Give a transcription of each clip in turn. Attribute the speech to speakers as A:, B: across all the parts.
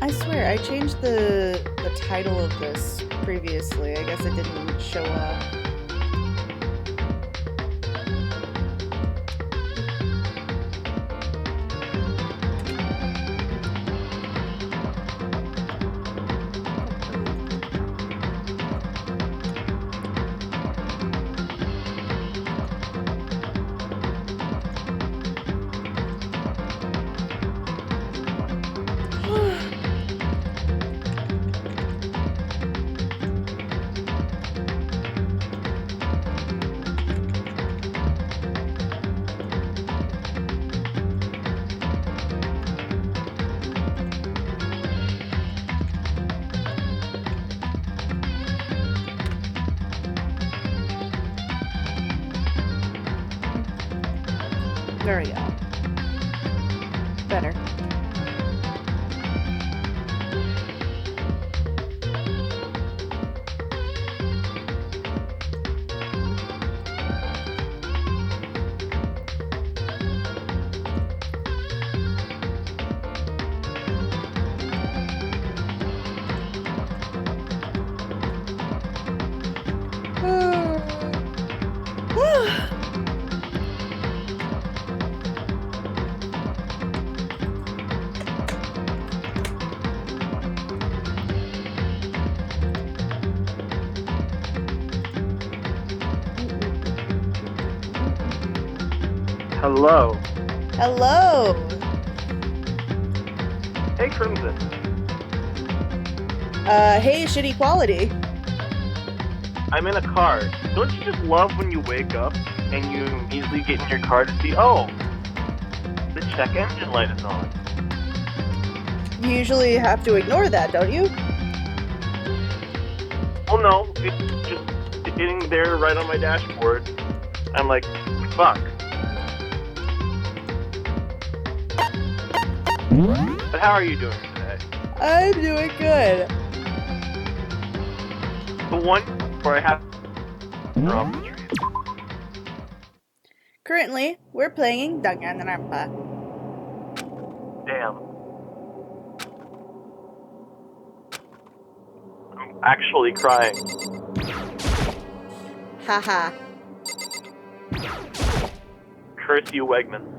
A: I swear, I changed the title of this previously. I guess it didn't show up. There we go. Better.
B: Hello.
A: Hello.
B: Hey, Crimson.
A: Hey, shitty quality.
B: I'm in a car. Don't you just love when you wake up and you immediately get in your car to see, oh, the check engine light is on?
A: You usually have to ignore that, don't you?
B: Well, no, it's just sitting there right on my dashboard. I'm like, fuck. But how are you doing today?
A: I'm doing good.
B: The one where I have off the tree.
A: Currently, we're playing Danganronpa.
B: Damn. I'm actually crying.
A: Haha.
B: Curse you, Wegman.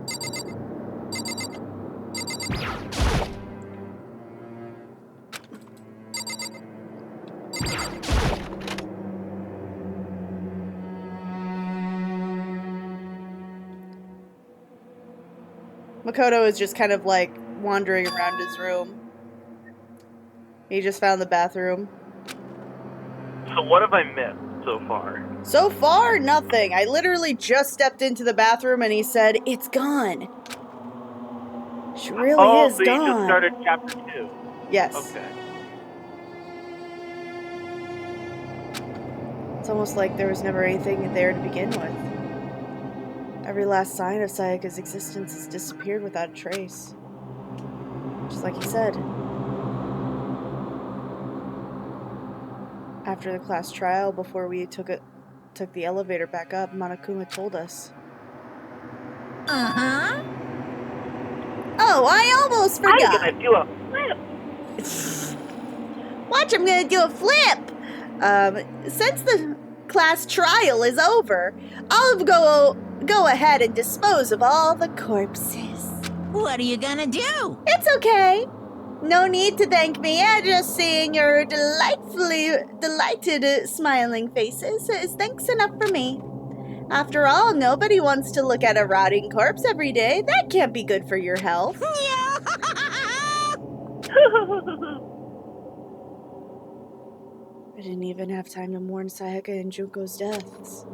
A: Makoto is just kind of like wandering around his room. He just found the bathroom.
B: So what have I missed so far?
A: So far, nothing. I literally just stepped into the bathroom and he said, "It's gone." She really is
B: so
A: gone.
B: you just started chapter 2.
A: Yes.
B: Okay.
A: It's almost like there was never anything there to begin with. Every last sign of Sayaka's existence has disappeared without a trace. Just like he said. After the class trial, before we took the elevator back up, Monokuma told us.
C: Uh-huh.
A: Oh, I almost forgot.
B: I'm gonna do a flip.
A: Watch, I'm gonna do a flip! Since the class trial is over, I'll go ahead and dispose of all the corpses.
C: What are you gonna do?
A: It's okay. No need to thank me. Just seeing your delighted smiling faces is thanks enough for me. After all, nobody wants to look at a rotting corpse every day. That can't be good for your health. I didn't even have time to mourn Sayaka and Junko's deaths.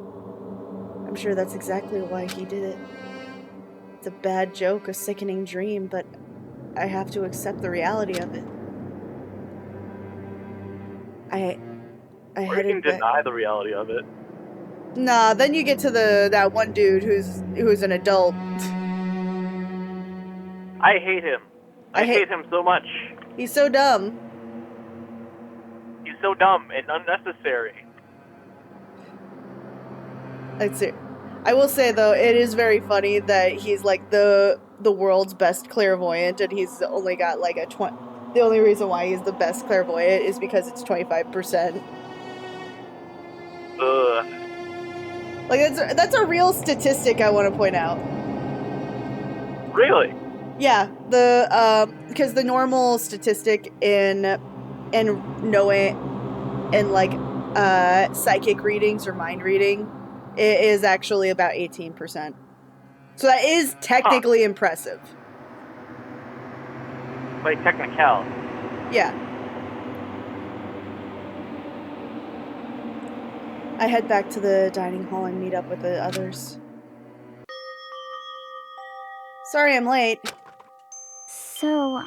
A: I'm sure that's exactly why he did it. It's a bad joke, a sickening dream, but I have to accept the reality of it. I
B: Or you can deny the reality of it.
A: Nah, then you get to that one dude who's an adult.
B: I hate him. I hate him so much.
A: He's so dumb.
B: He's so dumb and unnecessary.
A: That's it. I will say though, it is very funny that he's like the world's best clairvoyant, and he's only got like a 20. The only reason why he's the best clairvoyant is because it's 25%.
B: Ugh.
A: Like that's a real statistic I want to point out.
B: Really?
A: Yeah, because the normal statistic in knowing in like psychic readings or mind reading, it is actually about 18%. So that is technically impressive.
B: By technicality.
A: Yeah. I head back to the dining hall and meet up with the others. Sorry I'm late.
D: So,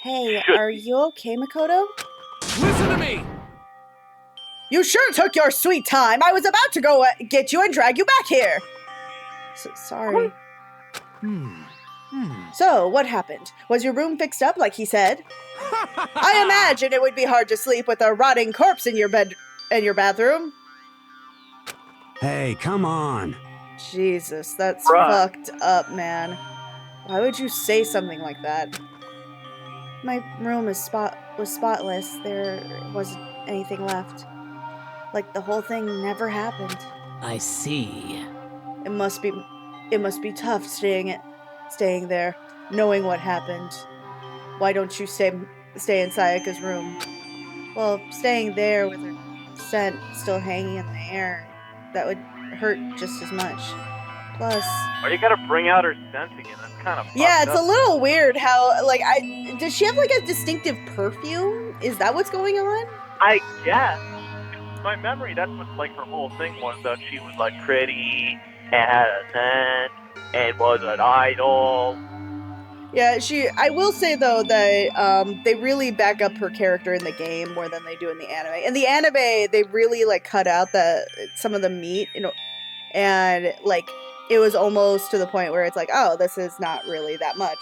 A: Hey, are you okay, Makoto?
E: Listen to me!
A: You sure took your sweet time. I was about to go get you and drag you back here. Sorry. So, what happened? Was your room fixed up like he said? I imagine it would be hard to sleep with a rotting corpse in your bathroom.
E: Hey, come on.
A: Jesus, that's
B: Bruh.
A: fucked up, man. Why would you say something like that? My room was spotless. There wasn't anything left. Like the whole thing never happened.
C: I see.
A: It must be tough staying there, knowing what happened. Why don't you stay in Sayaka's room? Well, staying there with her scent still hanging in the air, that would hurt just as much. Plus,
B: Or you gotta bring out her scent again. That's kind of
A: yeah,
B: fucked
A: it's
B: up.
A: a little weird how does she have like a distinctive perfume? Is that what's going on?
B: I guess. My memory, that's what like her whole thing was, that she was like pretty and had a scent and was an idol.
A: Yeah, I will say though that they really back up her character in the game more than they do in the anime. In the anime, they really like cut out some of the meat, and like it was almost to the point where it's like, oh, this is not really that much.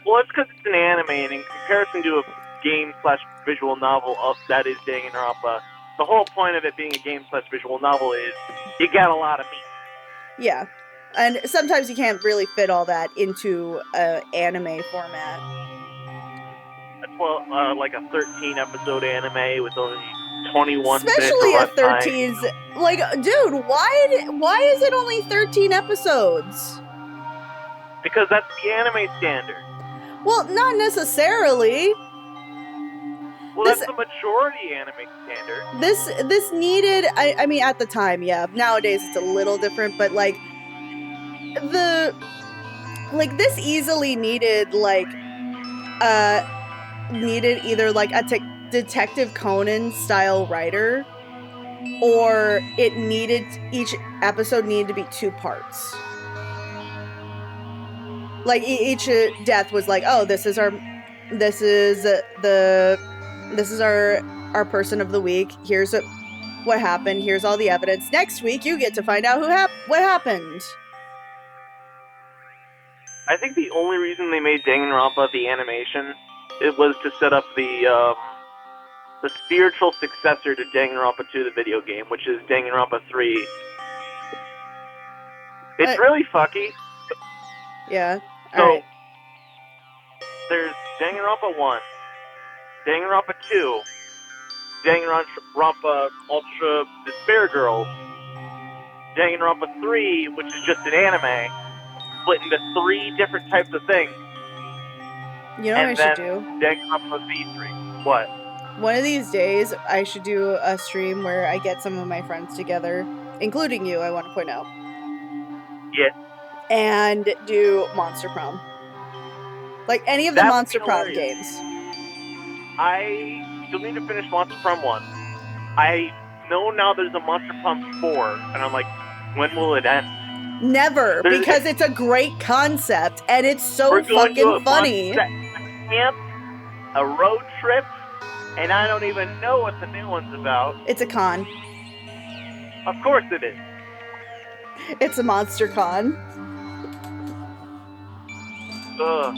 B: Well, it's because it's an anime, and in comparison to a game/visual novel that is Danganronpa, the whole point of it being a game/visual novel is you got a lot of meat.
A: Yeah, and sometimes you can't really fit all that into an anime format.
B: Well, like a 13-episode anime with only 21 minutes
A: Especially
B: of
A: a 13's. Like, dude, why is it only 13 episodes?
B: Because that's the anime standard.
A: Well, not necessarily.
B: Well, that's the majority anime standard.
A: This needed. I mean, at the time, yeah. Nowadays, it's a little different, but like this easily needed needed either like a Detective Conan style writer, or each episode needed to be 2 parts. Like each death was like, oh, this is our person of the week. Here's what happened. Here's all the evidence. Next week, you get to find out what happened.
B: I think the only reason they made Danganronpa the animation, it was to set up the spiritual successor to Danganronpa 2, the video game, which is Danganronpa 3. It's really fucky.
A: Yeah.
B: So,
A: Alright.
B: there's Danganronpa 1, Danganronpa 2, Danganronpa Ultra Despair Girls, Danganronpa 3, which is just an anime, split into 3 different types of things.
A: You know what I should do?
B: Danganronpa V3. What?
A: One of these days, I should do a stream where I get some of my friends together, including you, I want to point out.
B: Yeah.
A: And do Monster Prom. Like any of the Monster Prom games.
B: I still need to finish Monster Prom 1. I know now there's a Monster Prom 4, and I'm like, when will it end?
A: Never, because it's a great concept, and it's so fucking funny.
B: Camp, a road trip, and I don't even know what the new one's about.
A: It's a con.
B: Of course it is.
A: It's a monster con.
B: Ugh.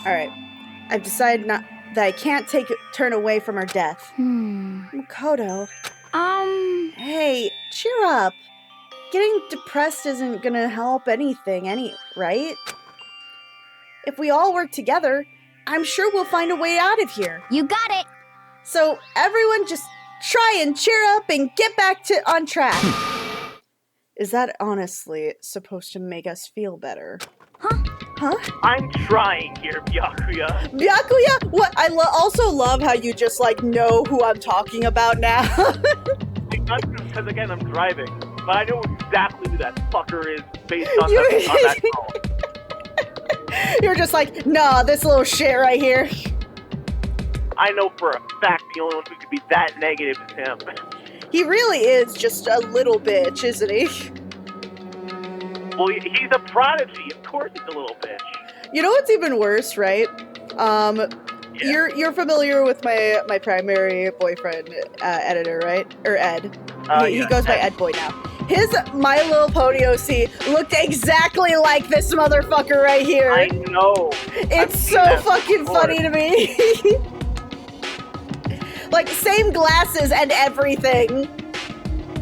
A: Alright. I've decided that I can't turn away from her death. Makoto. Hey, cheer up. Getting depressed isn't gonna help anything, right? If we all work together, I'm sure we'll find a way out of here.
D: You got it!
A: So everyone just try and cheer up and get back on track. Is that honestly supposed to make us feel better? Huh?
B: I'm trying here, Byakuya.
A: Byakuya? What? I also love how you just, like, know who I'm talking about now.
B: Because, again, I'm driving. But I know exactly who that fucker is based on that call.
A: You're just like, nah, this little shit right here.
B: I know for a fact the only one who could be that negative is him.
A: He really is just a little bitch, isn't he?
B: Well, he's a prodigy. Of course he's a little bitch.
A: You know what's even worse, right?
B: Yeah.
A: You're familiar with my primary boyfriend, editor, right? Or Ed. He goes by Ed Boy now. His My Little Pony OC looked exactly like this motherfucker right here.
B: I know.
A: It's so fucking funny to me. Like, same glasses and everything.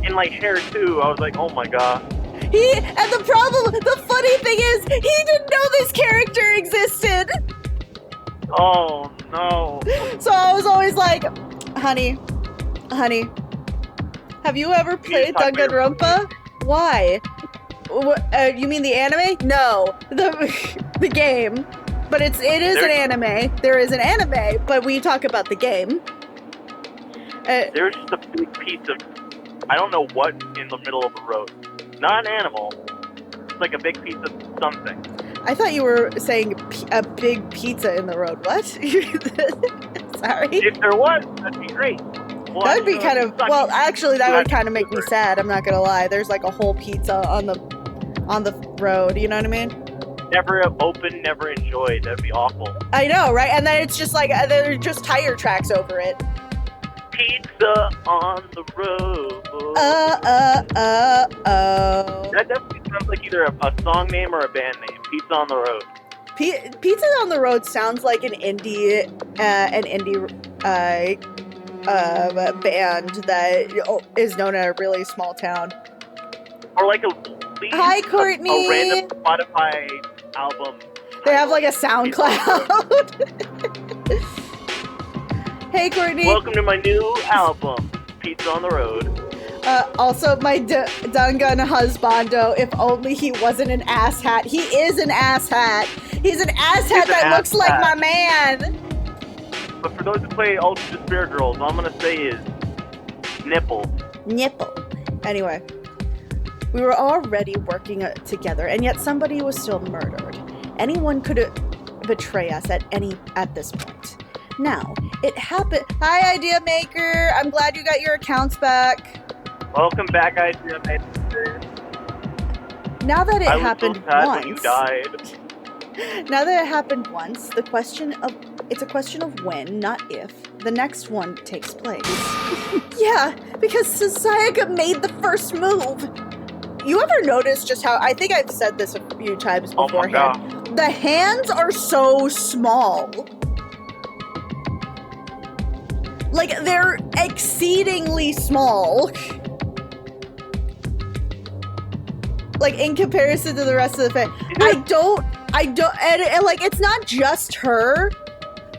B: And, like, hair, too. I was like, oh my god.
A: And the funny thing is, he didn't know this character existed.
B: Oh, no.
A: So I was always like, honey, have you ever played Danganronpa? Why? You mean the anime? No, the game. But it is an anime. There is an anime, but we talk about the game.
B: There's just a big piece of, I don't know what, in the middle of the road. Not an animal. It's like a big piece of something.
A: I thought you were saying a big pizza in the road. What? Sorry.
B: If there was, that'd be great. Well,
A: that would be kind of, well, actually, that would kind of make me sad. I'm not gonna lie. There's like a whole pizza on the road. You know what I mean?
B: Never opened, never enjoyed. That'd be awful.
A: I know, right? And then it's just like there are just tire tracks over it.
B: Pizza on the road. That definitely sounds like either a song name or a band name. Pizza on the Road.
A: Pizza on the Road sounds like an indie band that is known in a really small town.
B: Or like
A: Hi, Courtney.
B: A random Spotify album.
A: They have like a SoundCloud. Hey, Courtney.
B: Welcome to my new album, Pizza on the Road.
A: Also, my Dangan husbando, if only he wasn't an asshat. He is an asshat. He's an asshat that looks like my man.
B: But for those who play Ultra Despair Girls, all I'm going to say is nipple.
A: Anyway, we were already working together, and yet somebody was still murdered. Anyone could betray us at this point. Now, it happened. Hi, Idea Maker. I'm glad you got your accounts back.
B: Welcome back, Idea Maker.
A: Now that it happened once.
B: When you died.
A: Now that it happened once, it's a question of when, not if, the next one takes place. Yeah, because Sayaka made the first move. You ever notice just how, I think I've said this a few times beforehand.
B: Oh my God.
A: The hands are so small. Like, they're exceedingly small. Like, in comparison to the rest of the face. I don't, and like, it's not just her,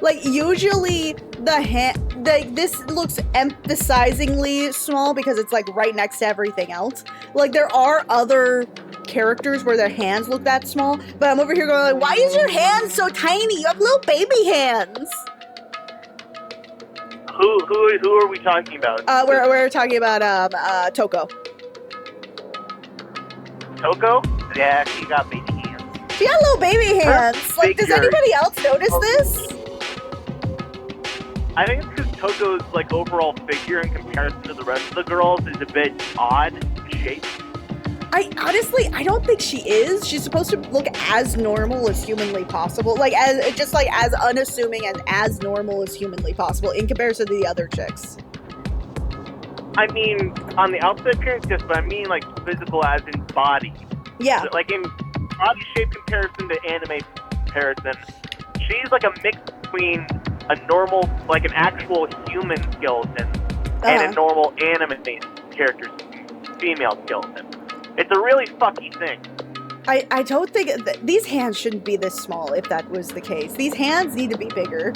A: Like, usually the hand, this looks emphasizingly small because it's like right next to everything else. Like, there are other characters where their hands look that small, but I'm over here going like, why is your hand so tiny? You have little baby hands.
B: Who are we talking about?
A: We're talking about Toko.
B: Toko? Yeah, she got baby hands.
A: She got little baby hands. Like, does
B: figure-
A: anybody else notice this?
B: I think it's because Toko's like overall figure in comparison to the rest of the girls is a bit odd shape.
A: I don't think she is. She's supposed to look as normal as humanly possible. Like, as unassuming and as normal as humanly possible in comparison to the other chicks.
B: I mean, on the outside appearance, yes, but I mean like physical as in body.
A: Yeah.
B: Like in body shape comparison to anime comparison, she's like a mix between a normal, like an actual human skeleton and a normal anime character's female skeleton. It's a really fucky thing.
A: I don't think these hands shouldn't be this small if that was the case. These hands need to be bigger.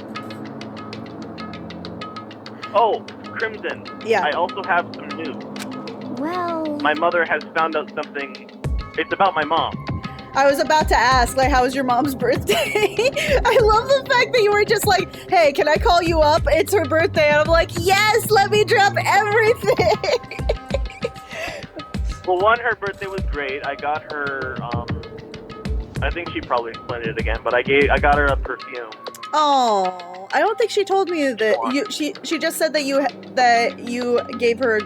B: Oh, Crimson.
A: Yeah.
B: I also have some news.
D: Well...
B: My mother has found out something. It's about my mom.
A: I was about to ask, like, how was your mom's birthday? I love the fact that you were just like, hey, can I call you up? It's her birthday. And I'm like, yes, let me drop everything.
B: Well, one, her birthday was great. I got her, I think she probably explained it again, but I got her a perfume.
A: Oh, I don't think she told me that she just said that you gave her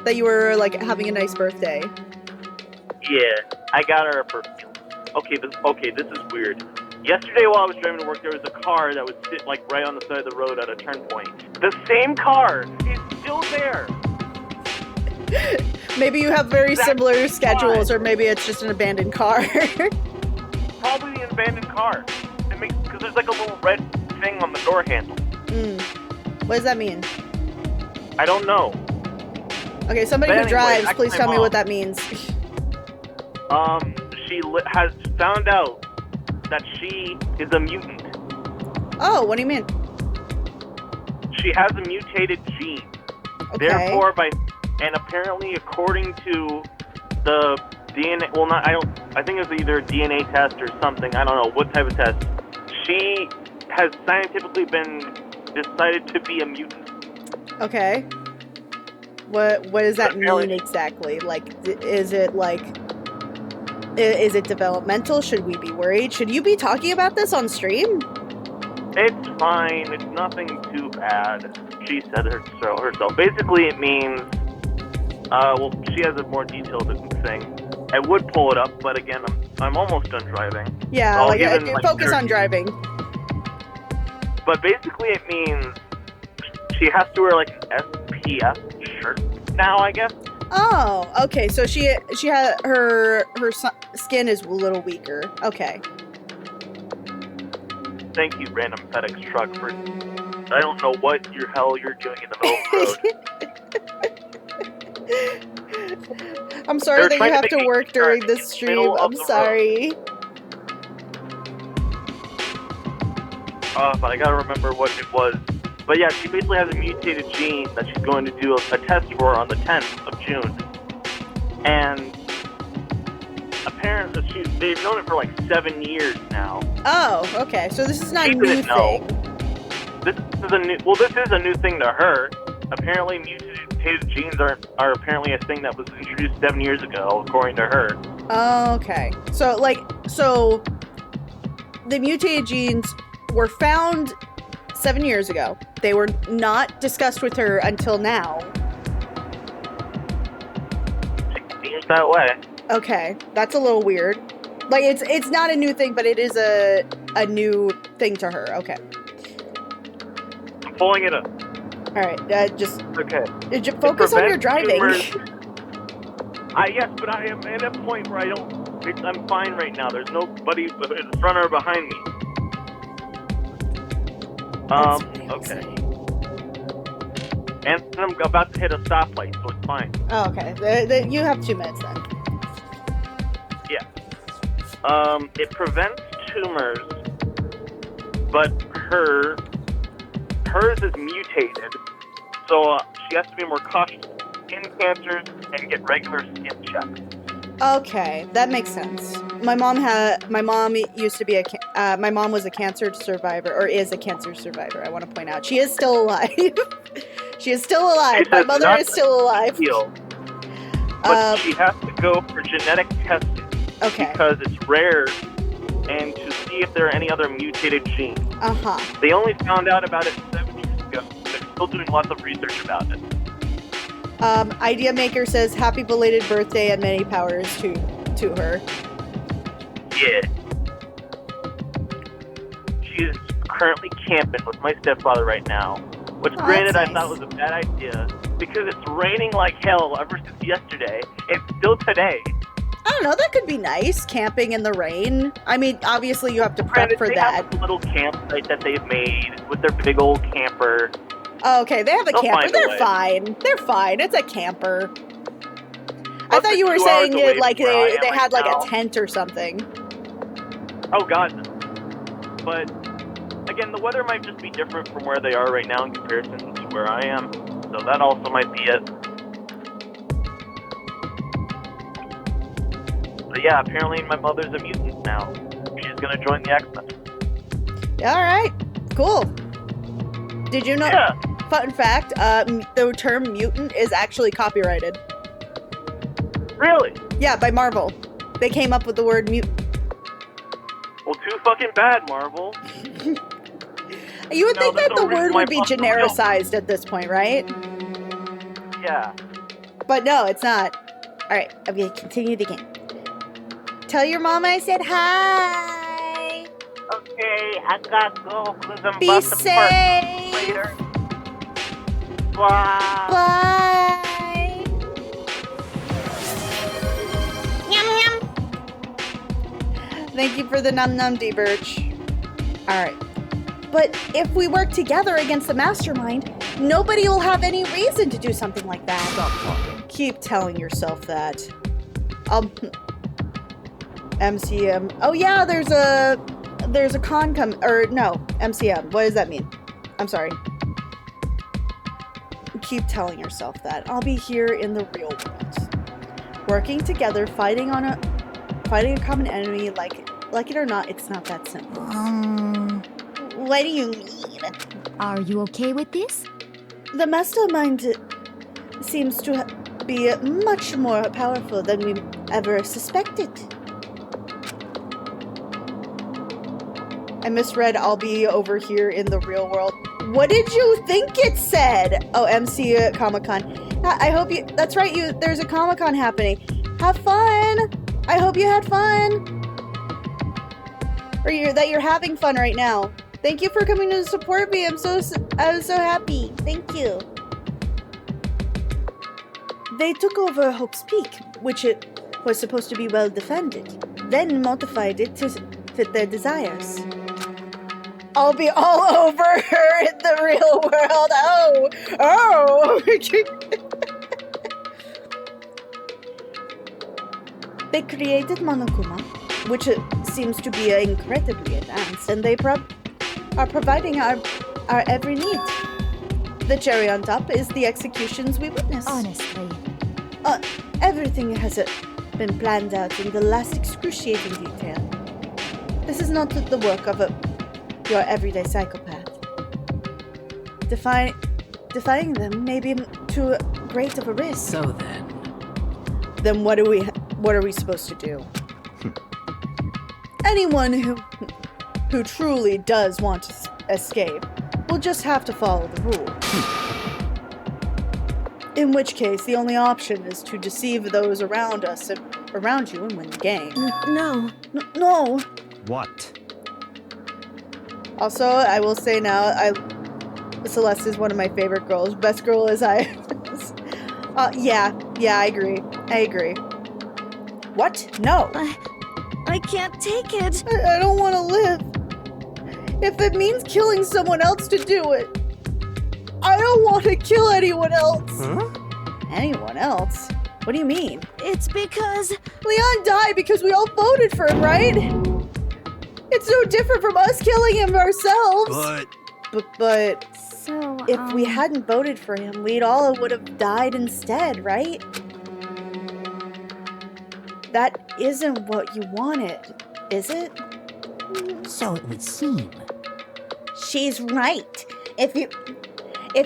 A: that you were like having a nice birthday.
B: Yeah, I got her a perfume. Okay, this is weird. Yesterday while I was driving to work, there was a car that would sit like right on the side of the road at a turn point. The same car is still there.
A: Maybe you have very similar schedules, or maybe it's just an abandoned car.
B: Probably an abandoned car. Because there's like a little red thing on the door handle.
A: What does that mean?
B: I don't know.
A: Okay, somebody who drives, please tell me what that means.
B: She has found out that she is a mutant.
A: Oh, what do you mean?
B: She has a mutated gene.
A: Okay.
B: Therefore, and apparently, according to the DNA, I think it was either a DNA test or something. I don't know what type of test. She has scientifically been decided to be a mutant.
A: Okay. What does that mean exactly? Like, is it developmental? Should we be worried? Should you be talking about this on stream?
B: It's fine. It's nothing too bad. She said herself. Basically, it means, she has a more detailed thing. I would pull it up, but again, I'm almost done driving.
A: Yeah, focus on driving.
B: But basically, it means she has to wear like an SPF shirt now, I guess.
A: Oh, okay. So she had her skin is a little weaker. Okay.
B: Thank you, random FedEx truck, for I don't know what your hell you're doing in the middle of the road.
A: I'm sorry that you have to work during this stream. I'm sorry.
B: But I gotta remember what it was. But yeah, she basically has a mutated gene that she's going to do a test for on the 10th of June. And apparently, they've known it for like 7 years now.
A: Oh, okay. So this is not a new thing.
B: This is a new thing to her. Apparently, mutated genes are apparently a thing that was introduced 7 years ago, according to her.
A: Oh, okay. So the mutated genes were found 7 years ago. They were not discussed with her until now.
B: It seems that way.
A: Okay, that's a little weird. Like, it's not a new thing, but it is a new thing to her. Okay.
B: I'm pulling it up.
A: All right, just
B: okay.
A: Focus on your driving.
B: Yes, but I am at a point where I'm fine right now. There's nobody in front or behind me. Okay. And I'm about to hit a stoplight, so it's fine.
A: Oh, okay. You have 2 minutes then.
B: Yeah. It prevents tumors but hers is mutated, so she has to be more cautious of skin cancers and get regular skin checks.
A: Okay, that makes sense. My mom used to be my mom was a cancer survivor, or is a cancer survivor. I want to point out she is still alive. She is still alive. My mother is still alive.
B: But she has to go for genetic testing.
A: Okay.
B: Because it's rare, and to see if there are any other mutated genes. They only found out about it 7 years ago. They're still doing lots of research about it.
A: Idea Maker says, happy belated birthday and many powers to her.
B: Yeah. She is currently camping with my stepfather right now. Which, granted, I thought was a bad idea. Because it's raining like hell ever since yesterday. And still today.
A: I don't know, that could be nice, camping in the rain. I mean, obviously you have to prep for
B: they
A: that.
B: Have a little campsite that they've made with their big old camper.
A: Oh, okay, they have a camper. They're fine. They're fine. It's a camper. I thought you were saying it like they had like a tent or something.
B: Oh god. But again, the weather might just be different from where they are right now in comparison to where I am. So that also might be it. But yeah, apparently my mother's a mutant now. She's gonna join the X-Men.
A: Alright, cool. Did you know?
B: Yeah.
A: Fun fact, the term mutant is actually copyrighted.
B: Really?
A: Yeah, by Marvel. They came up with the word mutant.
B: Well, too fucking bad, Marvel.
A: You would think that the word would be genericized at this point, right?
B: Yeah.
A: But no, it's not. Alright, I'm gonna continue the game. Tell your mom I said hi.
B: Okay, I gotta go because I'm
A: Be
B: about to
A: safe.
B: park later. Bye.
A: Bye.
D: Yum yum.
A: Thank you for the num num, D Birch. Alright. But if we work together against the mastermind, nobody will have any reason to do something like that.
E: Stop talking.
A: Keep telling yourself that. MCM. Oh yeah, there's a con MCM. What does that mean? I'm sorry. Keep telling yourself that. I'll be here in the real world. Working together, fighting a common enemy, like it or not, it's not that simple. What do you mean?
D: Are you okay with this?
A: The mastermind seems to be much more powerful than we ever suspected. I misread, I'll be over here in the real world. What did you think it said? Oh, MC Comic-Con. I hope you, that's right, there's a Comic-Con happening. Have fun! I hope you had fun! Or that you're having fun right now. Thank you for coming to support me. I was so happy. Thank you. They took over Hope's Peak, which it was supposed to be well defended, then modified it to fit their desires. I'll be all over her in the real world. Oh. They created Monokuma, which seems to be incredibly advanced, and they are providing our every need. The cherry on top is the executions we witnessed.
D: Honestly.
A: Everything has been planned out in the last excruciating detail. This is not the work of your everyday psychopath. Defying them may be too great of a risk.
C: So then.
A: Then what are we supposed to do? Anyone who truly does want to escape will just have to follow the rules. In which case, the only option is to deceive those around you and win the game. No.
E: What?
A: Also, I will say now, Celeste is one of my favorite girls. Best girl is I. Yeah, I agree. What? No.
D: I can't take it.
A: I don't want to live. If it means killing someone else to do it, I don't want to kill anyone else.
E: Huh?
A: Anyone else? What do you mean?
D: It's because...
A: Leon died because we all voted for him, right? It's no different from us killing him ourselves. But
D: So,
A: if we hadn't voted for him, we'd all would have died instead, right? That isn't what you wanted, is it?
C: So it would seem.
A: She's right. If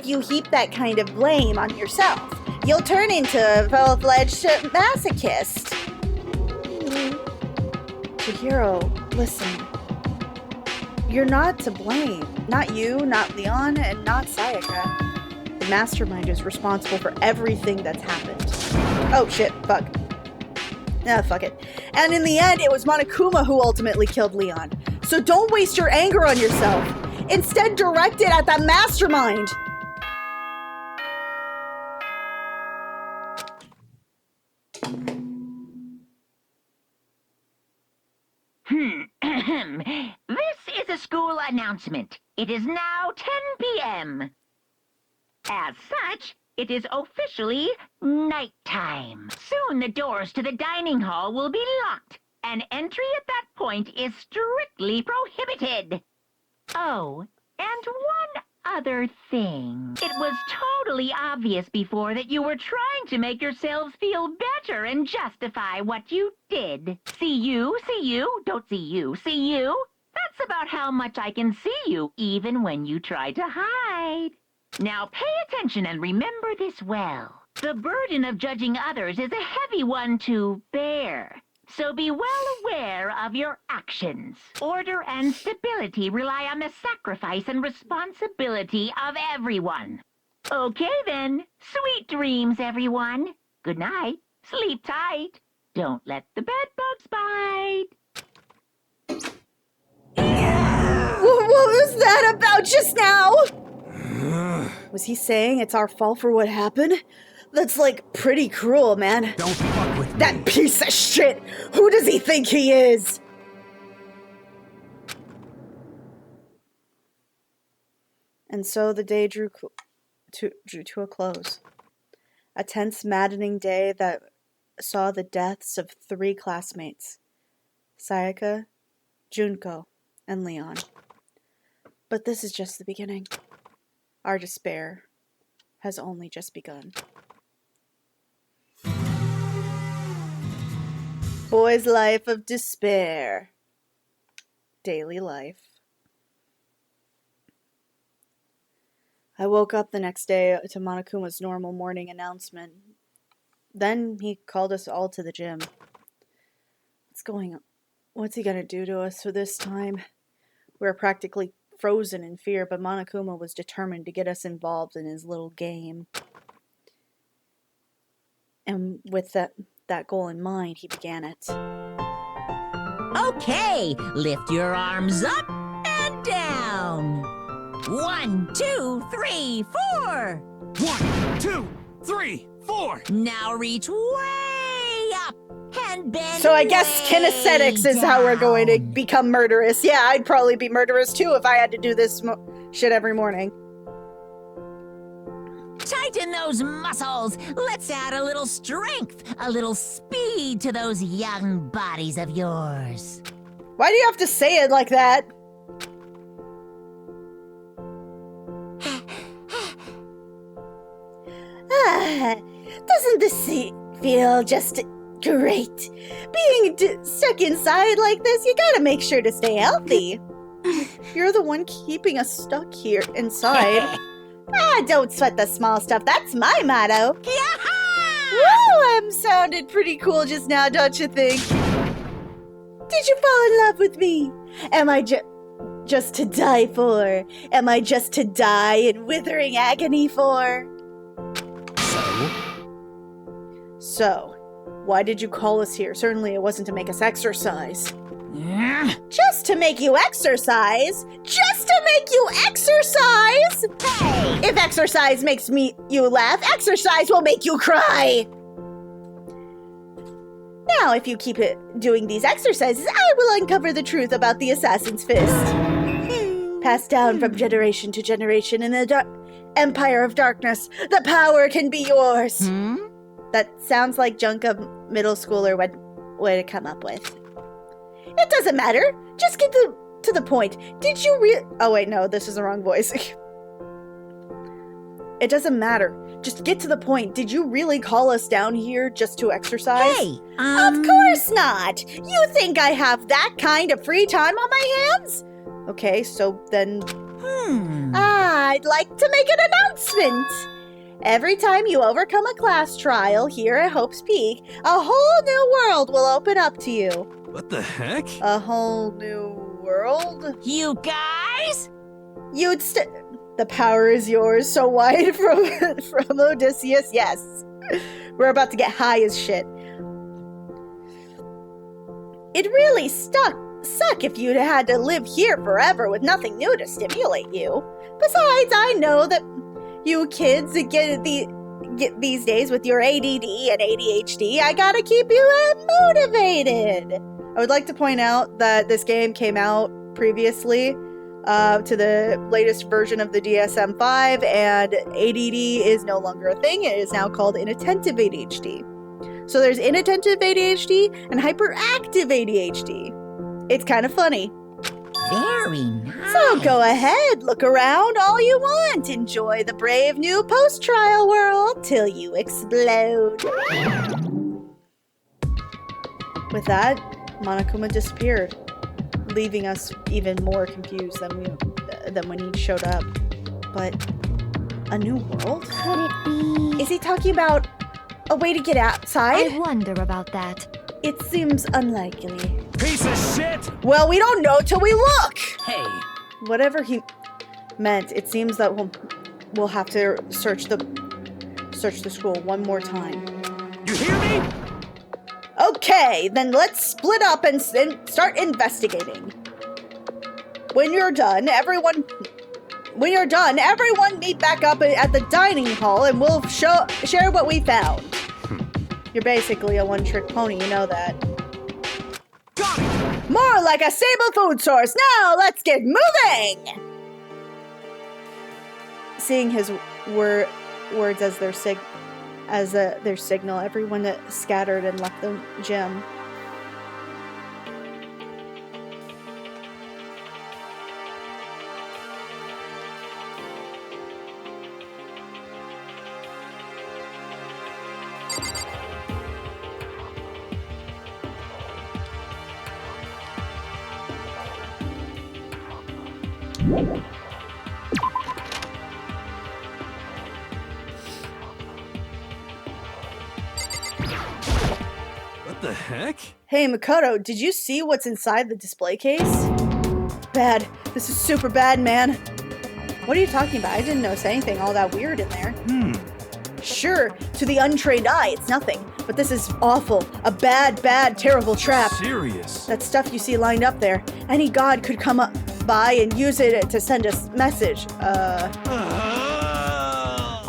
A: you heap that kind of blame on yourself, you'll turn into a full-fledged masochist. Chihiro, listen. You're not to blame. Not you, not Leon, and not Sayaka. The mastermind is responsible for everything that's happened. Oh shit, fuck. Nah, fuck it. And in the end, it was Monokuma who ultimately killed Leon. So don't waste your anger on yourself. Instead, direct it at that mastermind.
F: This is a school announcement. It is now 10 p.m. As such, it is officially nighttime. Soon the doors to the dining hall will be locked, and entry at that point is strictly prohibited. Oh, and one other thing. It was totally obvious before that you were trying to make yourselves feel better and justify what you did. See you, don't see you, see you. That's about how much I can see you, even when you try to hide. Now pay attention and remember this well. The burden of judging others is a heavy one to bear. So be well aware of your actions. Order and stability rely on the sacrifice and responsibility of everyone. Okay then, sweet dreams, everyone. Good night. Sleep tight. Don't let the bedbugs bite.
A: What was that about just now? Was he saying it's our fault for what happened? That's like pretty cruel, man.
E: Don't fuck with me.
A: That piece of shit! Who does he think he is? And so the day drew to a close. A tense, maddening day that saw the deaths of 3 classmates. Sayaka, Junko, and Leon. But this is just the beginning. Our despair has only just begun. Boy's life of despair. Daily life. I woke up the next day to Monokuma's normal morning announcement. Then he called us all to the gym. What's going on? What's he gonna do to us for this time? We were practically frozen in fear, but Monokuma was determined to get us involved in his little game. And with that goal in mind, he began it.
C: Okay, lift your arms up and down. 1, 2, 3, 4.
E: 1, 2, 3, 4.
C: Now reach way up and bend.
A: So I guess kinesthetics is how we're going to become murderous. Yeah, I'd probably be murderous too if I had to do this shit every morning.
C: Tighten those muscles. Let's add a little strength, a little speed to those young bodies of yours.
A: Why do you have to say it like that? Doesn't this feel just great? Being stuck inside like this, you gotta make sure to stay healthy. You're the one keeping us stuck here inside. Don't sweat the small stuff. That's my motto. Woo, sounded pretty cool just now, don't you think? Did you fall in love with me? Am I just to die for? Am I just to die in withering agony for? So, why did you call us here? Certainly it wasn't to make us exercise. Just to make you exercise? Just to make you exercise? Hey! If exercise makes you laugh, exercise will make you cry! Now, if you keep doing these exercises, I will uncover the truth about the Assassin's Fist. Passed down from generation to generation in the Empire of Darkness, the power can be yours! That sounds like junk a middle schooler would come up with. It doesn't matter. Just get to the point. Did you Oh wait, no, this is the wrong voice. It doesn't matter. Just get to the point. Did you really call us down here just to exercise?
C: Hey,
A: Of course not! You think I have that kind of free time on my hands? Okay, so then... I'd like to make an announcement! Every time you overcome a class trial here at Hope's Peak, a whole new world will open up to you.
E: What the heck?
A: A whole new world?
C: You guys?
A: The power is yours, so wide from Odysseus, yes. We're about to get high as shit. It'd really suck if you'd had to live here forever with nothing new to stimulate you. Besides, I know that you kids get these days with your ADD and ADHD, I gotta keep you motivated. I would like to point out that this game came out previously to the latest version of the DSM-5, and ADD is no longer a thing. It is now called inattentive ADHD. So there's inattentive ADHD and hyperactive ADHD. It's kind of funny.
C: Very nice.
A: So go ahead, look around all you want. Enjoy the brave new post-trial world till you explode. With that, Monokuma disappeared, leaving us even more confused than when he showed up. But a new world?
D: Could it be?
A: Is he talking about a way to get outside?
D: I wonder about that.
A: It seems unlikely.
E: Piece of shit!
A: Well, we don't know till we look!
E: Hey!
A: Whatever he meant, it seems that we'll have to search the school one more time.
E: You hear me?
A: Okay, then let's split up and start investigating. When you're done, everyone meet back up at the dining hall and we'll share what we found. You're basically a one-trick pony, you know that.
E: Got it!
A: More like a stable food source. Now, let's get moving! Seeing his words as their signal, everyone scattered and left the gym.
E: What the heck?
A: Hey, Makoto, did you see what's inside the display case? Bad. This is super bad, man. What are you talking about? I didn't notice anything all that weird in there. Sure, to the untrained eye, it's nothing. But this is awful. A bad, terrible trap.
E: Serious?
A: That stuff you see lined up there. Any god could come up by and use it to send a message.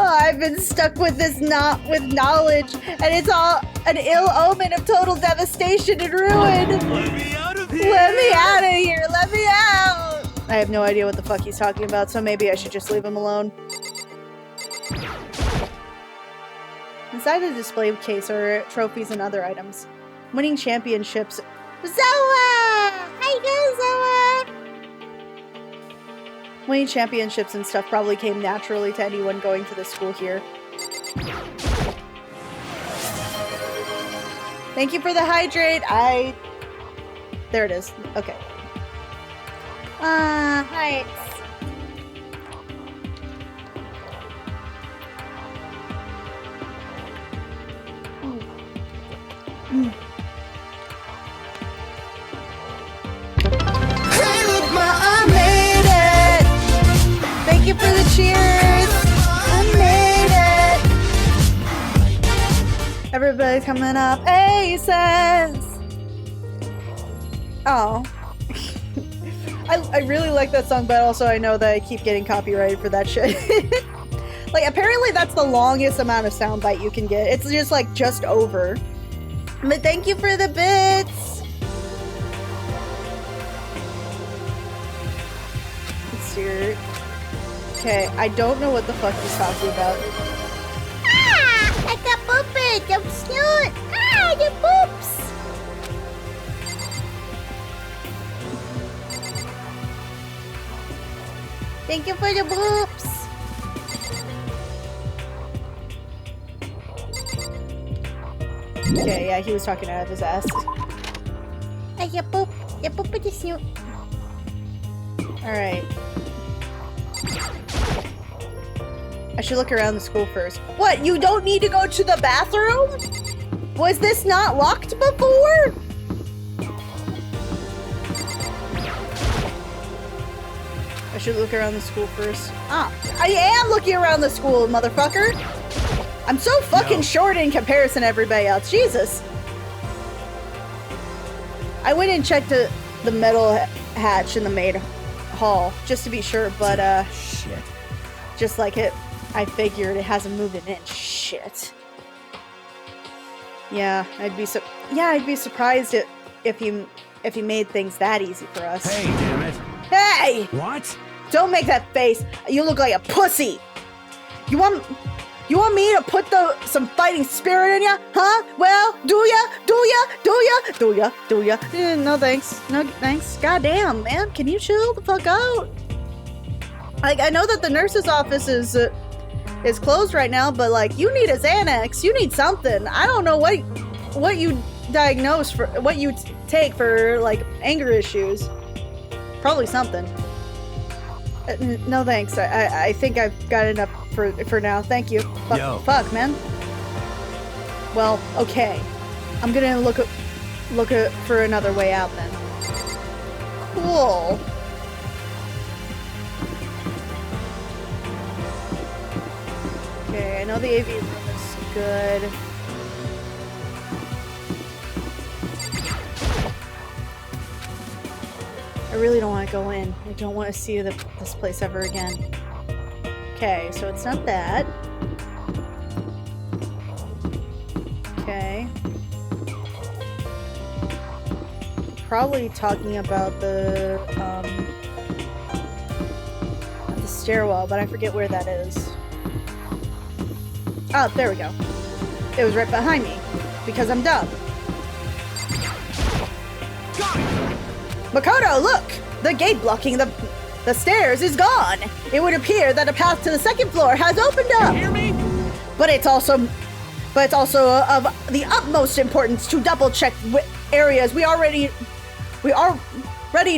A: I've been stuck with this with knowledge, and it's all an ill omen of total devastation and ruin.
E: Let me out of here!
A: Let me out of here! Let me out! I have no idea what the fuck he's talking about, so maybe I should just leave him alone. Inside the display case are trophies and other items. Winning championships. Zoa! Hi, Zoa! Winning championships and stuff probably came naturally to anyone going to the school here. Thank you for the hydrate. There it is. Okay. Hi. Hey, look, I made it! Thank you for the cheers! I made it! Everybody's coming up. Aces! Oh. I really like that song, but also I know that I keep getting copyrighted for that shit. Like, apparently that's the longest amount of soundbite you can get. It's just, like, just over. But thank you for the bits! Let's see. Okay, I don't know what the fuck he's talking about. Ah! I got pooped! I'm snot! Ah, the poops! Thank you for the boops. Okay, yeah, he was talking out of his ass.
D: Ya poop this new.
A: Alright. I should look around the school first. What? You don't need to go to the bathroom? Was this not locked before? I should look around the school first. Ah, I am looking around the school, motherfucker! I'm so fucking short in comparison to everybody else. Jesus. I went and checked the metal hatch in the maid hall, just to be sure, but,
E: Shit.
A: just like it, I figured it hasn't moved an inch. Shit. Yeah, I'd be surprised if you made things that easy for us.
E: Hey, damn it.
A: Hey!
E: What?
A: Don't make that face. You look like a pussy. You want me to put some fighting spirit in ya? Huh? Well, do ya? No thanks. No thanks. Goddamn, man. Can you chill the fuck out? Like, I know that the nurse's office is closed right now, but like, you need a Xanax. You need something. I don't know what you diagnose for, what you take for like anger issues. Probably something. No thanks. I think I've got enough for now. Thank you. Fuck, man. Well, okay. I'm gonna look for another way out then. Cool. Okay, I know the AV room is good. I really don't want to go in. I don't want to see this place ever again. Okay, so it's not that. Okay. Probably talking about the stairwell, but I forget where that is. Oh, there we go. It was right behind me, because I'm dumb. Picarto, look! The gate blocking the stairs is gone. It would appear that a path to the second floor has opened up.
E: You hear me?
A: But it's also of the utmost importance to double check areas we already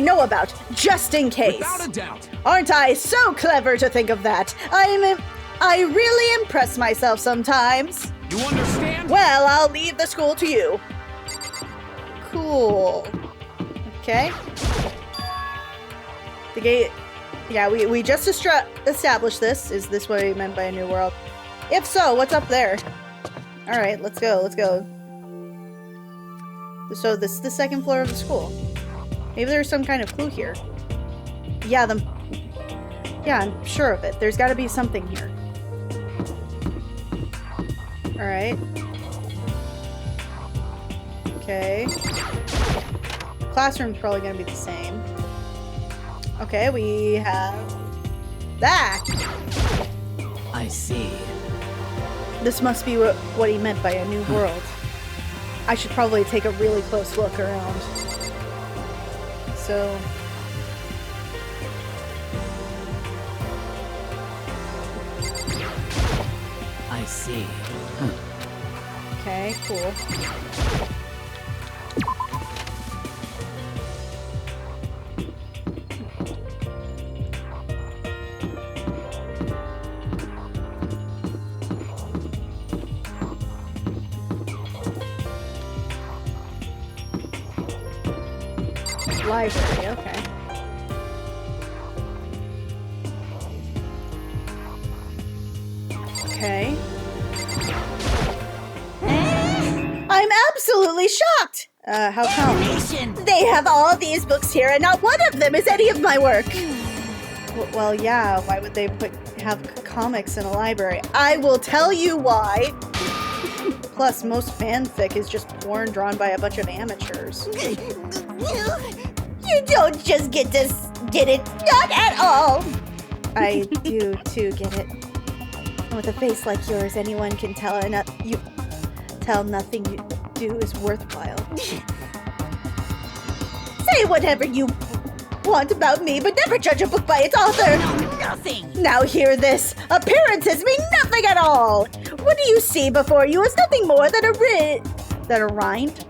A: know about, just in case.
E: Without a doubt.
A: Aren't I so clever to think of that? I really impress myself sometimes.
E: You understand?
A: Well, I'll leave the school to you. Cool. Okay. The gate. Yeah, we just established this. Is this what he meant by a new world? If so, what's up there? Alright, let's go. So this is the second floor of the school. Maybe there's some kind of clue here. Yeah, I'm sure of it. There's gotta be something here. Alright. Okay. Classroom's probably gonna be the same. Okay, we have that.
C: I see.
A: This must be what he meant by a new world. I should probably take a really close look around. So...
C: I see.
A: Okay, cool. Library, okay. Okay. I'm absolutely shocked! How come? They have all these books here and not one of them is any of my work! Well, yeah, why would they have comics in a library? I will tell you why! Plus, most fanfic is just porn drawn by a bunch of amateurs. You don't just get it, not at all! I do, too, get it. With a face like yours, anyone can tell nothing you do is worthwhile. Say whatever you want about me, but never judge a book by its author!
C: Nothing!
A: Now hear this. Appearances mean nothing at all. What do you see before you is nothing more than a rind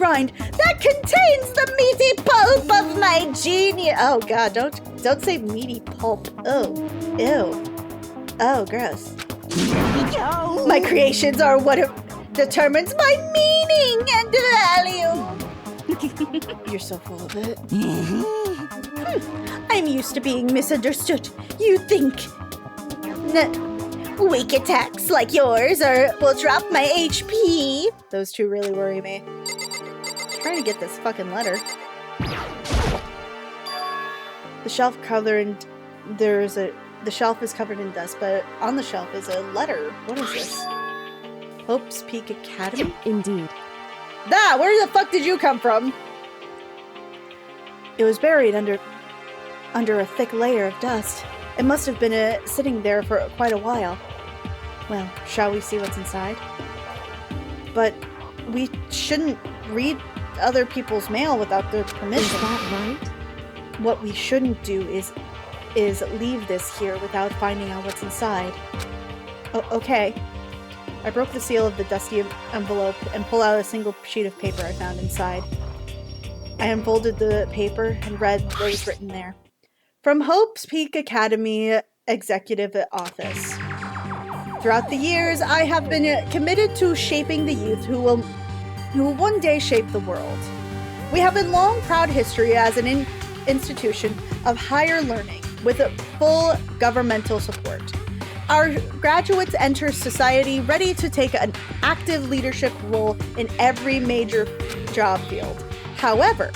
A: that contains the meaty pulp of my genius. Oh God, don't say meaty pulp. Oh, ew. Oh, gross.
C: Yo!
A: My creations are what determines my meaning and value. You're so full of it. I'm used to being misunderstood. You think weak attacks like yours will drop my HP? Those two really worry me. I'm trying to get this fucking letter. The shelf is covered in dust, but on the shelf is a letter. What is this? Hope's Peak Academy?
G: Indeed.
A: Where the fuck did you come from? It was buried under a thick layer of dust. It must have been sitting there for quite a while. Well, shall we see what's inside? But we shouldn't read other people's mail without their permission.
G: Is that right?
A: What we shouldn't do is leave this here without finding out what's inside. Okay. I broke the seal of the dusty envelope and pulled out a single sheet of paper I found inside. I unfolded the paper and read what was written there. From Hope's Peak Academy Executive Office. Throughout the years, I have been committed to shaping the youth who will one day shape the world. We have a long, proud history as an institution of higher learning with a full governmental support. Our graduates enter society ready to take an active leadership role in every major job field. However,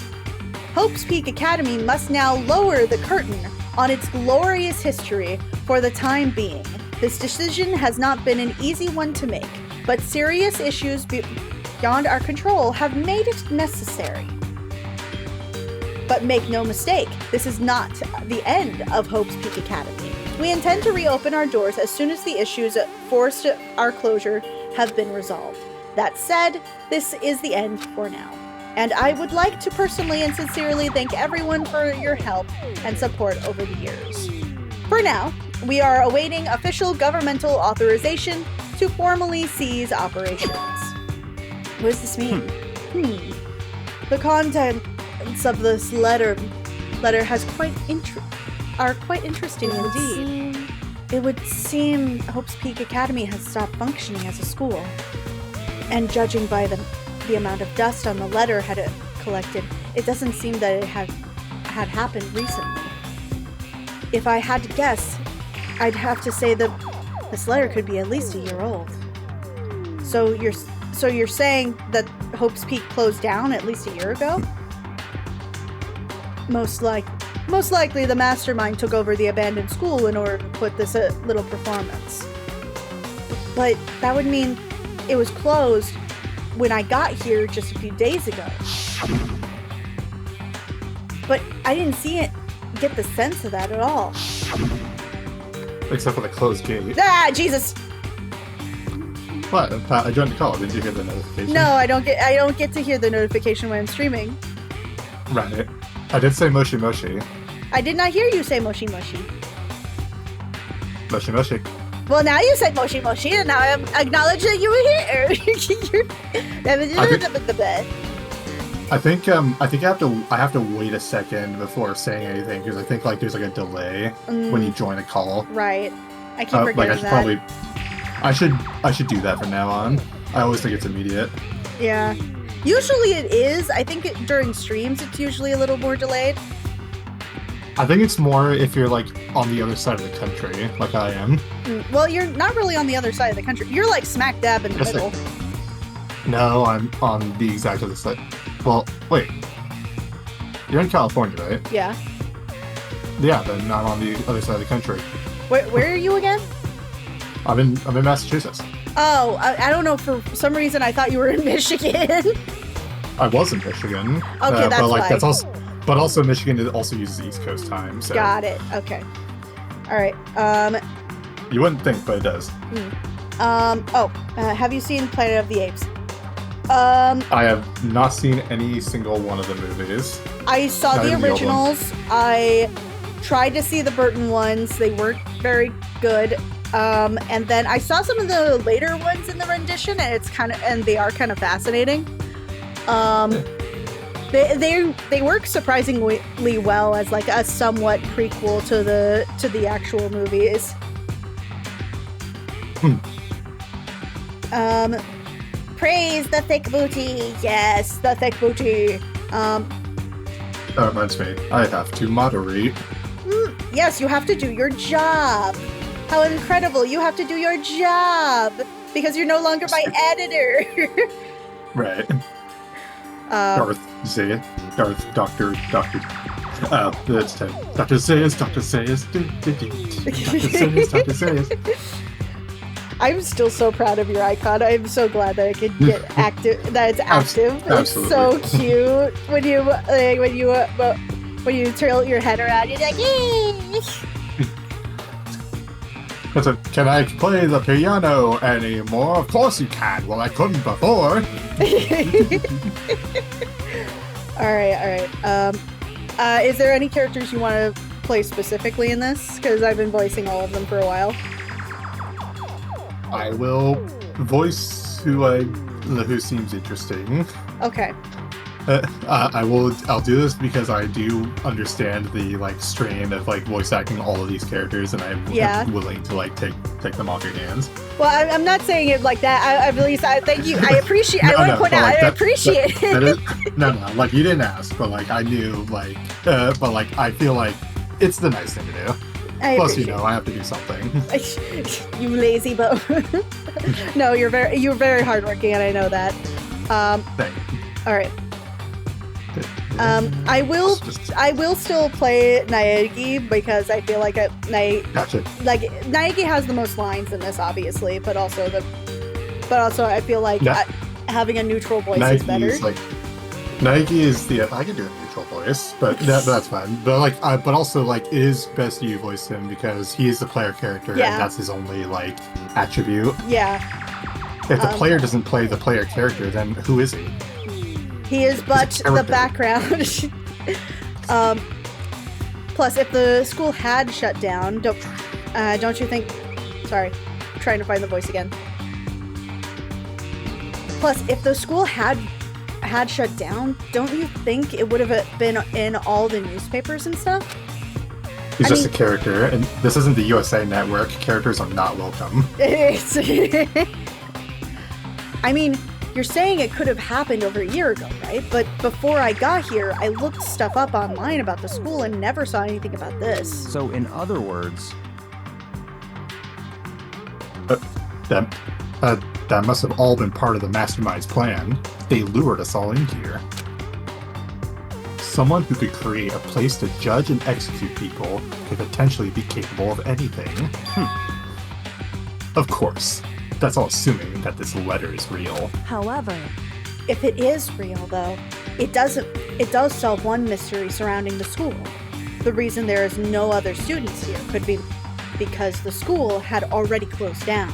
A: Hope's Peak Academy must now lower the curtain on its glorious history for the time being. This decision has not been an easy one to make, but serious issues beyond our control have made it necessary. But make no mistake, this is not the end of Hope's Peak Academy. We intend to reopen our doors as soon as the issues that forced our closure have been resolved. That said, this is the end for now. And I would like to personally and sincerely thank everyone for your help and support over the years. For now, we are awaiting official governmental authorization to formally cease operations. What does this mean? The contents of this letter has are quite interesting indeed. It would seem Hope's Peak Academy has stopped functioning as a school. And judging by the amount of dust on the letter had collected, it doesn't seem that it had happened recently. If I had to guess, I'd have to say that this letter could be at least a year old. So you're saying that Hope's Peak closed down at least a year ago? Most likely the mastermind took over the abandoned school in order to put this little performance. But that would mean it was closed when I got here just a few days ago. But I didn't get the sense of that at all.
H: Except for the closed gate.
A: Ah, Jesus!
H: What? I joined the call. Did you hear the notification?
A: No, I don't get to hear the notification when I'm streaming.
H: Right. I did say Moshi Moshi.
A: I did not hear you say Moshi Moshi.
H: Moshi Moshi.
A: Well, now you said Moshi Moshi, and now I acknowledge that you were here.
H: I think I have to wait a second before saying anything because I think there's a delay when you join a call.
A: Right. I keep forgetting that.
H: I should do that from now on. I always think it's immediate.
A: Yeah. Usually it is. I think during streams it's usually a little more delayed.
H: I think it's more if you're on the other side of the country, like I am.
A: Well, you're not really on the other side of the country. You're smack dab in the middle.
H: No, I'm on the exact other side. Well, wait. You're in California, right?
A: Yeah.
H: Yeah, then I'm on the other side of the country.
A: Where are you again?
H: I'm in Massachusetts.
A: Oh, I don't know. For some reason, I thought you were in Michigan.
H: I was in Michigan.
A: Okay, that's why.
H: That's also, but also Michigan also uses East Coast time. So.
A: Got it. Okay. All right.
H: You wouldn't think, but it does.
A: Have you seen Planet of the Apes?
H: I have not seen any single one of the movies.
A: I saw the originals. I tried to see the Burton ones. They weren't very good. And then I saw some of the later ones in the rendition, and they are kind of fascinating. They work surprisingly well as like a somewhat prequel to the actual movies.
D: Praise the thick booty.
A: Yes, the thick booty.
H: That reminds me, I have to moderate.
A: Yes, you have to do your job. How incredible! You have to do your job because you're no longer my editor.
H: Right. Dr. Zayas. That's Dr. Zayas. Dr. Zayas.
A: I'm still so proud of your icon. I'm so glad that it can get active. That it's active.
H: Absolutely.
A: It's so cute when you tilt your head around. You're like, yay!
H: Can I play the piano anymore? Of course you can. Well, I couldn't before.
A: All right. Is there any characters you want to play specifically in this? Because I've been voicing all of them for a while.
H: I will voice who seems interesting.
A: Okay.
H: I'll do this because I do understand the strain of voice acting all of these characters, and I'm willing to take them off your hands.
A: Well, I'm not saying it like that. I thank you. I appreciate. I want to point out. I appreciate it.
H: No. You didn't ask, but I knew. But I feel like it's the nice thing to do. Plus, I have to do something.
A: You lazy boat. No, you're very hardworking, and I know that.
H: Thank you.
A: All right. I will still play Naegi because I feel like Naegi has the most lines in this, obviously, but also I feel like having a neutral voice is better.
H: Naegi is I can do a neutral voice, but that's fine. But also it is best you voice him because he is the player character, and that's his only attribute.
A: Yeah.
H: If the player doesn't play the player character, then who is he?
A: He is but the background. Plus, if the school had shut down, don't you think... Sorry, I'm trying to find the voice again. Plus, if the school had shut down, don't you think it would have been in all the newspapers and stuff?
H: He's just a character, and this isn't the USA Network. Characters are not welcome.
A: I mean... You're saying it could have happened over a year ago, right? But before I got here, I looked stuff up online about the school and never saw anything about this.
E: So, in other words...
H: That must have all been part of the mastermind's plan. They lured us all in here. Someone who could create a place to judge and execute people could potentially be capable of anything. Of course. That's all assuming that this letter is real.
A: However, if it is real, though, it does solve one mystery surrounding the school. The reason there is no other students here could be because the school had already closed down.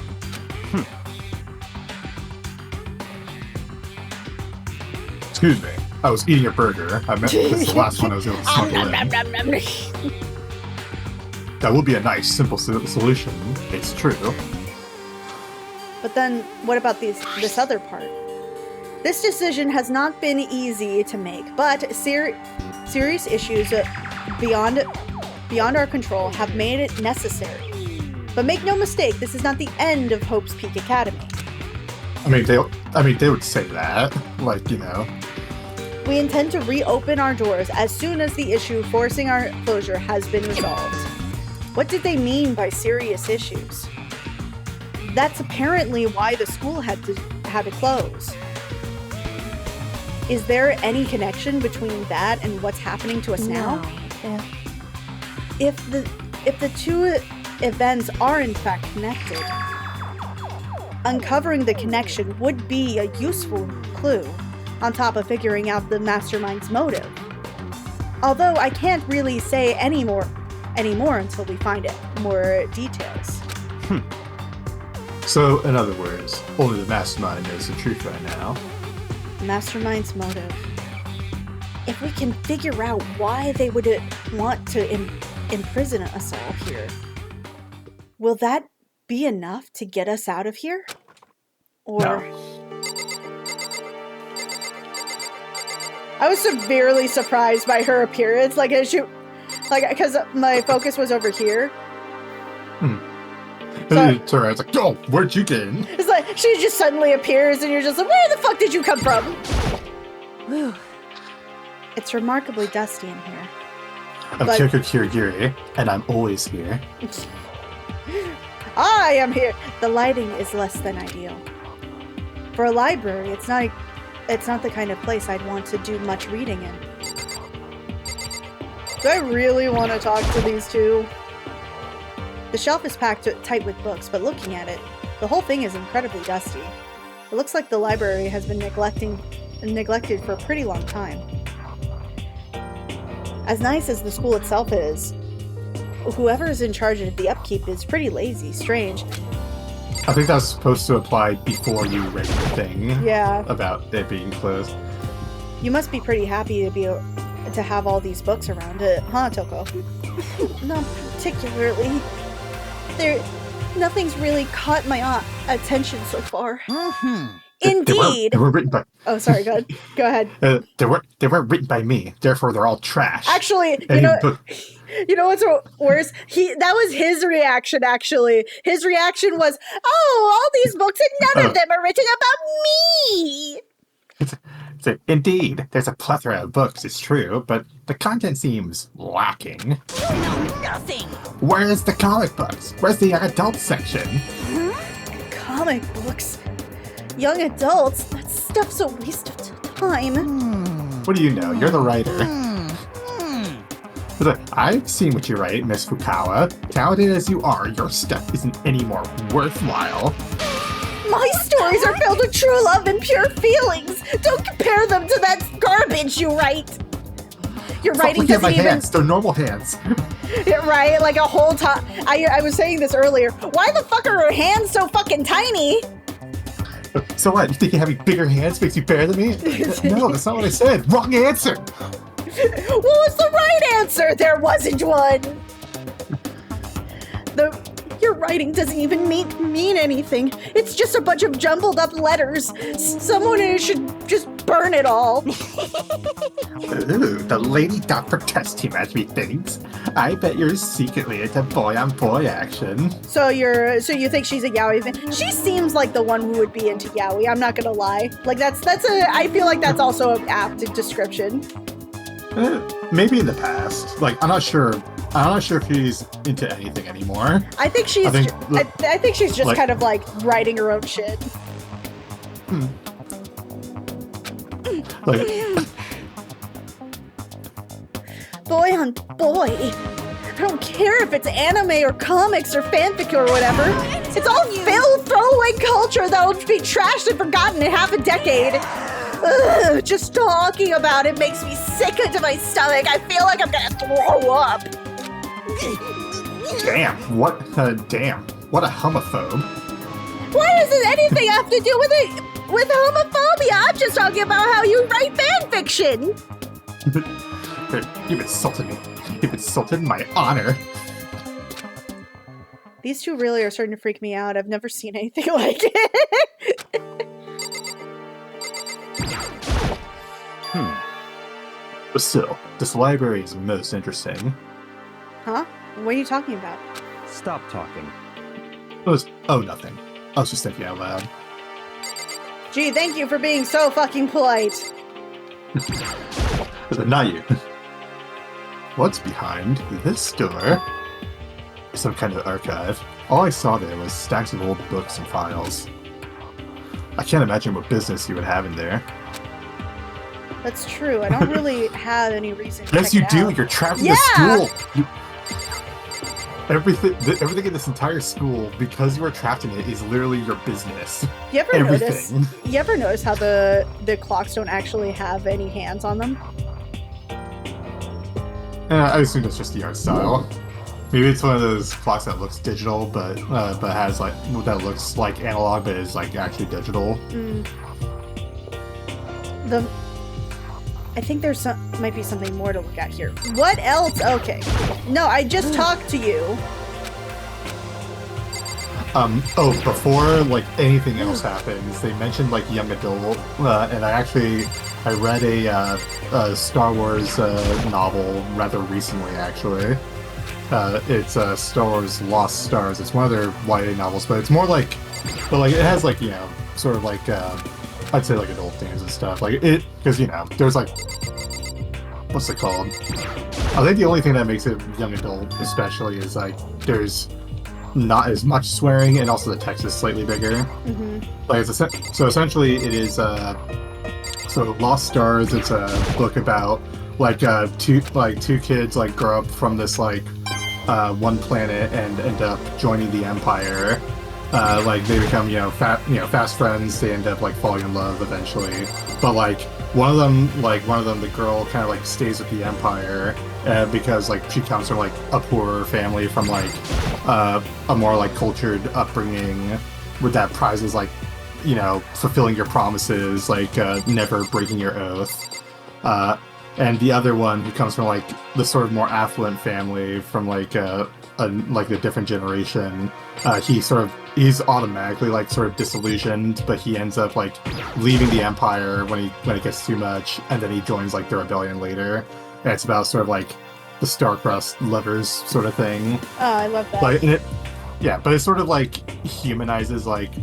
H: Excuse me. I was eating a burger. I meant this is the last one I was able to smuggle in. That would be a nice, simple solution. It's true.
A: But then, what about this other part? This decision has not been easy to make, but serious issues beyond our control have made it necessary. But make no mistake, this is not the end of Hope's Peak Academy.
H: I mean, they would say that,
A: We intend to reopen our doors as soon as the issue forcing our closure has been resolved. What did they mean by serious issues? That's apparently why the school had to close. Is there any connection between that and what's happening to us now?
D: Yeah.
A: If the two events are in fact connected, uncovering the connection would be a useful clue on top of figuring out the mastermind's motive. Although I can't really say any more until we find more details.
H: So, in other words, only the mastermind knows the truth right now.
A: Mastermind's motive. If we can figure out why they would want to imprison us all here. Will that be enough to get us out of here? Or...
H: No.
A: I was severely surprised by her appearance, like, as she... Like, because my focus was over here.
H: So I was like, oh, where'd you get in?
A: It's like, she just suddenly appears and you're just like, where the fuck did you come from? Whew. It's remarkably dusty in here.
H: I'm
A: But-
H: Kyoko Kirigiri, and I'm always here.
A: I am here! The lighting is less than ideal. For a library, it's not the kind of place I'd want to do much reading in. Do I really want to talk to these two? The shelf is packed tight with books, but looking at it, the whole thing is incredibly dusty. It looks like the library has been neglected for a pretty long time. As nice as the school itself is, whoever is in charge of the upkeep is pretty lazy, strange.
H: I think that's supposed to apply before you read the thing.
A: Yeah.
H: About it being closed.
A: You must be pretty happy to have all these books around it, huh, Toko? Not particularly. Nothing's really caught my attention so far. Indeed.
H: They were written by.
A: Oh, sorry. Go ahead.
H: They weren't written by me. Therefore, they're all trash.
A: Actually, you know what's worse? That was his reaction. Actually, his reaction was, "Oh, all these books and none of them are written about me."
H: Indeed, there's a plethora of books. It's true, but the content seems lacking.
C: You know nothing!
H: Where's the comic books? Where's the adult section?
A: Comic books, young adults. That stuff's a waste of time.
H: What do you know? You're the writer. I've seen what you write, Miss Fukawa. Talented as you are, your stuff isn't any more worthwhile.
A: My stories are filled with true love and pure feelings. Don't compare them to that garbage you write. Your writing
H: Look at my
A: doesn't even...
H: hands. They're normal hands.
A: Right? Like a whole time. I was saying this earlier. Why the fuck are her hands so fucking tiny?
H: So what? You think having bigger hands makes you better than me? No, that's not what I said. Wrong answer.
A: What was the right answer? There wasn't one. Your writing doesn't even mean anything. It's just a bunch of jumbled up letters. Someone should just burn it all.
H: Ooh, the lady dot protest team as me thinks. I bet you're secretly into boy-on-boy action.
A: So you think she's a yaoi fan? She seems like the one who would be into yaoi. I'm not gonna lie. Like I feel like that's also an apt description.
H: Maybe in the past. Like I'm not sure if she's into anything anymore.
A: I think she's just
H: like,
A: kind of like writing her own shit.
H: Like,
A: boy on boy. I don't care if it's anime or comics or fanfic or whatever. It's all filled throwaway culture that'll be trashed and forgotten in half a decade. Ugh, just talking about it makes me sick to my stomach. I feel like I'm gonna throw up.
H: damn, what a homophobe.
A: Why does anything have to do with homophobia? I'm just talking about how you write fan fiction.
H: You've insulted me. You've insulted my honor.
A: These two really are starting to freak me out. I've never seen anything like it.
H: But still, this library is most interesting.
A: Huh? What are you talking about?
E: Stop talking.
H: Nothing. I was just thinking out loud.
A: Gee, thank you for being so fucking polite.
H: Not you. What's behind this door? Some kind of archive. All I saw there was stacks of old books and files. I can't imagine what business you would have in there.
A: That's true. I don't really have any reason to
H: Yes,
A: check
H: you
A: it
H: do.
A: out.
H: You're trapped in
A: Yeah!
H: the school. Everything in this entire school, because you are trapped in it, is literally your business.
A: You ever
H: Everything.
A: notice how the clocks don't actually have any hands on them?
H: I assume that's just the art style. Maybe it's one of those clocks that looks digital, but has like that looks like analog, but is like actually digital.
A: I think there's might be something more to look at here. What else? Okay. No, I just talked to you.
H: Before like anything else happens, they mentioned like young adult, and I read a Star Wars novel rather recently actually. It's Star Wars Lost Stars. It's one of their YA novels, but it's more like, it has like, you know, sort of like I'd say like adult themes and stuff. Like it, because you know, there's like, what's it called? I think the only thing that makes it young adult, especially, is like there's not as much swearing, and also the text is slightly bigger.
A: Mm-hmm.
H: Like so essentially, it is so Lost Stars. It's a book about two kids like grow up from this like one planet and end up joining the Empire. Like they become fast friends. They end up like falling in love eventually. But like one of them, the girl kind of like stays with the Empire because like she comes from like a poorer family from like a more like cultured upbringing with that prizes like, you know, fulfilling your promises, like never breaking your oath. And the other one who comes from like the sort of more affluent family from like a different generation, he's automatically like sort of disillusioned, but he ends up like leaving the Empire when it gets too much, and then he joins like the rebellion later. And it's about sort of like the star-crossed lovers sort of thing.
A: Oh, I love that.
H: Like, but it sort of like humanizes like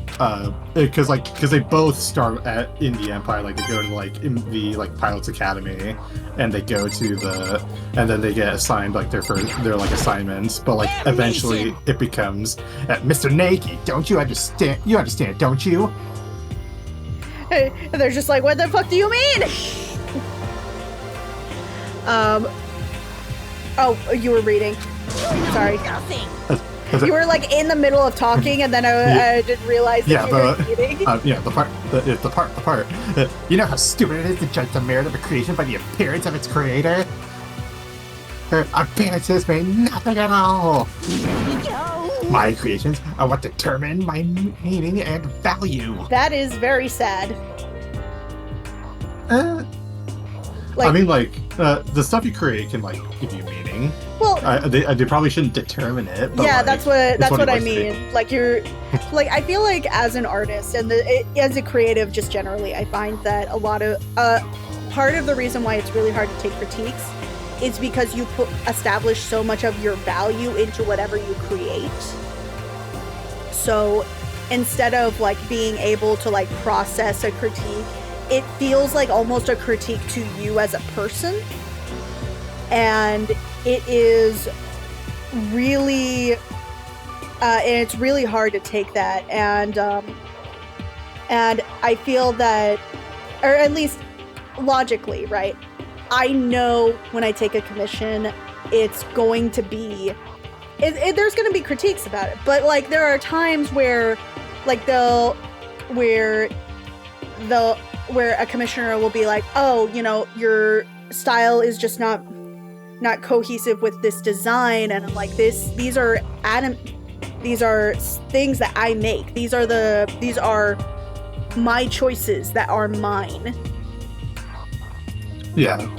H: because they both start in the Empire, like they go to like in the like Pilots Academy, and they go to and then they get assigned like their like assignments, but like eventually it becomes Mr. Nagi, don't you understand? You understand, don't you?
A: And they're just like, what the fuck do you mean? Oh, you were reading. Sorry. You were like in the middle of talking, and then I didn't realize that you were reading.
H: The part. You know how stupid it is to judge the merit of a creation by the appearance of its creator? Her appearances mean nothing at all. My creations are what determine my meaning and value.
A: That is very sad.
H: I mean, the stuff you create can like give you meaning.
A: Well,
H: they probably shouldn't determine it. But
A: yeah,
H: like,
A: that's what I mean. Like you're, like I feel like as an artist and as a creative, just generally, I find that a lot of part of the reason why it's really hard to take critiques is because you establish so much of your value into whatever you create. So instead of like being able to like process a critique, it feels like almost a critique to you as a person. And it is really, and it's really hard to take that. And I feel that, or at least logically, right? I know when I take a commission, it's going to be, there's going to be critiques about it. But like, there are times where, like, where a commissioner will be like, oh, you know, your style is just not cohesive with this design, and I'm like, these are things that I make. These are my choices that are mine. Yeah.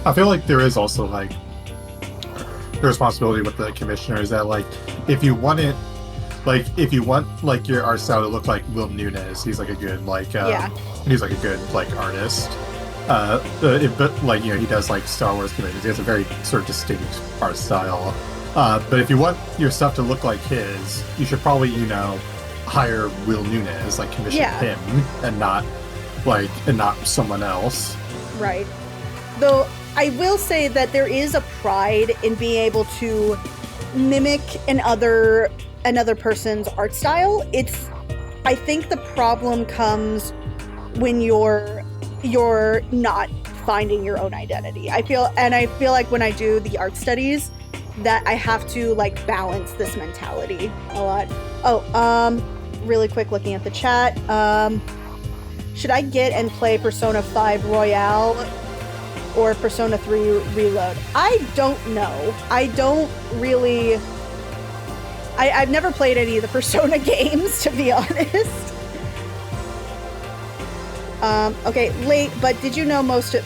H: I feel like there is also like the responsibility with the commissioner is that like if you want like your art style to look like Will Nunes, he's like a good he's like a good like artist. But like, you know, he does like Star Wars commissions. He has a very sort of distinct art style. But if you want your stuff to look like his, you should probably, you know, hire Will Nunes, like commission him, and not someone else. Right.
A: Though I will say that there is a pride in being able to mimic another person's art style. I think the problem comes when you're not finding your own identity. I feel like when I do the art studies that I have to like balance this mentality a lot. Oh, really quick, looking at the chat. Should I get and play Persona 5 Royale or Persona 3 Reload? I don't know. I don't really... I've never played any of the Persona games, to be honest. Okay, late, but did you know most of...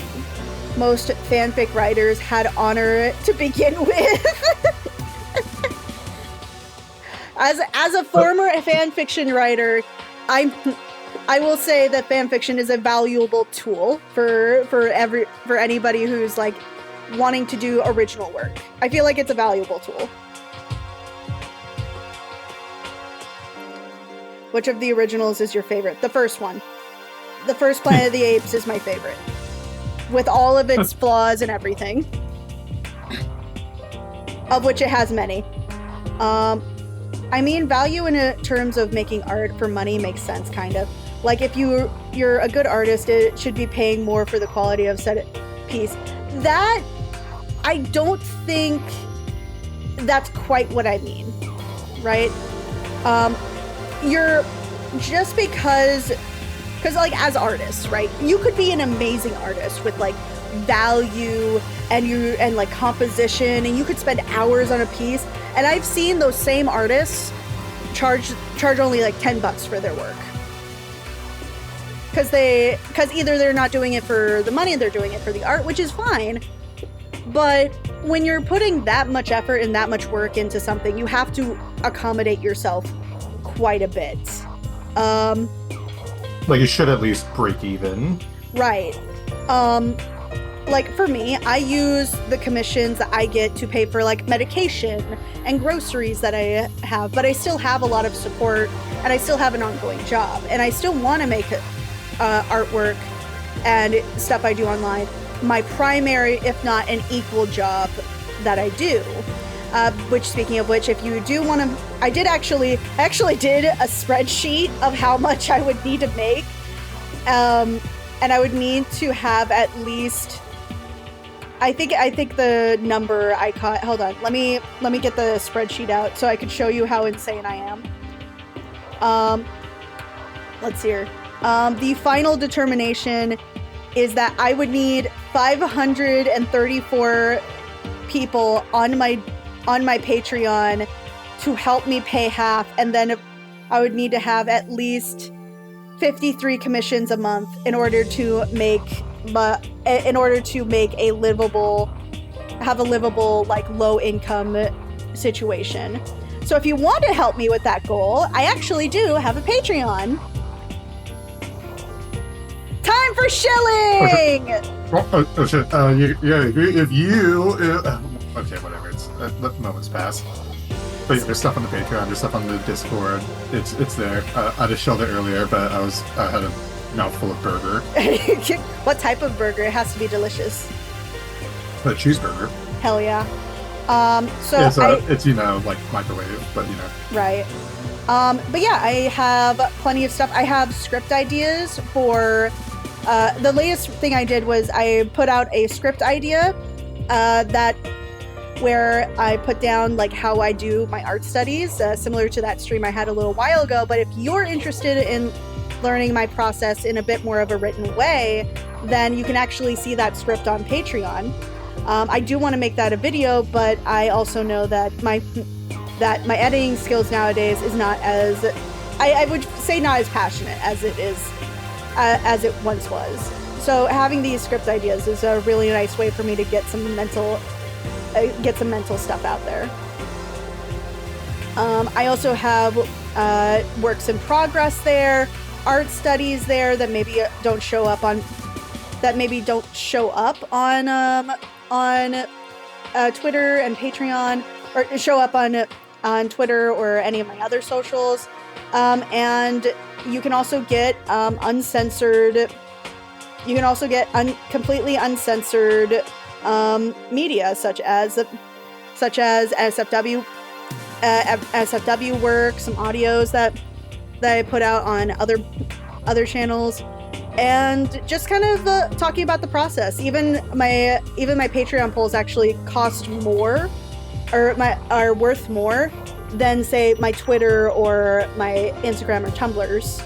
A: most fanfic writers had honor to begin with. As a former fanfiction writer, I will say that fanfiction is a valuable tool for anybody who's like wanting to do original work. I feel like it's a valuable tool. Which of the originals is your favorite? The first one. The first Planet of the Apes is my favorite. With all of its flaws and everything. Of which it has many. I mean, value in terms of making art for money makes sense, kind of. Like, if you're a good artist, it should be paying more for the quality of said piece. That, I don't think that's quite what I mean, right? You're just because like as artists, right? You could be an amazing artist with like value and like composition, and you could spend hours on a piece. And I've seen those same artists charge only like $10 for their work. Because either they're not doing it for the money, they're doing it for the art, which is fine. But when you're putting that much effort and that much work into something, you have to accommodate yourself quite a bit.
H: Like, you should at least break even. Right.
A: Like, for me, I use the commissions that I get to pay for, like, medication and groceries that I have, but I still have a lot of support, and I still have an ongoing job, and I still want to make artwork and stuff I do online my primary, if not an equal job that I do. Which, speaking of which, if you do want to, I actually did a spreadsheet of how much I would need to make, and I would need to have at least, I think the number I caught, hold on, let me get the spreadsheet out so I could show you how insane I am. Let's see here. The final determination is that I would need 534 people on my Patreon to help me pay half, and then I would need to have at least 53 commissions a month in order to make a livable like low income situation. So if you want to help me with that goal, I actually do have a Patreon. Time for shilling!
H: Oh shit. If you... okay, whatever. The moment's passed. But yeah, there's stuff on the Patreon, there's stuff on the Discord. It's there. I just shelled it earlier, but I had a mouthful of burger.
A: What type of burger? It has to be delicious.
H: A cheeseburger.
A: Hell yeah.
H: It's like microwave, but
A: Right. But yeah, I have plenty of stuff. I have script ideas for... the latest thing I did was I put out a script idea where I put down like how I do my art studies, similar to that stream I had a little while ago. But if you're interested in learning my process in a bit more of a written way, then you can actually see that script on Patreon. I do want to make that a video, but I also know that my editing skills nowadays is not as, I would say not as passionate as it once was. So having these script ideas is a really nice way for me to get some mental stuff out there. I also have works in progress there, art studies there that maybe don't show up on Twitter and Patreon, or show up on Twitter or any of my other socials. And you can also get uncensored. You can also get completely uncensored media, such as SFW work, some audios that I put out on other channels, and just kind of talking about the process. Even my Patreon polls actually cost more, or are worth more than, say, my Twitter or my Instagram or Tumblr's.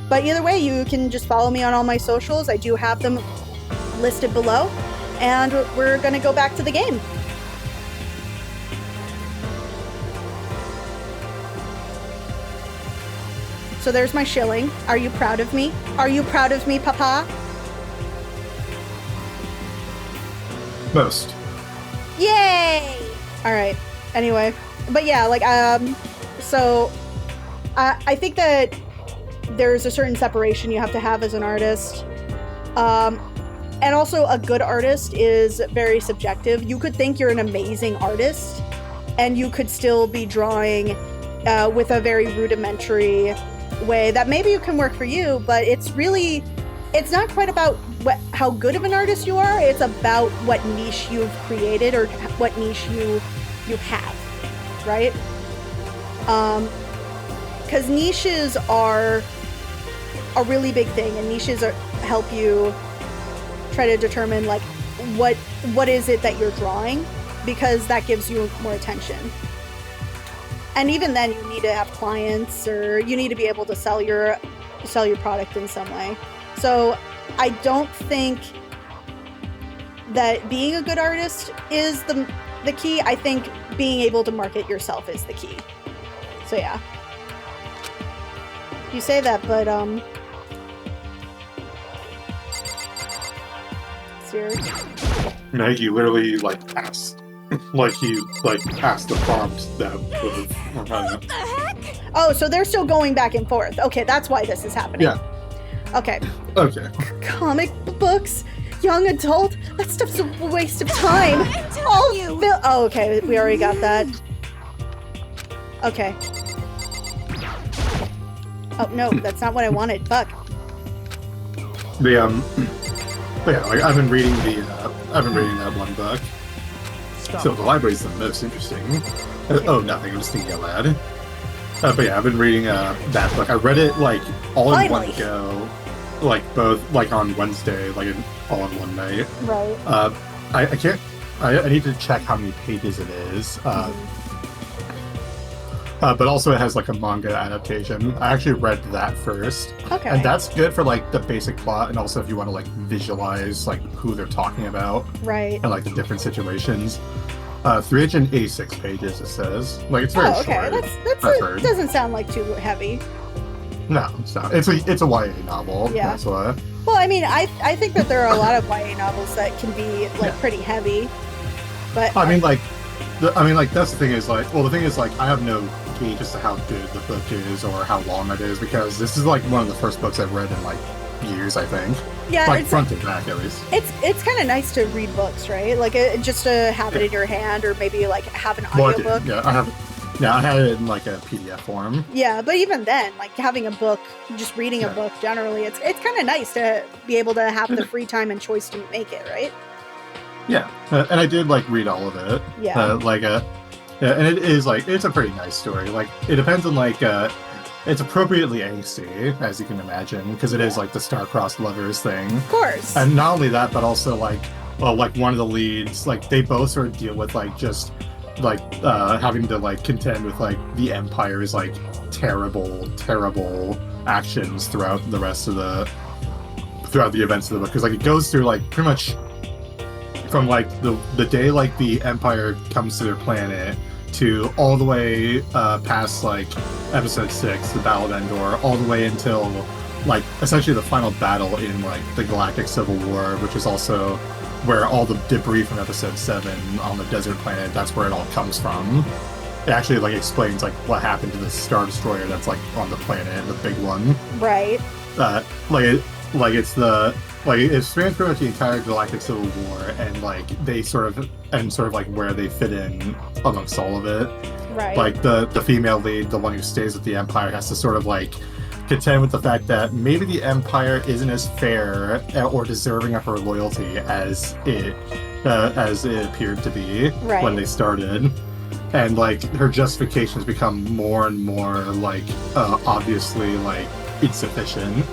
A: But either way, you can just follow me on all my socials. I do have them listed below, and we're gonna go back to the game. So there's my shilling. Are you proud of me? Are you proud of me, Papa?
H: Most.
D: Yay!
A: All right. Anyway, but yeah, like so I think that there's a certain separation you have to have as an artist. And also a good artist is very subjective. You could think you're an amazing artist and you could still be drawing with a very rudimentary way that maybe you can work for you, but it's not quite about how good of an artist you are. It's about what niche you've created or what niche you have, right? Because niches are a really big thing, and niches help you try to determine like what is it that you're drawing, because that gives you more attention. And even then, you need to have clients, or you need to be able to sell your product in some way. So I don't think that being a good artist is the key. I think being able to market yourself is the key. So yeah. You say that, but
H: Maggie literally asked, asked the prompt that was
C: What the heck?
A: oh, so they're still going back and forth. Okay, that's why this is happening.
H: Yeah.
A: Okay.
H: Okay.
A: Comic books, young adult. That stuff's a waste of time.
C: I'm telling you.
A: Oh, okay. We already got that. Okay. Oh no, that's not what I wanted. Fuck.
H: But yeah, I've been reading that one book. So the library's the most interesting. Oh, nothing. I'm just thinking out loud. But yeah, I've been reading that book. I read it all in one go, both on Wednesday, all in one night.
A: Right.
H: I can't. I need to check how many pages it is. But also it has a manga adaptation. I actually read that first.
A: Okay.
H: And that's good for the basic plot, and also if you want to visualize who they're talking about.
A: Right.
H: And the different situations. 386 pages it says. It's very
A: okay.
H: short.
A: That doesn't sound too heavy.
H: No, it's not. It's a YA novel.
A: Yeah.
H: That's why.
A: Well, I mean, I think that there are a lot of YA novels that can be pretty heavy. But
H: that's the thing is the thing is I have no gauge as to how good the book is or how long it is, because this is one of the first books I've read in years, I think.
A: Yeah,
H: front and back at least.
A: It's kind of nice to read books, right? Just to have it in your hand, or maybe have an audiobook.
H: I had it in a PDF form.
A: Yeah, but even then, having a book, just reading a book generally, it's kind of nice to be able to have the free time and choice to make it, right?
H: Yeah, and I did read all of it.
A: Yeah.
H: And it is it's a pretty nice story. It depends on it's appropriately angsty, as you can imagine, because it is the star-crossed lovers thing.
A: Of course.
H: And not only that, but also one of the leads, they both sort of deal with having to contend with the Empire's terrible actions throughout the rest of the events of the book, because it goes through pretty much from the day the Empire comes to their planet to all the way past episode 6, the Battle of Endor, all the way until essentially the final battle in the Galactic Civil War, which is also where all the debris from episode 7 on the desert planet, that's where it all comes from. It actually explains what happened to the Star Destroyer that's on the planet, the big one.
A: Right.
H: It spans pretty much the entire Galactic Civil War, and they sort of where they fit in amongst all of it.
A: Right.
H: The female lead, the one who stays with the Empire, has to sort of contend with the fact that maybe the Empire isn't as fair or deserving of her loyalty as it appeared to be when they started. And her justifications become more and more obviously insufficient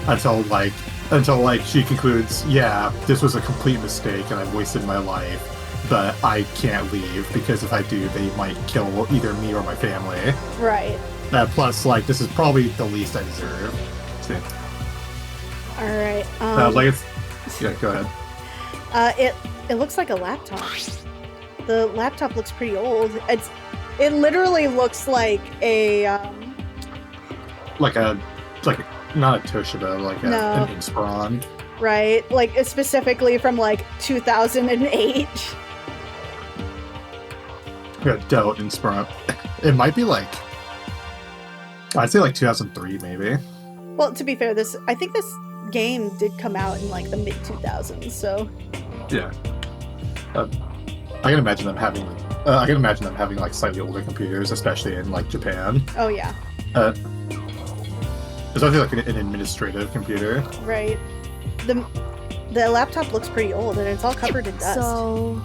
H: until she concludes, yeah, this was a complete mistake and I've wasted my life, but I can't leave because if I do, they might kill either me or my family.
A: Right.
H: Plus, this is probably the least I deserve. So,
A: all right.
H: Yeah, go ahead.
A: It looks like a laptop. The laptop looks pretty old. It literally looks like a
H: not a Toshiba, an Inspiron.
A: right? Like, specifically from, like, 2008.
H: Yeah, Doubt and Sprung. It might be like, I'd say like 2003 maybe.
A: Well, to be fair, I think this game did come out in, like, the mid-2000s, so...
H: Yeah. I can imagine them having like slightly older computers, especially in like Japan.
A: Oh, yeah.
H: Especially like an administrative computer.
A: Right. The laptop looks pretty old, and it's all covered in dust.
D: So,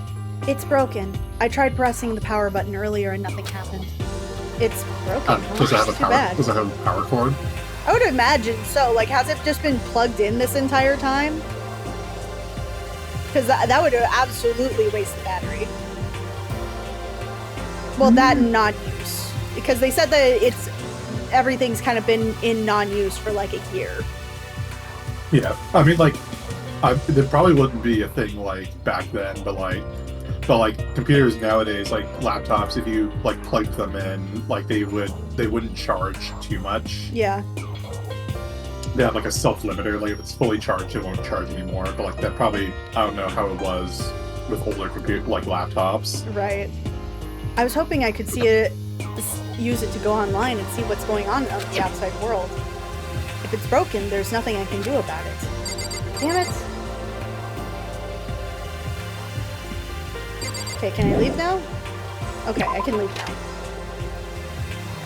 A: It's broken. I tried pressing the power button earlier and nothing happened. It's broken.
H: Does it have a
A: Too
H: power?
A: bad.
H: Does it have a power cord?
A: I would imagine so. Like, has it just been plugged in this entire time? Because that would absolutely waste the battery. Well, that and non-use. Because they said that everything's kind of been in non-use for like a year.
H: Yeah, I mean, like, there probably wouldn't be a thing like back then, but like computers nowadays, like laptops, if you like plugged them in, like they wouldn't charge too much.
A: Yeah.
H: They have like a self limiter. Like if it's fully charged, it won't charge anymore. But like that probably, I don't know how it was with older like laptops.
A: Right. I was hoping I could use it to go online and see what's going on out in the outside world. If it's broken, there's nothing I can do about it. Damn it. Okay, can I leave now? Okay, I can leave now.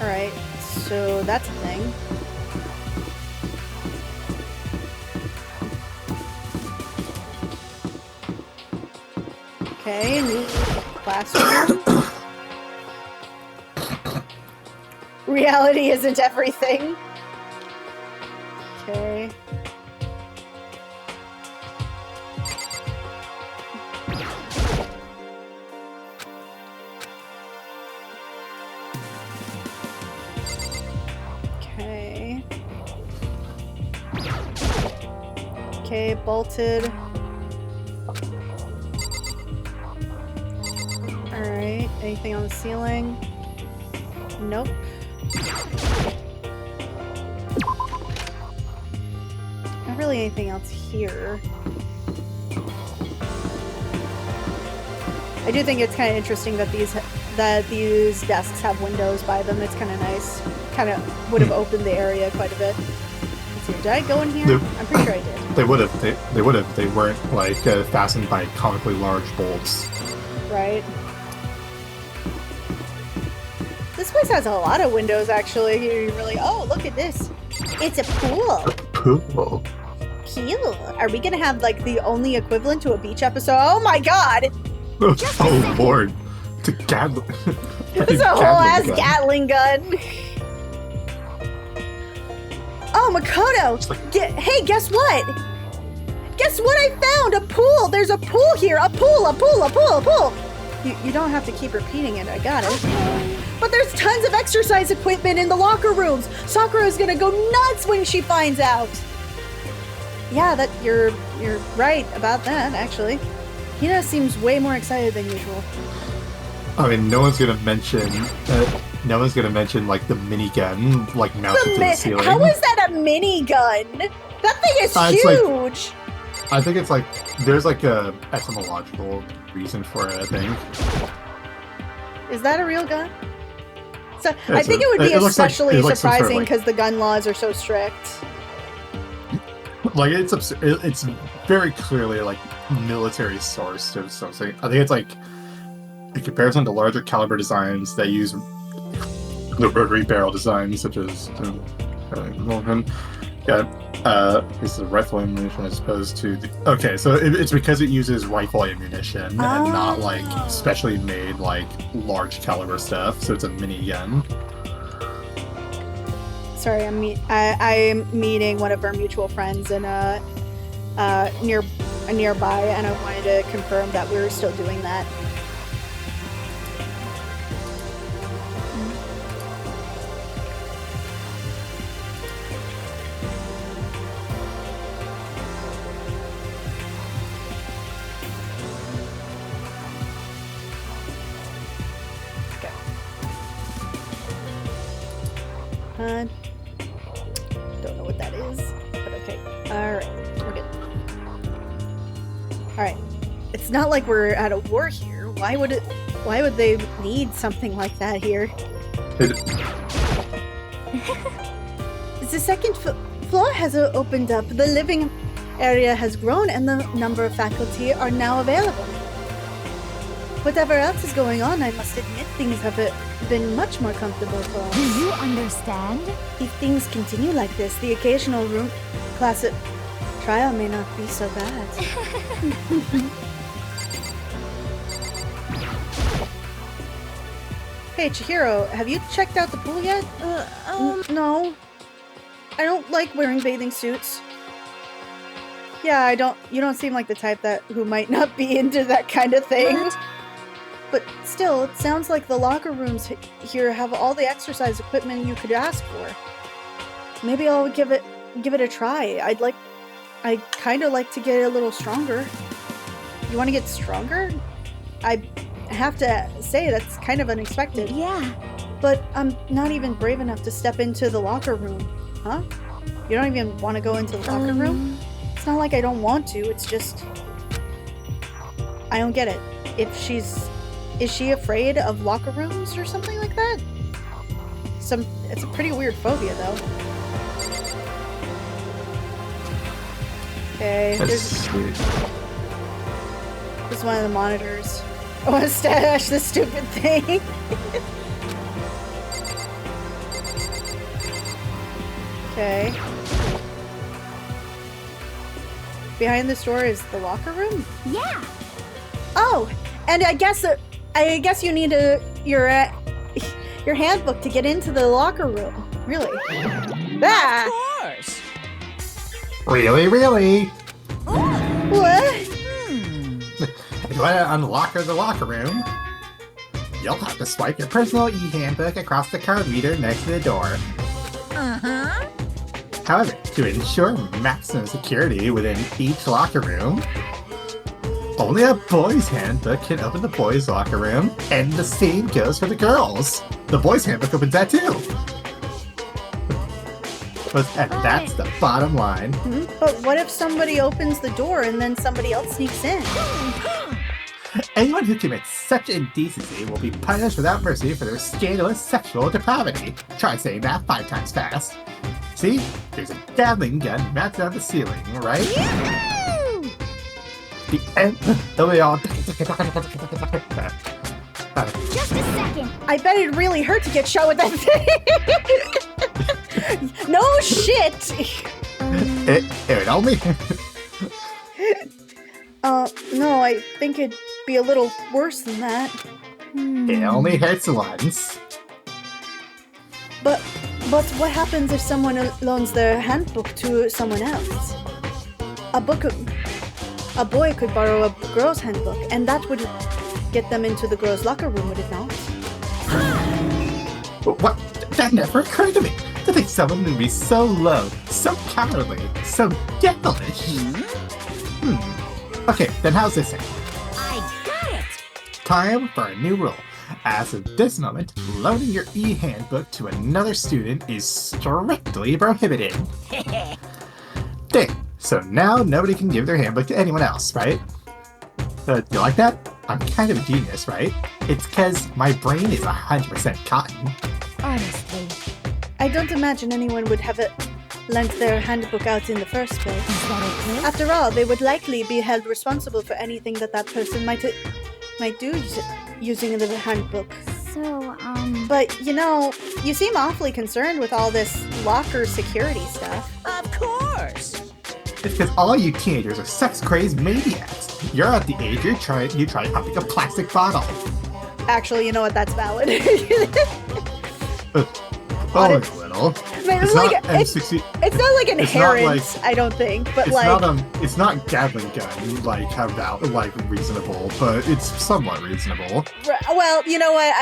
A: Alright, so that's a thing. Okay, new classroom. Reality isn't everything. Okay. Okay. Okay, bolted. Alright, anything on the ceiling? Nope. Not really anything else here. I do think it's kind of interesting that these desks have windows by them. It's kind of nice. Kind of would have opened the area quite a bit. Let's see, did I go in here? I'm pretty sure I did.
H: They would have. They would have. They weren't like fastened by comically large bolts.
A: Right. This place has a lot of windows, actually. You really... Oh, look at this. It's a pool.
H: Cool.
A: Cool. Are we gonna have, like, the only equivalent to a beach episode? Oh my god!
H: Oh lord. It's a Gatling.
A: It's a whole-ass Gatling gun. Oh, Makoto! Hey, guess what? Guess what I found? A pool! There's a pool here! A pool! A pool! A pool! A pool! You don't have to keep repeating it. I got it. But there's tons of exercise equipment in the locker rooms. Sakura is gonna go nuts when she finds out. Yeah, you're right about that, actually. Hina seems way more excited than usual.
H: I mean, no one's gonna mention like the minigun like mounted to the ceiling.
A: How is that a minigun? That thing is huge.
H: I think it's like there's like a etymological reason for it. I think.
A: Is that a real gun? So I think it would be especially surprising because the gun laws are so strict.
H: Like it's very clearly like military sourced or something. I think it's like in comparison to larger caliber designs that use the rotary barrel designs, such as it's the rifle ammunition as opposed to the... Okay, so it's because it uses rifle ammunition and not like specially made like large caliber stuff. So it's a minigun. Sorry,
A: I'm meeting one of our mutual friends in nearby, and I wanted to confirm that we were still doing that. Don't know what that is, but okay. Alright, we're good. Alright. It's not like we're at a war here. Why would they need something like that here? The second floor has opened up. The living area has grown and the number of faculty are now available. Whatever else is going on, I must admit things have been much more comfortable for us.
D: Do you understand?
A: If things continue like this, the occasional room class trial may not be so bad. Hey, Chihiro, have you checked out the pool yet? No. I don't like wearing bathing suits. Yeah, you don't seem like the type who might not be into that kind of thing. What? But still, it sounds like the locker rooms here have all the exercise equipment you could ask for. Maybe I'll give it a try. I'd kind of like to get a little stronger. You want to get stronger? I have to say that's kind of unexpected.
D: Yeah.
A: But I'm not even brave enough to step into the locker room. Huh? You don't even want to go into the locker room? It's not like I don't want to, it's just... I don't get it. Is she afraid of locker rooms or something like that? It's a pretty weird phobia, though. Okay, there's one of the monitors. I want to stash this stupid thing. Okay. Behind this door is the locker room?
D: Yeah.
A: Oh, and I guess you need your handbook to get into the locker room. Really? Ah!
C: Of course.
H: Really?
A: What?
H: If you want to unlock the locker room, you'll have to swipe your personal e-handbook across the card reader next to the door.
C: Uh-huh.
H: However, to ensure maximum security within each locker room, only a boys' handbook can open the boys' locker room, and the same goes for the girls. The boys' handbook opens that too. And that's the bottom line.
A: But what if somebody opens the door and then somebody else sneaks in?
H: Anyone who commits such indecency will be punished without mercy for their scandalous sexual depravity. Try saying that 5 times fast. See? There's a Gatling gun mounted on the ceiling, right? The end.
D: Just a second.
A: I bet it really hurt to get shot with that thing. No shit.
H: It only.
A: No, I think it'd be a little worse than that.
H: It only hurts once.
A: But what happens if someone loans their handbook to someone else? A boy could borrow a girl's handbook, and that would get them into the girls' locker room, would it not?
H: What? That never occurred to me. To think someone would be so low, so cowardly, so devilish. Okay, then how's this thing?
C: I got it.
H: Time for a new rule. As of this moment, loaning your e-handbook to another student is strictly prohibited. There. So now nobody can give their handbook to anyone else, right? You like that? I'm kind of a genius, right? It's because my brain is 100% cotton.
D: Honestly.
A: I don't imagine anyone would have lent their handbook out in the first place.
D: Is that okay?
A: After all, they would likely be held responsible for anything that person might do using the handbook.
D: So,
A: But, you seem awfully concerned with all this locker security stuff.
C: Of course.
H: It's because all you teenagers are sex-crazed maniacs. You're at the age you try popping a plastic bottle.
A: Actually, you know what? That's valid.
H: Oh, a little. It's not M60.
A: It's not like inherent,
H: like,
A: I don't think, but
H: it's not Gatling gun like reasonable, but it's somewhat reasonable.
A: Well, you know what?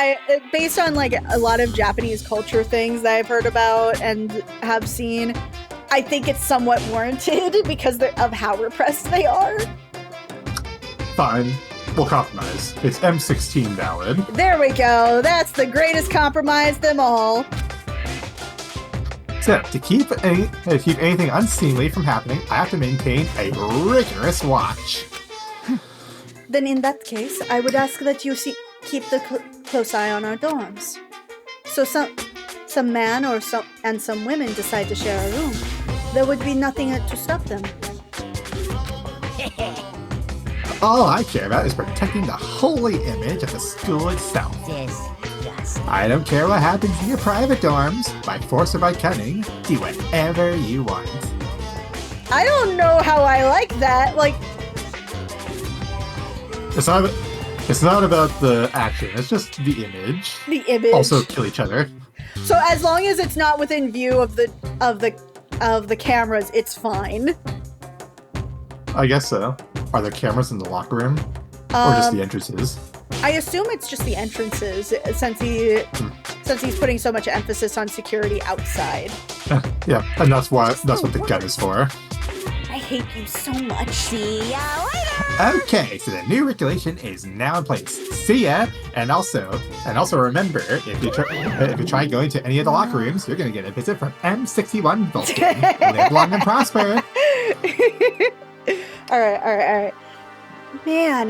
A: Based on like a lot of Japanese culture things that I've heard about and have seen, I think it's somewhat warranted because of how repressed they are.
H: Fine. We'll compromise. It's M16 valid.
A: There we go. That's the greatest compromise of them all.
H: So, to keep anything unseemly from happening, I have to maintain a rigorous watch.
A: Then in that case, I would ask that you keep the close eye on our dorms. So some man or some women decide to share a room, there would be nothing to stop them.
H: All I care about is protecting the holy image of the school itself. I don't care what happens in your private dorms. By force or by cunning, do whatever you want.
A: I don't know how I like that. Like,
H: it's not about the action. It's just the image.
A: The image.
H: Also kill each other.
A: So as long as it's not within view of the cameras, it's fine.
H: I guess so. Are there cameras in the locker room? Or just the entrances?
A: I assume it's just the entrances, since he's putting so much emphasis on security outside.
H: Yeah, and that's what the gun is for.
A: I hate you so much.
C: See ya later!
H: Okay, so the new regulation is now in place. See ya! And also remember, if you try going to any of the locker rooms, you're gonna get a visit from M61 Vulcan. Live long and prosper!
A: Alright. Man,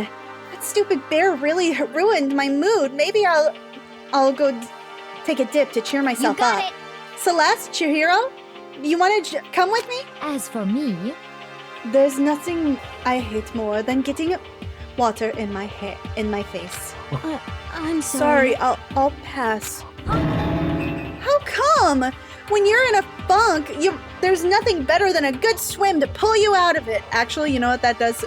A: that stupid bear really ruined my mood. Maybe I'll go take a dip to cheer myself up.
D: It.
A: Celeste, Chihiro, you want to come with me?
D: As for me,
A: There's nothing I hate more than getting water in my face.
D: I'm
A: Sorry, I'll pass. How come? When you're in a funk, there's nothing better than a good swim to pull you out of it. Actually, you know what that does?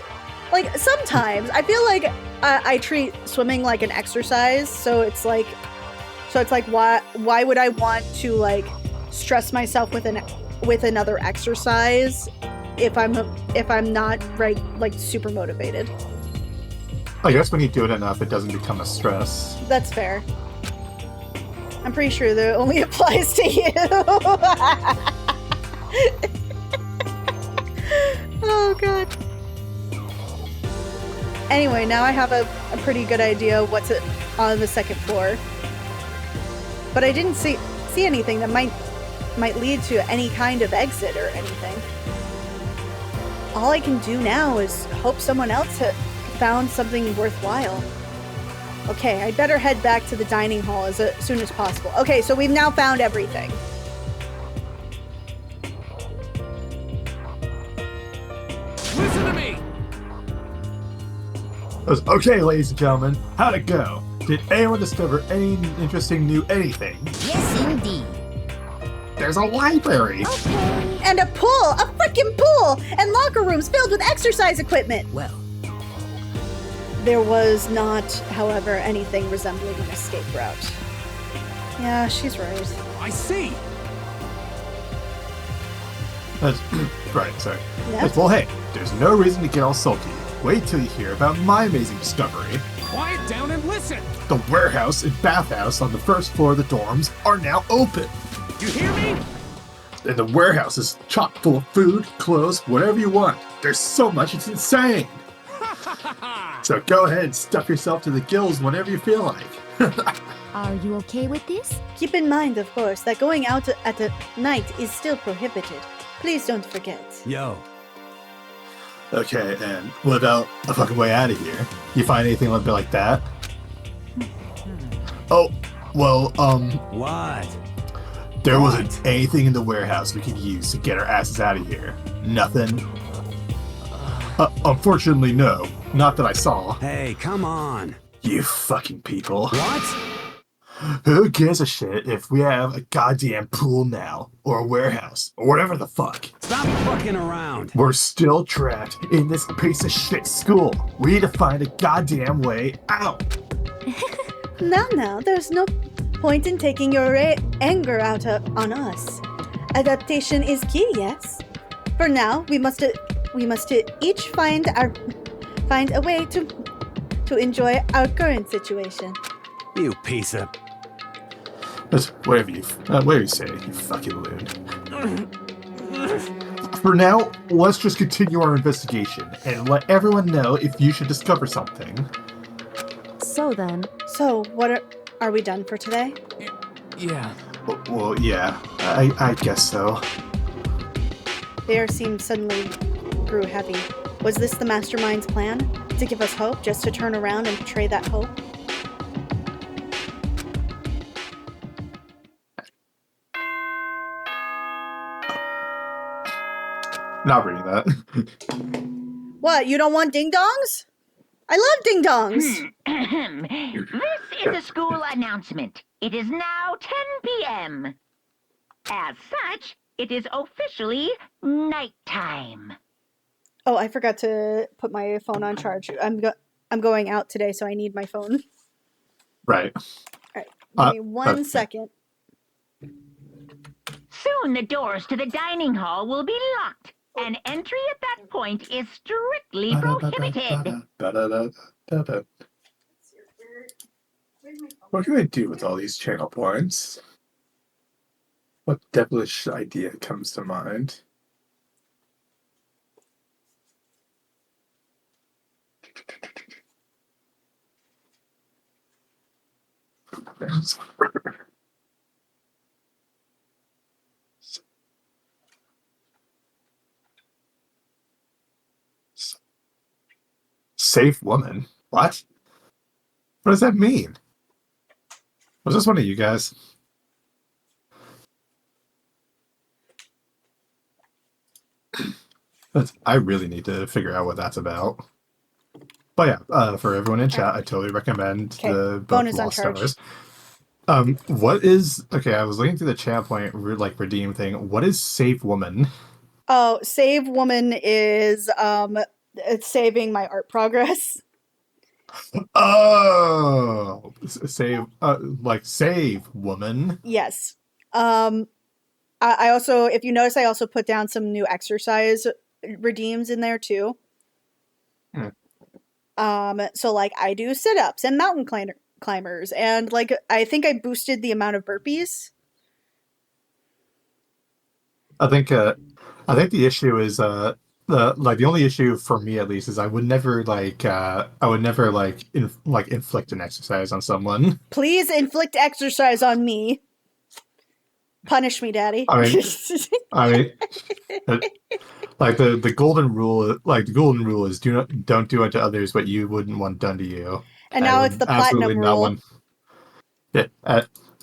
A: Like, sometimes I feel like I treat swimming like an exercise, so it's like why would I want to like stress myself with another exercise if I'm not like super motivated?
H: I guess when you do it enough, it doesn't become a stress.
A: That's fair. I'm pretty sure that only applies to you. Oh god. Anyway, now I have a pretty good idea of what's on the second floor. But I didn't see anything that might lead to any kind of exit or anything. All I can do now is hope someone else found something worthwhile. Okay, I'd better head back to the dining hall as soon as possible. Okay, so we've now found everything.
E: Listen to me!
H: Okay, ladies and gentlemen, how'd it go? Did anyone discover any interesting new anything?
C: Yes, indeed.
H: There's a library!
A: And a pool! A freaking pool! And locker rooms filled with exercise equipment!
C: Well,
A: There was not, however, anything resembling an escape route. Yeah, she's right.
E: I see!
H: Right, sorry.
A: Yeah?
H: Well, hey, there's no reason to get all sulky. Wait till you hear about my amazing discovery.
E: Quiet down and listen!
H: The warehouse and bathhouse on the first floor of the dorms are now open.
E: You hear me?
H: And the warehouse is chock full of food, clothes, whatever you want. There's so much, it's insane. So go ahead and stuff yourself to the gills whenever you feel like.
D: are you okay with this?
A: Keep in mind, of course, that going out at night is still prohibited. Please don't forget.
E: Yo.
H: Okay, and what about a fucking way out of here? You find anything a little bit like that? Oh, well,
E: What?
H: there wasn't anything in the warehouse we could use to get our asses out of here. Nothing. Unfortunately, no. Not that I saw.
E: Hey, come on.
H: You fucking people.
E: What?
H: Who gives a shit if we have a goddamn pool now, or a warehouse, or whatever the fuck?
E: Stop fucking around.
H: We're still trapped in this piece of shit school. We need to find a goddamn way out.
A: Now, there's no point in taking your anger out on us. Adaptation is key, yes? For now, we must each find a way to enjoy our current situation.
E: You piece of...
H: Whatever you say, you fucking loon. For now, let's just continue our investigation and let everyone know if you should discover something.
D: So then,
A: So, are we done for today?
E: Yeah.
H: Well, yeah, I guess so.
A: The air seemed suddenly grew heavy. Was this the mastermind's plan? to give us hope, just to turn around and betray that hope.
H: Not reading that.
A: What, you don't want ding-dongs? I love ding-dongs!
F: This is a school announcement. It is now 10 p.m. As such, it is officially nighttime.
A: Oh, I forgot to put my phone on charge. I'm going out today, so I need my phone.
H: Right.
A: Alright, give me one second.
F: Soon the doors to the dining hall will be locked, and entry at that point is strictly prohibited.
H: What can I do with all these channel points? What devilish idea comes to mind? Safe woman? What? What does that mean? Was this one of you guys? I really need to figure out what that's about. But yeah, for everyone in chat, I totally recommend the book
A: bonus on
H: Lost
A: charge.
H: Stars. What is... Okay, I was looking through the channel point, like, redeem thing. What is Save Woman?
A: Oh, Save Woman is, it's saving my art progress.
H: Oh! Save, like, Save Woman?
A: Yes. I also, if you notice, I also put down some new exercise redeems in there, too. So, like, I do sit-ups and mountain climbers, and, like, I think I boosted the amount of burpees.
H: I think the issue is, the only issue for me, at least, is I would never, like, inflict an exercise on someone.
A: Please inflict exercise on me. Punish me, Daddy.
H: I mean, like the golden rule is don't do unto others what you wouldn't want done to you.
A: And now it's the platinum rule.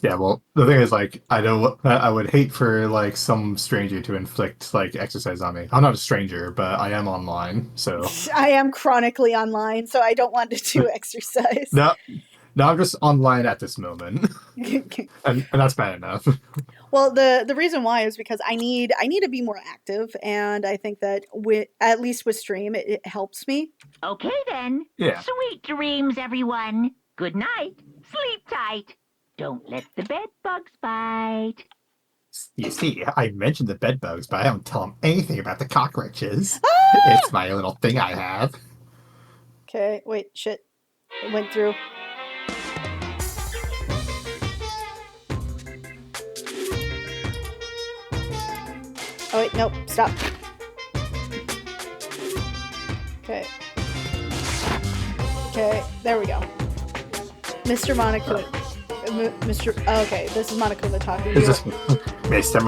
H: Yeah, well, the thing is, like, I would hate for, like, some stranger to inflict, like, exercise on me. I'm not a stranger, but I am online, so...
A: I am chronically online, so I don't want to do exercise.
H: No, I'm just online at this moment. and that's bad enough.
A: Well, the reason why is because I need to be more active, and I think that at least with stream, it helps me.
F: Okay, then.
H: Yeah.
F: Sweet dreams, everyone. Good night. Sleep tight. Don't let the bed bugs bite.
H: You see, I mentioned the bed bugs, but I don't tell them anything about the cockroaches.
A: Ah!
H: It's my little thing I have.
A: Okay, wait, shit. It went through. Oh wait, nope, stop. Okay. Okay, there we go. Mr. Monokuma. Okay, this is Monokuma talking to you.
H: Mr.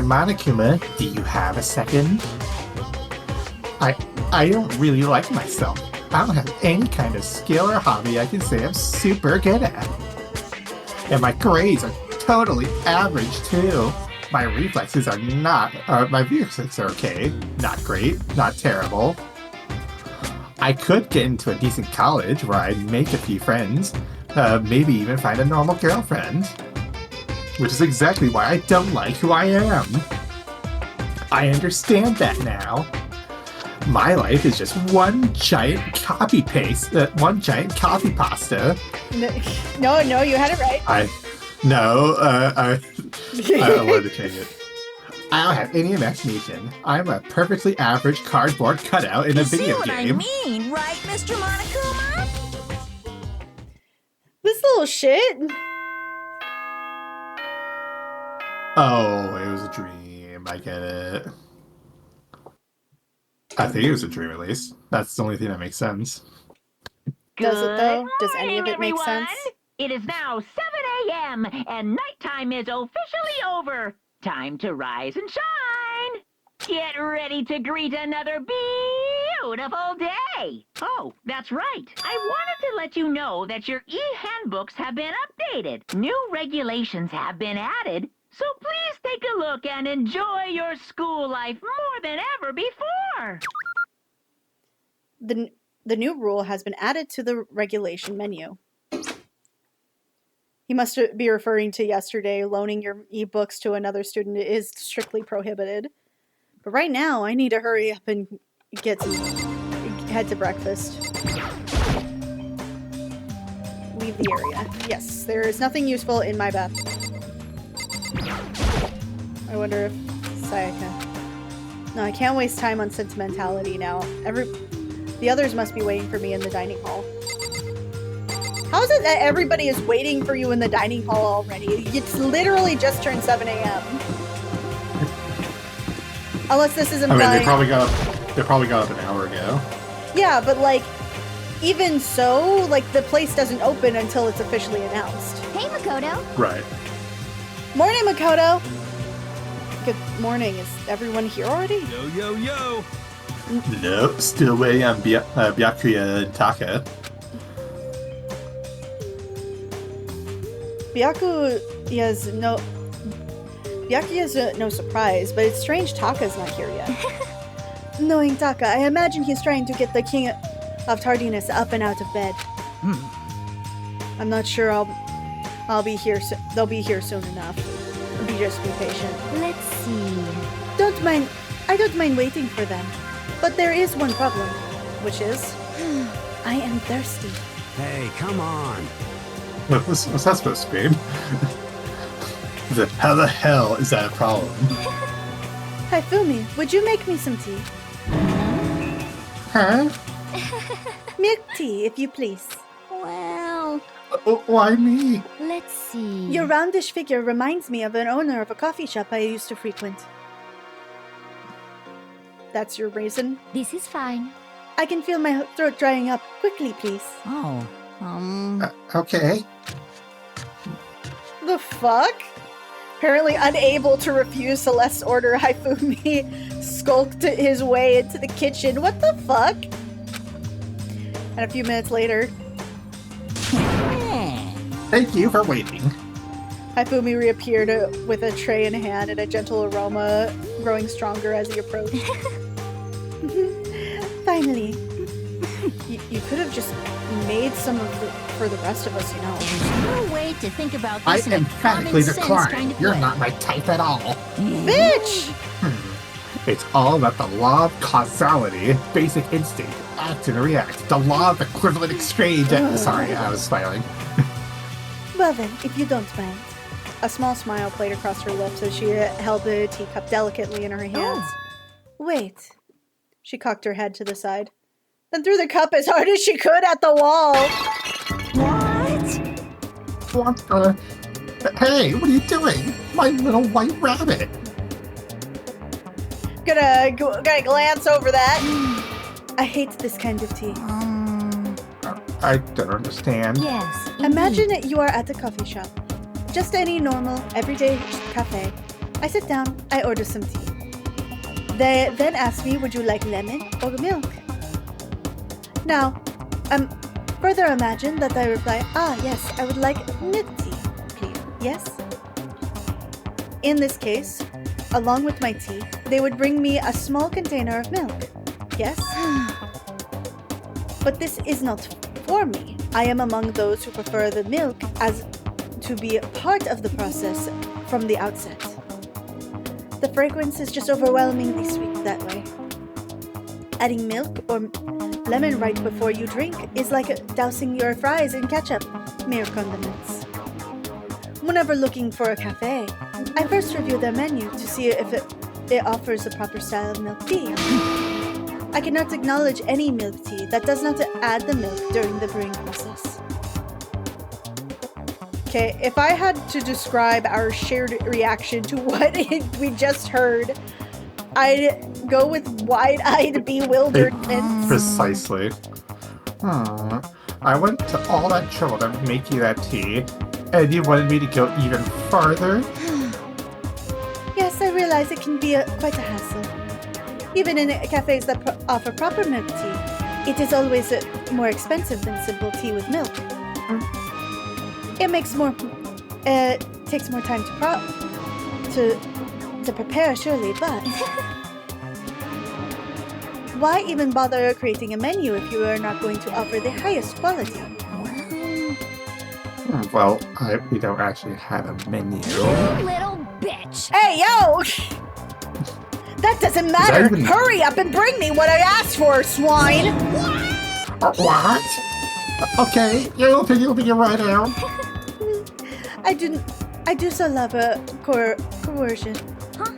H: Monokuma, do you have a second? I don't really like myself. I don't have any kind of skill or hobby I can say I'm super good at. And my grades are totally average too. My reflexes are okay. Not great, not terrible. I could get into a decent college where I'd make a few friends, maybe even find a normal girlfriend. Which is exactly why I don't like who I am. I understand that now. My life is just one giant copy pasta.
A: No, you had it right.
H: I wanted to change it. I don't have any imagination. I'm a perfectly average cardboard cutout in a video game.
C: You see what I mean, right, Mr. Monokuma?
A: This little shit.
H: Oh, it was a dream. I get it. I think it was a dream, at least. That's the only thing that makes sense.
A: Does it, though? Does any of it
F: everyone.
A: make sense?
F: It is now 7 a.m. and nighttime is officially over. Time to rise and shine. Get ready to greet another beautiful day. Oh, that's right. I wanted to let you know that your e-handbooks have been updated. New regulations have been added. So please take a look and enjoy your school life more than ever before.
A: The new rule has been added to the regulation menu. He must be referring to yesterday. Loaning your ebooks to another student is strictly prohibited. But right now, I need to hurry up and head to breakfast. Leave the area. Yes, there is nothing useful in my bath. I wonder if Sayaka... No, I can't waste time on sentimentality now. The others must be waiting for me in the dining hall. How is it that everybody is waiting for you in the dining hall already? It's literally just turned 7 a.m. Unless this is implying...
H: I mean, they probably got up an hour ago.
A: Yeah, but like, even so, like, the place doesn't open until it's officially announced.
D: Hey, Makoto.
H: Right.
A: Morning, Makoto! Good morning. Is everyone here already?
E: Yo, yo, yo!
H: Nope, still waiting on Byakuya and Taka.
A: Byakuya is no surprise, but it's strange Taka's not here yet. Knowing Taka, I imagine he's trying to get the King of Tardiness up and out of bed. I'm not sure I'll be here. They'll be here soon enough. Just be patient.
D: Let's see.
A: I don't mind waiting for them. But there is one problem, which is I am thirsty.
E: Hey, come on.
H: What's that supposed to mean? How the hell is that a problem?
A: Haifumi, would you make me some tea?
H: Huh?
A: Milk tea, if you please.
D: Well,
H: Why me?
D: let's see.
A: Your roundish figure reminds me of an owner of a coffee shop I used to frequent. That's your reason?
D: This is fine.
A: I can feel my throat drying up. Quickly, please.
C: Oh,
H: Okay.
A: The fuck? Apparently unable to refuse Celeste's order, Haifumi skulked his way into the kitchen. What the fuck? And a few minutes later...
H: Thank you for waiting.
A: Haifumi reappeared with a tray in hand and a gentle aroma growing stronger as he approached. Finally. You could have just made some for the rest of us, you know.
C: There's no way to think about
G: I
C: this in a
G: emphatically
C: common sense
G: decline.
C: kind of
G: You're
C: way.
G: not my type at all.
A: Bitch!
H: It's all about the law of causality, basic instinct, act and react, the law of equivalent exchange. Sorry, I was smiling.
A: Well then, if you don't mind. A small smile played across her lips as she held the teacup delicately in her hands. Wait. She cocked her head to the side. Then threw the cup as hard as she could at the wall.
H: What? Hey, what are you doing? My little white rabbit.
A: Gonna glance over that. I hate this kind of tea.
H: I don't understand.
D: Yes.
A: Imagine you are at a coffee shop. Just any normal, everyday cafe. I sit down, I order some tea. They then ask me, would you like lemon or milk? Now, further imagine that I reply, yes, I would like milk tea, please. Yes? In this case, along with my tea, they would bring me a small container of milk. Yes? But this is not for me. I am among those who prefer the milk as to be part of the process from the outset. The fragrance is just overwhelmingly sweet that way. Adding milk or lemon right before you drink is like dousing your fries in ketchup, mere condiments. Whenever looking for a cafe, I first review their menu to see if it offers the proper style of milk tea. I cannot acknowledge any milk tea that does not add the milk during the brewing process. Okay, if I had to describe our shared reaction to what we just heard, I'd go with wide-eyed bewilderment.
H: Precisely. I went to all that trouble to make you that tea, and you wanted me to go even farther?
A: Yes, I realize it can be quite a hassle. Even in cafes that offer proper milk tea, it is always more expensive than simple tea with milk. It takes more time to prepare, surely, but why even bother creating a menu if you are not going to offer the highest quality?
H: Well, we don't actually have a menu.
D: You little bitch.
A: Hey, yo! That doesn't matter!
H: even-
A: Hurry up and bring me what I asked for, swine!
H: What? Okay, you'll figure right out.
A: I do so love a coercion.
D: Huh?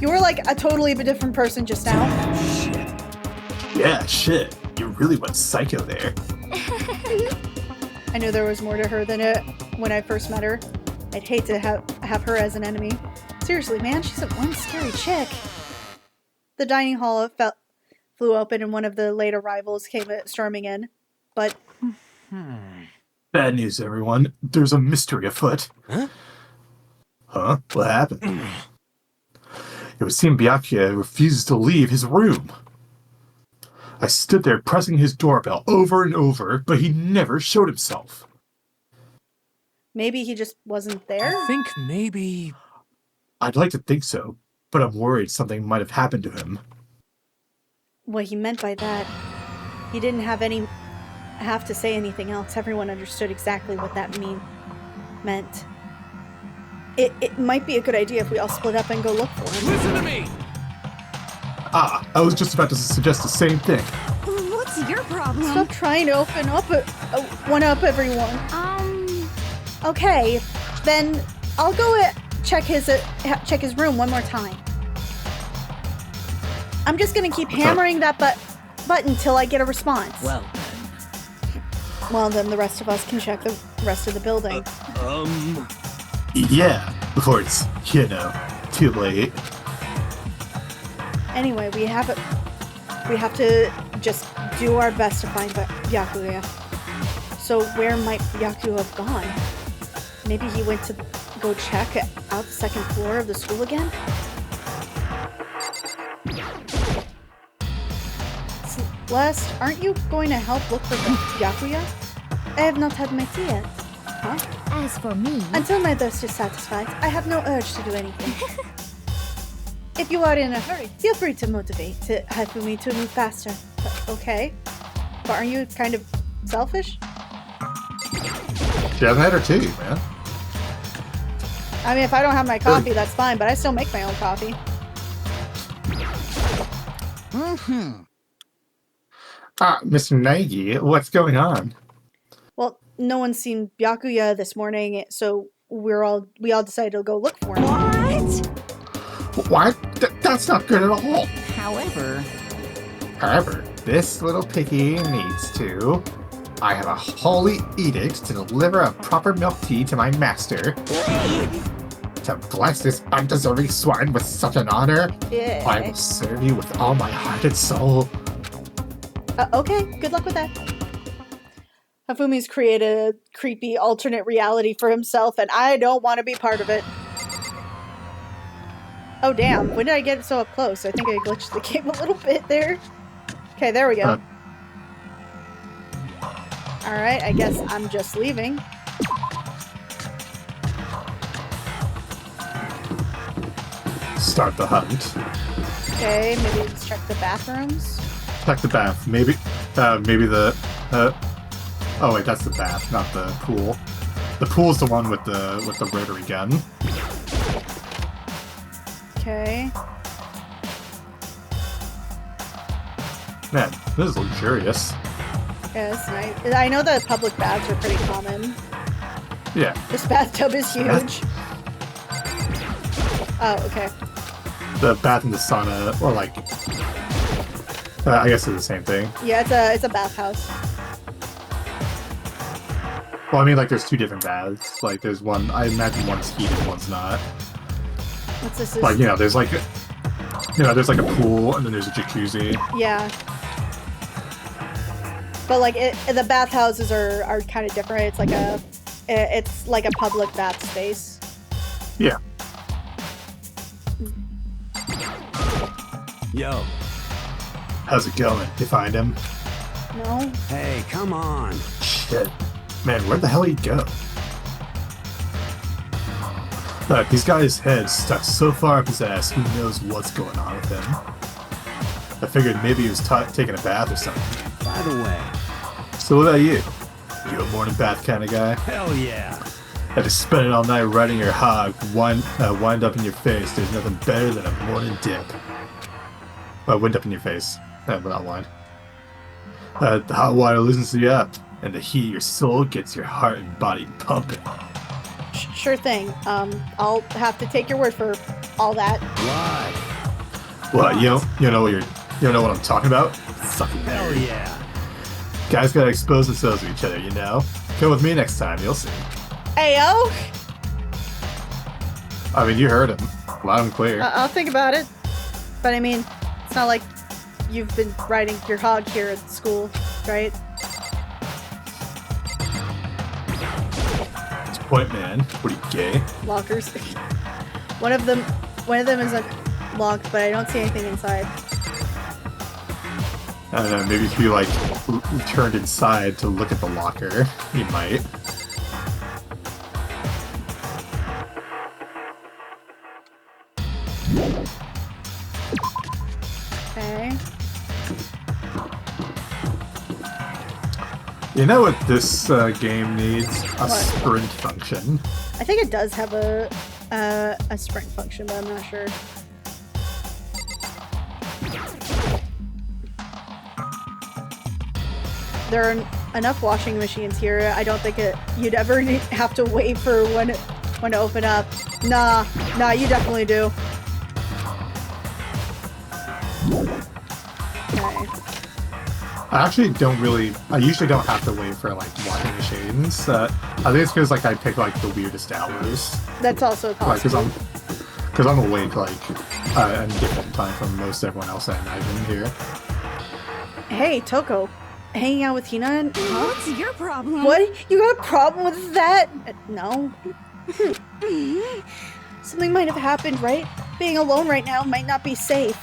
A: You were like a totally different person just now.
H: Yeah, shit. You really went psycho there.
A: I knew there was more to her than it when I first met her. I'd hate to have her as an enemy. Seriously, man, she's one scary chick. The dining hall flew open and one of the late arrivals came storming in. But...
H: Bad news, everyone. There's a mystery afoot. Huh? What happened? It would seem Byakuya refuses to leave his room. I stood there pressing his doorbell over and over, but he never showed himself.
A: maybe he just wasn't there?
E: I think maybe...
H: I'd like to think so, but I'm worried something might have happened to him.
A: What he meant by that, he didn't have to say anything else. Everyone understood exactly what that meant. It might be a good idea if we all split up and go look for him.
E: Listen to me!
H: I was just about to suggest the same thing.
D: What's your problem?
A: Stop trying to one-up everyone. Okay, then I'll go check his room one more time. I'm just gonna keep hammering that button till I get a response. Well, then the rest of us can check the rest of the building.
H: Yeah, before it's, too late.
A: Anyway, we have to just do our best to find Byakuya. So where might Byakuya have gone? Maybe he went to go check out the second floor of the school again? Celeste, aren't you going to help look for Byakuya? I have not had my tea yet. Huh?
D: As for me...
A: Until my thirst is satisfied, I have no urge to do anything. If you are in a hurry, feel free to motivate to Hifumi to move faster. Okay. But aren't you kind of selfish?
H: She hasn't had her tea, man.
A: I mean, if I don't have my coffee, that's fine, but I still make my own coffee.
H: Mr. Nagi, what's going on?
A: Well, no one's seen Byakuya this morning, so we all decided to go look for him.
H: What? That's not good at all.
C: However,
H: this little piggy needs to. I have a holy edict to deliver a proper milk tea to my master. To bless this undeserving swine with such an honor,
A: Yeah.
H: I will serve you with all my heart and soul.
A: Okay, good luck with that. Hafumi's created a creepy alternate reality for himself, and I don't want to be part of it. Oh damn, when did I get so up close? I think I glitched the game a little bit there. Okay, there we go. Alright, I guess I'm just leaving.
H: Start the hunt.
A: Okay, maybe let's check the bathrooms.
H: Check the bath. Maybe the. Oh wait, that's the bath, not the pool. The pool's the one with the rotary gun.
A: Okay.
H: Man, this is luxurious.
A: Yeah, it's nice. I know that public baths are pretty common.
H: Yeah.
A: This bathtub is huge. Oh, okay.
H: The bath and the sauna, or like, I guess they're the same thing.
A: Yeah, it's a bathhouse.
H: Well, I mean, like, there's two different baths. Like, there's one, I imagine one's heated, one's not.
A: What's this?
H: Like, there's like, there's like a pool, and then there's a jacuzzi.
A: Yeah. But like, the bathhouses are kind of different. It's like a public bath space.
H: Yeah.
E: Yo.
H: How's it going? You find him?
A: No.
E: Hey, come on.
H: Shit. Man, where the hell did he go? He's got his head stuck so far up his ass, who knows what's going on with him. I figured maybe he was taking a bath or something.
E: By the way.
H: So what about you? You a morning bath kind of guy?
E: Hell yeah.
H: Had to spend it all night riding your hog, wind up in your face. There's nothing better than a morning dip. Wind up in your face. But not wine. The hot water loosens you up, and the heat of your soul gets your heart and body pumping.
A: Sure thing. I'll have to take your word for all that.
E: What?
H: What? You don't know what I'm talking about? Sucking
E: Hell
H: nerd.
E: yeah.
H: Guys gotta expose themselves to each other, you know? Come with me next time, you'll see.
A: Ayo!
H: I mean, you heard him. Loud and clear.
A: I'll think about it. But I mean, it's not like you've been riding your hog here at school, right?
H: It's point, man. What are you, gay?
A: Lockers. One of them is locked, but I don't see anything inside.
H: I don't know, maybe if you, like, turned inside to look at the locker, you might.
A: Okay.
H: You know what this game needs? A
A: What?
H: sprint function.
A: I think it does have a sprint function, but I'm not sure. There are enough washing machines here. I don't think you'd ever have to wait for one to open up. Nah, you definitely do. Okay.
H: I usually don't have to wait for, like, washing machines. I think it's because, like, I pick, like, the weirdest hours.
A: That's also possible.
H: Because I'm awake, like, at a different time from most everyone else I imagine here.
A: Hey, Toko. Hanging out with Hina? Huh?
D: What's your problem?
A: What? You got a problem with that? No. Something might have happened, right? Being alone right now might not be safe.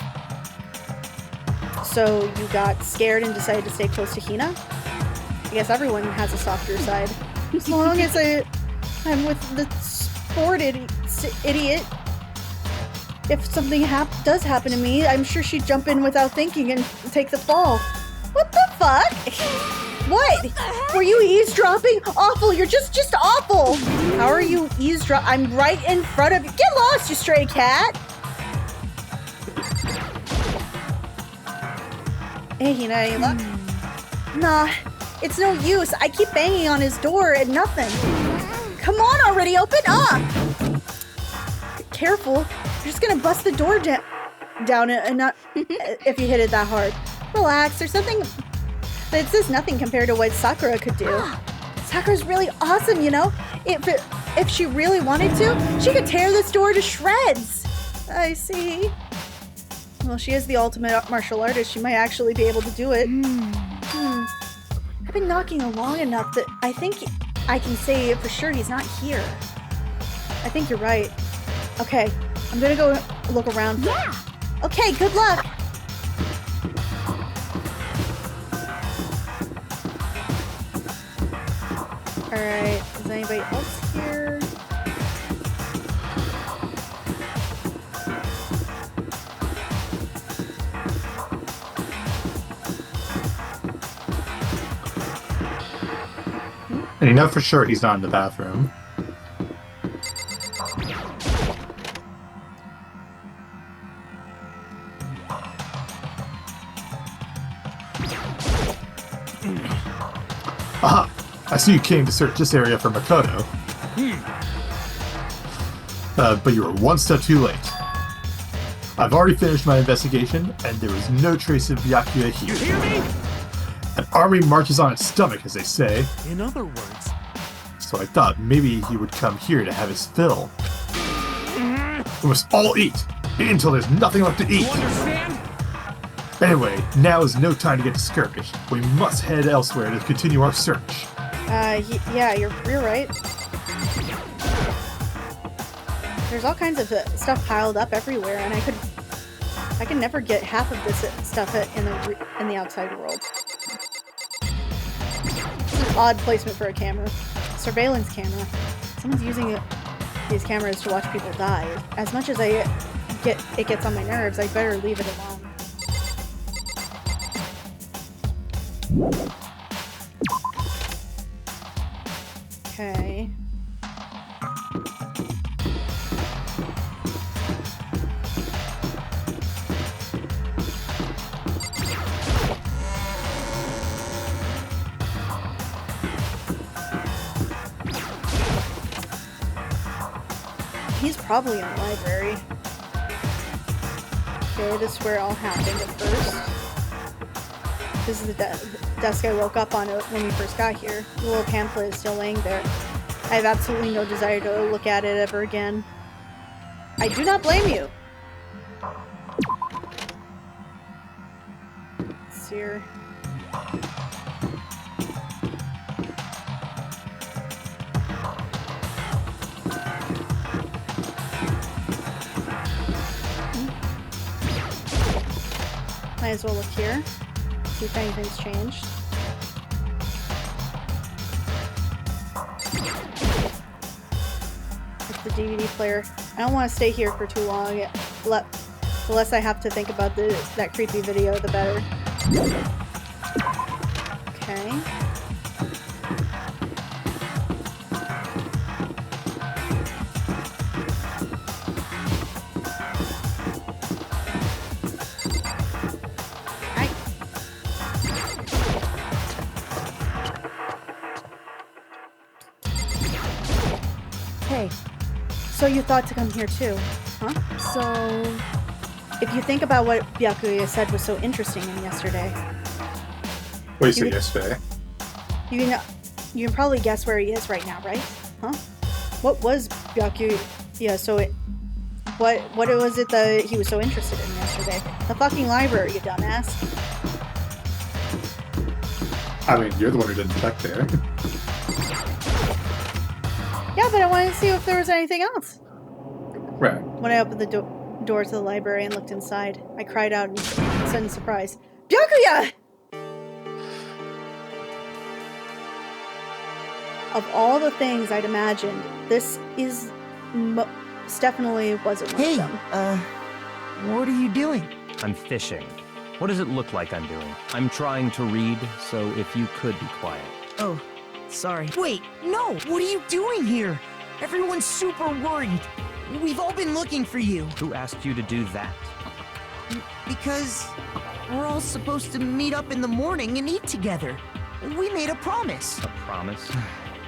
A: So you got scared and decided to stay close to Hina? I guess everyone has a softer side. As long as I'm with the sport idiot. If something does happen to me, I'm sure she'd jump in without thinking and take the fall. What the fuck? What? Were you eavesdropping? Awful, you're just awful. How are you eavesdropping? I'm right in front of you. Get lost, you stray cat. Hey, Hina, any luck? Nah, it's no use. I keep banging on his door and nothing. Come on already, open up. Careful, you're just gonna bust the door down and not if you hit it that hard. Relax, there's nothing. This is nothing compared to what Sakura could do. Sakura's really awesome, you know? If she really wanted to, she could tear this door to shreds. I see. Well, she is the ultimate martial artist. She might actually be able to do it. I've been knocking long enough that I think I can say for sure he's not here. I think you're right. Okay, I'm gonna go look around.
D: Yeah.
A: Okay, good luck. Alright, is anybody else here?
H: And you know for sure he's not in the bathroom. Aha! I see you came to search this area for Makoto. But you were one step too late. I've already finished my investigation, and there is no trace of Byakuya here.
E: You hear me?
H: An army marches on its stomach, as they say.
E: In other words,
H: So I thought maybe he would come here to have his fill. We must all eat! Eat until there's nothing left to
E: you
H: eat!
E: understand?
H: Anyway, now is no time to get discouraged. We must head elsewhere to continue our search.
A: Yeah, you're right. There's all kinds of stuff piled up everywhere, and I could I can never get half of this stuff in the outside world. It's an odd placement for a camera. Surveillance camera. Someone's using these cameras to watch people die. As much as it gets on my nerves, I better leave it alone. Okay. He's probably in the library. Okay, this is where it all happened at first. This is the desk I woke up on when we first got here. The little pamphlet is still laying there. I have absolutely no desire to look at it ever again. I do not blame you. Let's see here. Might as well look here. See if anything's changed. There's the DVD player. I don't want to stay here for too long. The less I have to think about that creepy video, the better. Okay. Hey, so you thought to come here too, huh? So, if you think about what Byakuya said was so interesting in yesterday...
H: Wait, so yesterday?
A: You can probably guess where he is right now, right? Huh? What was Byakuya what was it that he was so interested in yesterday? The fucking library, you dumbass.
H: I mean, you're the one who didn't check there.
A: Yeah, but I wanted to see if there was anything else.
H: Right.
A: When I opened the door to the library and looked inside, I cried out in sudden surprise. Byakuya! Of all the things I'd imagined, this is definitely wasn't one of them.
G: What are you doing?
I: I'm fishing. What does it look like I'm doing? I'm trying to read, so if you could be quiet.
G: Oh, sorry. Wait, no! What are you doing here? Everyone's super worried. We've all been looking for you.
I: Who asked you to do that?
G: Because we're all supposed to meet up in the morning and eat together. We made a promise.
I: A promise?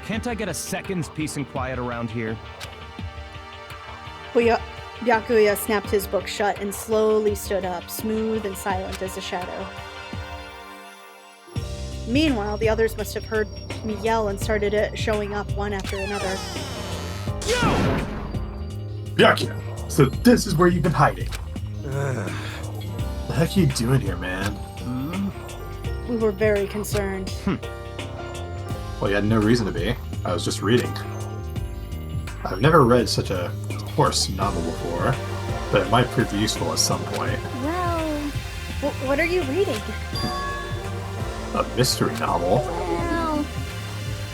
I: Can't I get a second's peace and quiet around here?
A: Byakuya snapped his book shut and slowly stood up, smooth and silent as a shadow. Meanwhile, the others must have heard me yell and started showing up one after another.
H: Yo! Byakuya, so this is where you've been hiding. The heck are you doing here, man?
A: We were very concerned.
H: Well, you had no reason to be. I was just reading. I've never read such a horse novel before, but it might prove useful at some point.
A: Well, what are you reading?
H: A mystery novel?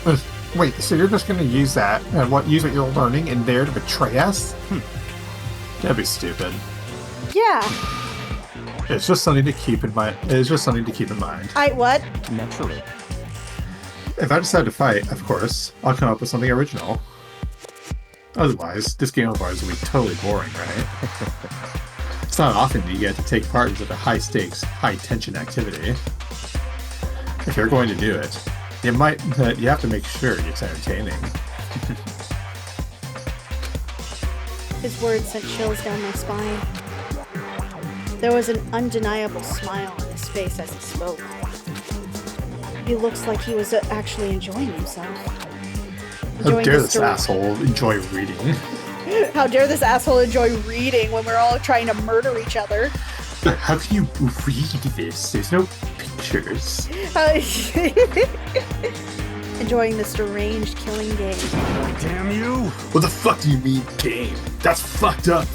A: Well...
H: Wait, so you're just gonna use that and use what you're learning in there to betray us? That'd be stupid.
A: Yeah.
H: It's just something to keep in mind.
A: What?
I: Naturally.
H: If I decide to fight, of course, I'll come up with something original. Otherwise, this game of ours will be totally boring, right? It's not often that you get to take part in such a high-stakes, high-tension activity. If you're going to do it, you have to make sure it's entertaining.
A: His words sent chills down my spine. There was an undeniable smile on his face as he spoke. He looks like he was actually enjoying himself.
H: How dare this asshole enjoy reading?
A: How dare this asshole enjoy reading when we're all trying to murder each other?
H: How can you read this? There's no pictures.
A: Enjoying this deranged killing game.
H: Damn you! What the fuck do you mean, game? That's fucked up!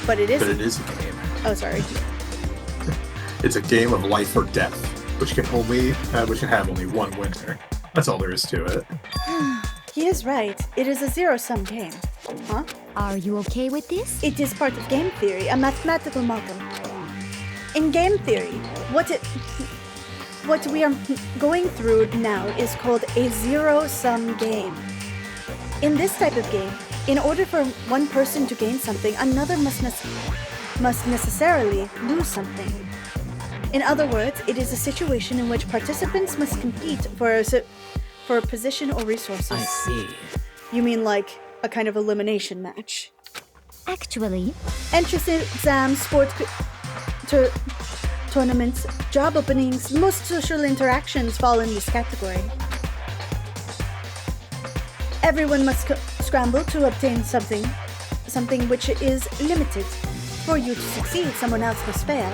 A: But it is.
H: But it is a game.
A: Oh, sorry.
H: It's a game of life or death, which can have only one winner. That's all there is to it.
A: He is right. It is a zero-sum game. Huh?
D: Are you okay with this?
A: It is part of game theory, a mathematical model. In game theory, what we are going through now is called a zero-sum game. In this type of game, in order for one person to gain something, another must necessarily lose something. In other words, it is a situation in which participants must compete for a position or resources.
E: I see.
A: You mean like a kind of elimination match?
D: Actually,
A: Entrance exams, tournaments, job openings, most social interactions fall in this category. Everyone must scramble to obtain something which is limited. For you to succeed, someone else must fail.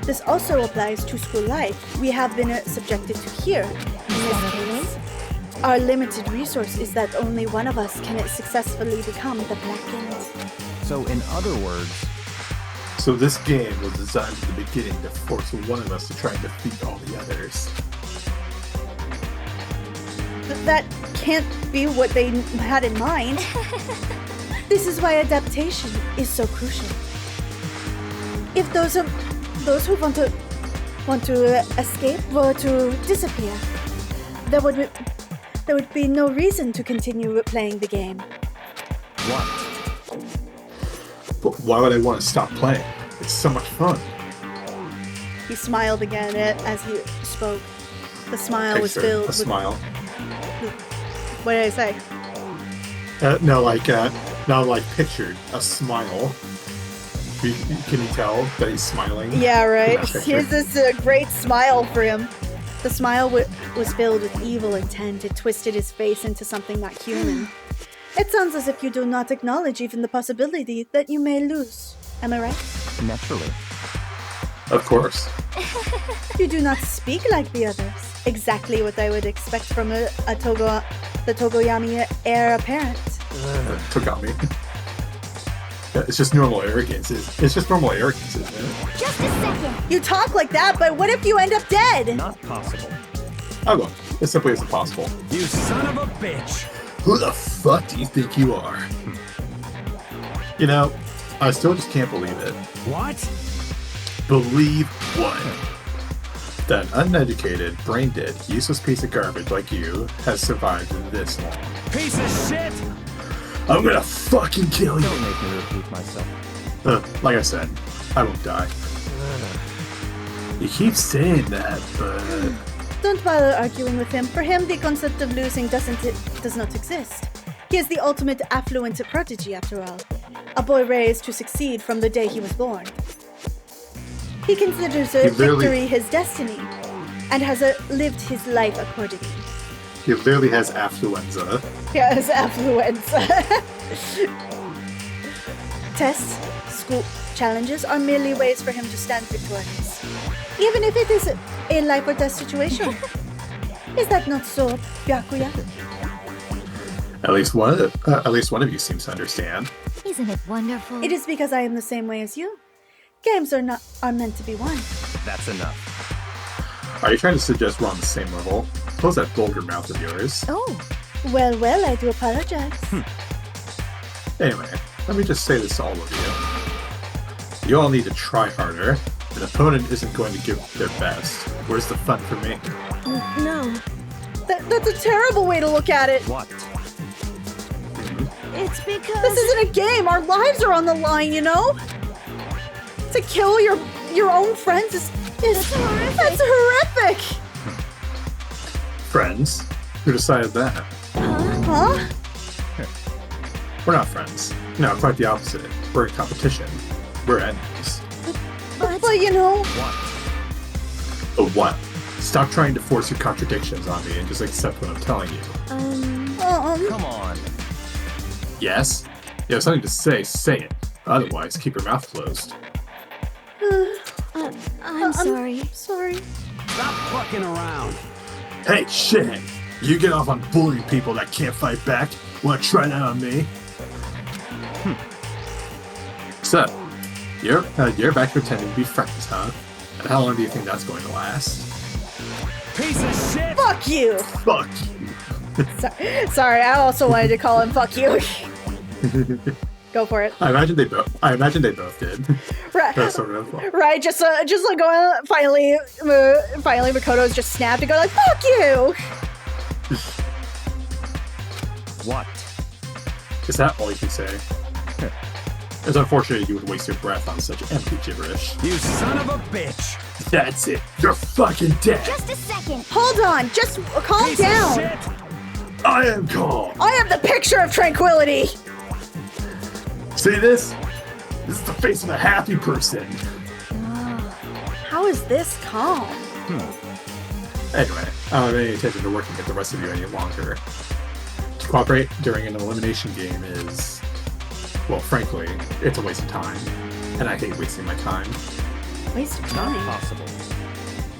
A: This also applies to school life. We have been subjected to here. In this case, our limited resource is that only one of us can successfully become the Blackened.
I: So, in other words,
H: So this game was designed at the beginning to force one of us to try and defeat all the others.
A: That can't be what they had in mind. This is why adaptation is so crucial. If those who want to escape were to disappear, there would be no reason to continue playing the game.
I: what?
H: But why would I want to stop playing? It's so much fun.
A: He smiled again as he spoke. The smile
H: Hey,
A: was
H: sir,
A: filled
H: a
A: with...
H: smile.
A: What did I say?
H: No, like pictured a smile. Can you tell that he's smiling?
A: Yeah, right.
H: in that picture?
A: Here's this great smile for him. The smile was filled with evil intent. It twisted his face into something not human. It sounds as if you do not acknowledge even the possibility that you may lose. Am I right?
I: Naturally.
H: Of course.
A: You do not speak like the others. Exactly what I would expect from the Togoyami heir apparent.
H: Togami. Yeah, it's just normal arrogance. It's just normal arrogance, isn't it?
D: just a second.
A: You talk like that, but what if you end up dead?
I: Not possible.
H: I won't. It simply isn't possible.
E: You son of a bitch!
H: Who the fuck do you think you are? You know, I still just can't believe it.
E: What?
H: Believe what? That an uneducated, brain-dead, useless piece of garbage like you has survived this long.
E: Piece of shit!
H: I'm gonna fucking kill you!
I: Don't make me repeat myself.
H: Like I said, I won't die. You keep saying that, but...
A: Don't bother arguing with him. For him, the concept of losing does not exist. He is the ultimate affluent prodigy, after all. A boy raised to succeed from the day he was born. He considers victory his destiny, and has lived his life accordingly.
H: He literally has affluenza.
A: Yes, affluenza. Tests, school challenges are merely ways for him to stand victorious. Even if it is a life or death situation. Is that not so, Byakuya?
H: At least one of you seems to understand.
D: Isn't it wonderful?
A: It is because I am the same way as you. Games are meant to be won.
I: That's enough.
H: Are you trying to suggest we're on the same level? Close that vulgar mouth of yours.
D: Oh,
A: Well, I do apologize.
H: Anyway, let me just say this to all of you. You all need to try harder. An opponent isn't going to give their best. Where's the fun for me?
D: no.
A: That's a terrible way to look at it.
I: What?
D: It's because...
A: This isn't a game. Our lives are on the line, you know? To kill your own friends is that's horrific.
H: Friends? Who decided that?
A: Huh?
H: We're not friends. No, quite the opposite. We're in competition. We're enemies.
A: But you know,
H: But what? Stop trying to force your contradictions on me and just accept what I'm telling you.
I: Come on.
H: Yes? You have something to say it. Otherwise, keep your mouth closed.
D: I'm sorry.
A: Sorry.
E: Stop fucking around.
H: Hey, shit! You get off on bullying people that can't fight back? Wanna try that on me? So, You're back pretending to be friends, huh? And how long do you think that's going to last?
E: Piece of shit!
A: Fuck you!
H: Fuck you.
A: Sorry, I also wanted to call him fuck you. Go for it.
H: I imagine they both did.
A: Right.
H: That's sort of
A: Right, just like going. Finally, Makoto's just snapped and go like, "Fuck you!"
I: What?
H: Is that all you can say? It's unfortunate you would waste your breath on such empty gibberish.
E: You son of a bitch!
H: That's it. You're fucking dead.
D: Just a second.
A: Hold on, just calm
E: Piece
A: down.
E: of shit!
H: I am calm.
A: I am the picture of tranquility.
H: See this? This is the face of a happy person.
A: How is this calm?
H: Anyway, I don't have any intention to working with the rest of you any longer. To cooperate during an elimination game is, well, frankly, it's a waste of time. And I hate wasting my time.
A: Waste of
I: Not
A: time.
I: possible.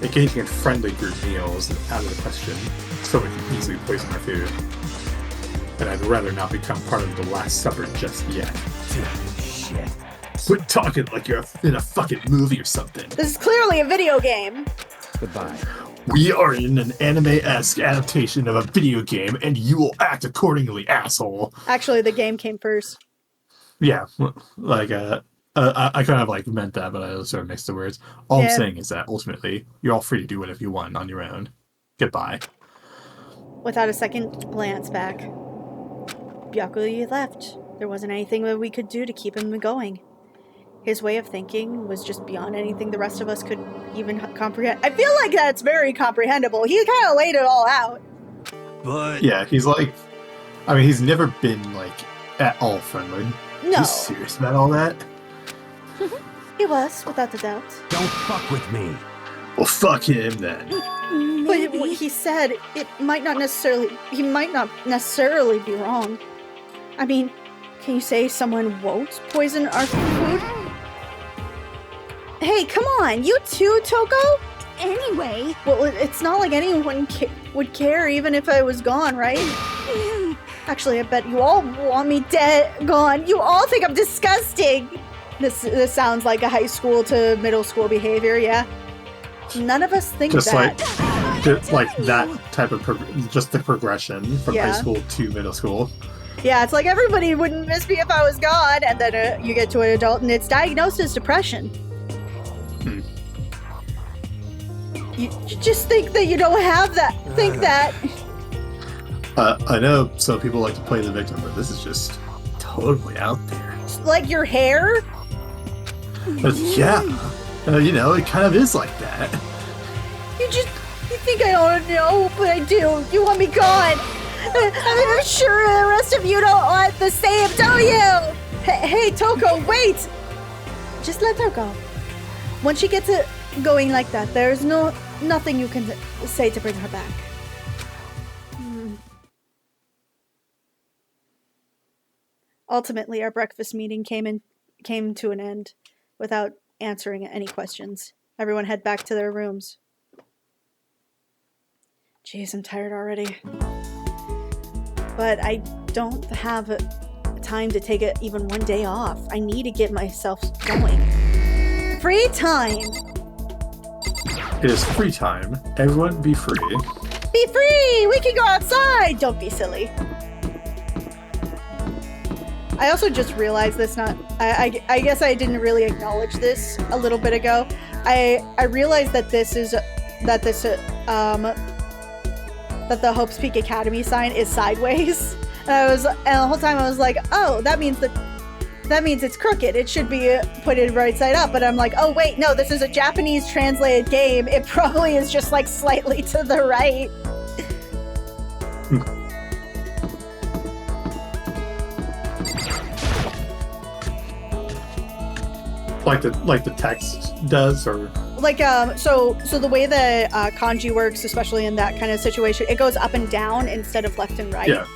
H: Engaging in friendly group meals is out of the question, so we can easily poison our food. And I'd rather not become part of the Last Supper just yet.
E: Shit.
H: Quit talking like you're in a fucking movie or something.
A: This is clearly a video game.
I: Goodbye.
H: We are in an anime-esque adaptation of a video game, and you will act accordingly, asshole.
A: Actually, the game came first.
H: Yeah, like, I kind of, like, meant that, but I sort of mixed the words. All I'm saying is that, ultimately, you're all free to do whatever you want on your own. Goodbye.
A: Without a second glance back, Byakuya left. There wasn't anything that we could do to keep him going. His way of thinking was just beyond anything the rest of us could even comprehend. I feel like that's very comprehensible. He kind of laid it all out.
E: But...
H: Yeah, he's like... I mean, he's never been, like, at all friendly.
A: No.
H: You serious about all that?
A: He was, without a doubt.
E: Don't fuck with me.
H: Well, fuck him, then.
A: But what he said, he might not necessarily be wrong. I mean, can you say someone won't poison our food? Hey, come on, you too, Toko?
D: Anyway.
A: Well, it's not like anyone would care even if I was gone, right? Actually, I bet you all want me dead, gone. You all think I'm disgusting. This sounds like a high school to middle school behavior, yeah? None of us think
H: Just
A: that.
H: just like that type of just the progression from high school to middle school.
A: Yeah, it's like everybody wouldn't miss me if I was gone, and then you get to an adult and it's diagnosed as depression. You just think that you don't have that. Think that.
H: I know some people like to play the victim, but this is just totally out there.
A: Like your hair?
H: Yeah, you know, it kind of is like that.
A: You think I don't know, but I do. You want me gone. I'm sure the rest of you don't want the same, don't you? Hey, Toko, wait! Just let her go. Once she gets it going like that, there's nothing you can say to bring her back. Ultimately, our breakfast meeting came to an end without answering any questions. Everyone head back to their rooms. Jeez, I'm tired already. But I don't have time to take even one day off. I need to get myself going. Free time!
H: It is free time. Everyone be free.
A: Be free! We can go outside! Don't be silly. I also just realized this, I guess I didn't really acknowledge this a little bit ago. I realized that that the Hope's Peak Academy sign is sideways. And the whole time I was like, oh, that means it's crooked. It should be put in right side up. But I'm like, oh wait, no, this is a Japanese translated game. It probably is just like slightly to the right.
H: Like the text does, or
A: like so the way that kanji works, especially in that kind of situation, it goes up and down instead of left and right.
H: Yeah,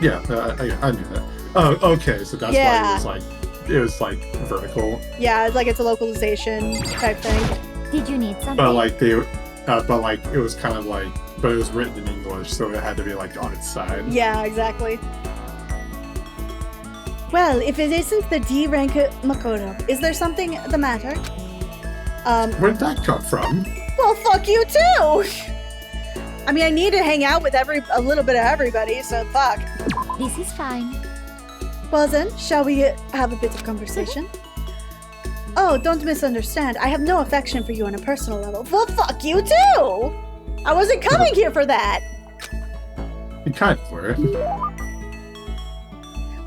H: I knew that. Oh, okay, so that's why it was like vertical.
A: Yeah, it's like it's a localization type thing.
D: Did you need something?
H: But like it was kind of like, but it was written in English, so it had to be like on its side.
A: Yeah, exactly. Well, if it isn't the D rank Makoto, is there something the matter?
H: Where'd that come from?
A: Well, fuck you too! I mean, I need to hang out with a little bit of everybody, so fuck.
D: This is fine.
A: Well then, shall we have a bit of conversation? Oh, don't misunderstand. I have no affection for you on a personal level. Well, fuck you too! I wasn't coming here for that!
H: You kind of were.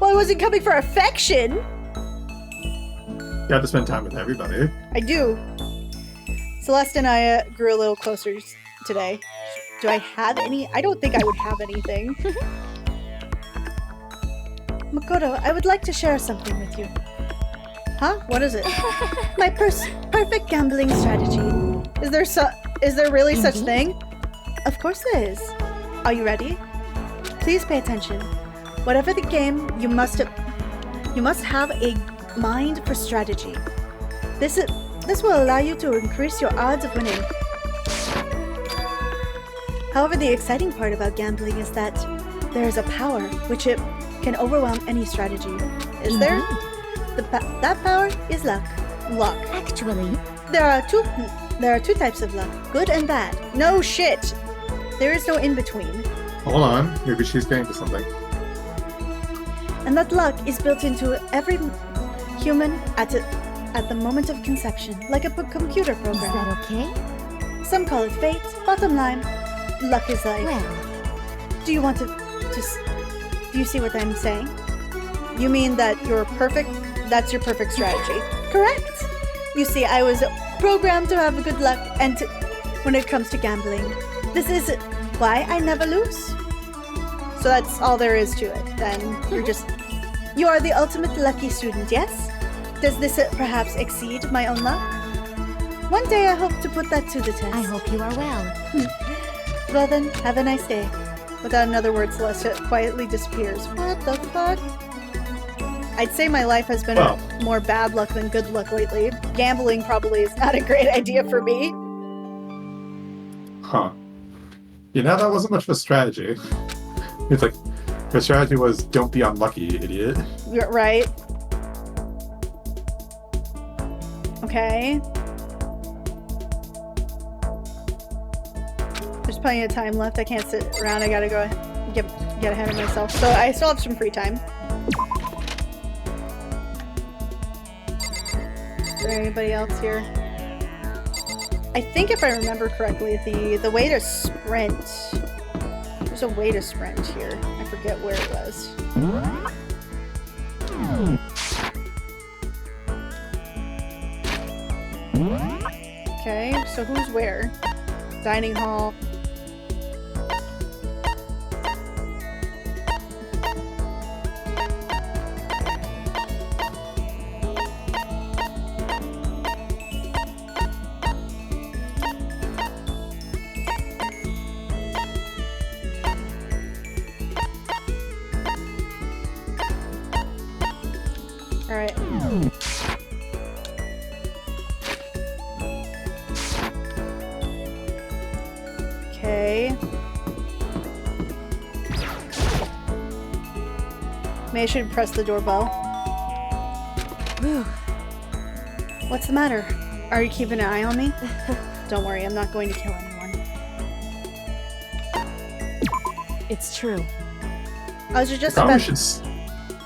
A: Well, I wasn't coming for affection!
H: You have to spend time with everybody.
A: I do. Celeste and I grew a little closer today. Do I have any? I don't think I would have anything. Makoto, I would like to share something with you. Huh? What is it? My perfect gambling strategy. Is there really such thing? Of course there is. Are you ready? Please pay attention. Whatever the game, you must have a mind for strategy. This will allow you to increase your odds of winning. However, the exciting part about gambling is that there is a power which it can overwhelm any strategy. Is there? That power is luck. Luck.
D: Actually,
A: There are two types of luck, good and bad. No shit. There is no in between.
H: Hold on, maybe she's getting to something.
A: And that luck is built into every human at the moment of conception, like a computer
D: is
A: program.
D: that okay?
A: Some call it fate. Bottom line, luck is life.
D: Well,
A: Do you want to do you see what I'm saying? You mean that that's your perfect strategy? Correct. You see, I was programmed to have good luck and when it comes to gambling. This is why I never lose. So that's all there is to it. Then you are the ultimate lucky student, yes? Does this perhaps exceed my own luck? One day I hope to put that to the test.
D: I hope you are well.
A: Well then, have a nice day. Without another word, Celeste quietly disappears. What the fuck? I'd say my life has been more bad luck than good luck lately. Gambling probably is not a great idea for me.
H: Huh. You know, that wasn't much of a strategy. It's like, the strategy was, don't be unlucky, you idiot.
A: You're right. Okay. There's plenty of time left. I can't sit around. I gotta go get ahead of myself. So I still have some free time. Is there anybody else here? I think if I remember correctly, the way to sprint... There's a way to sprint here. I forget where it was. Okay, so who's where? Dining hall. Alright. Okay. Maybe I should press the doorbell. Whew. What's the matter? Are you keeping an eye on me? Don't worry, I'm not going to kill anyone.
J: It's true.
A: I was just
H: Probably
A: about...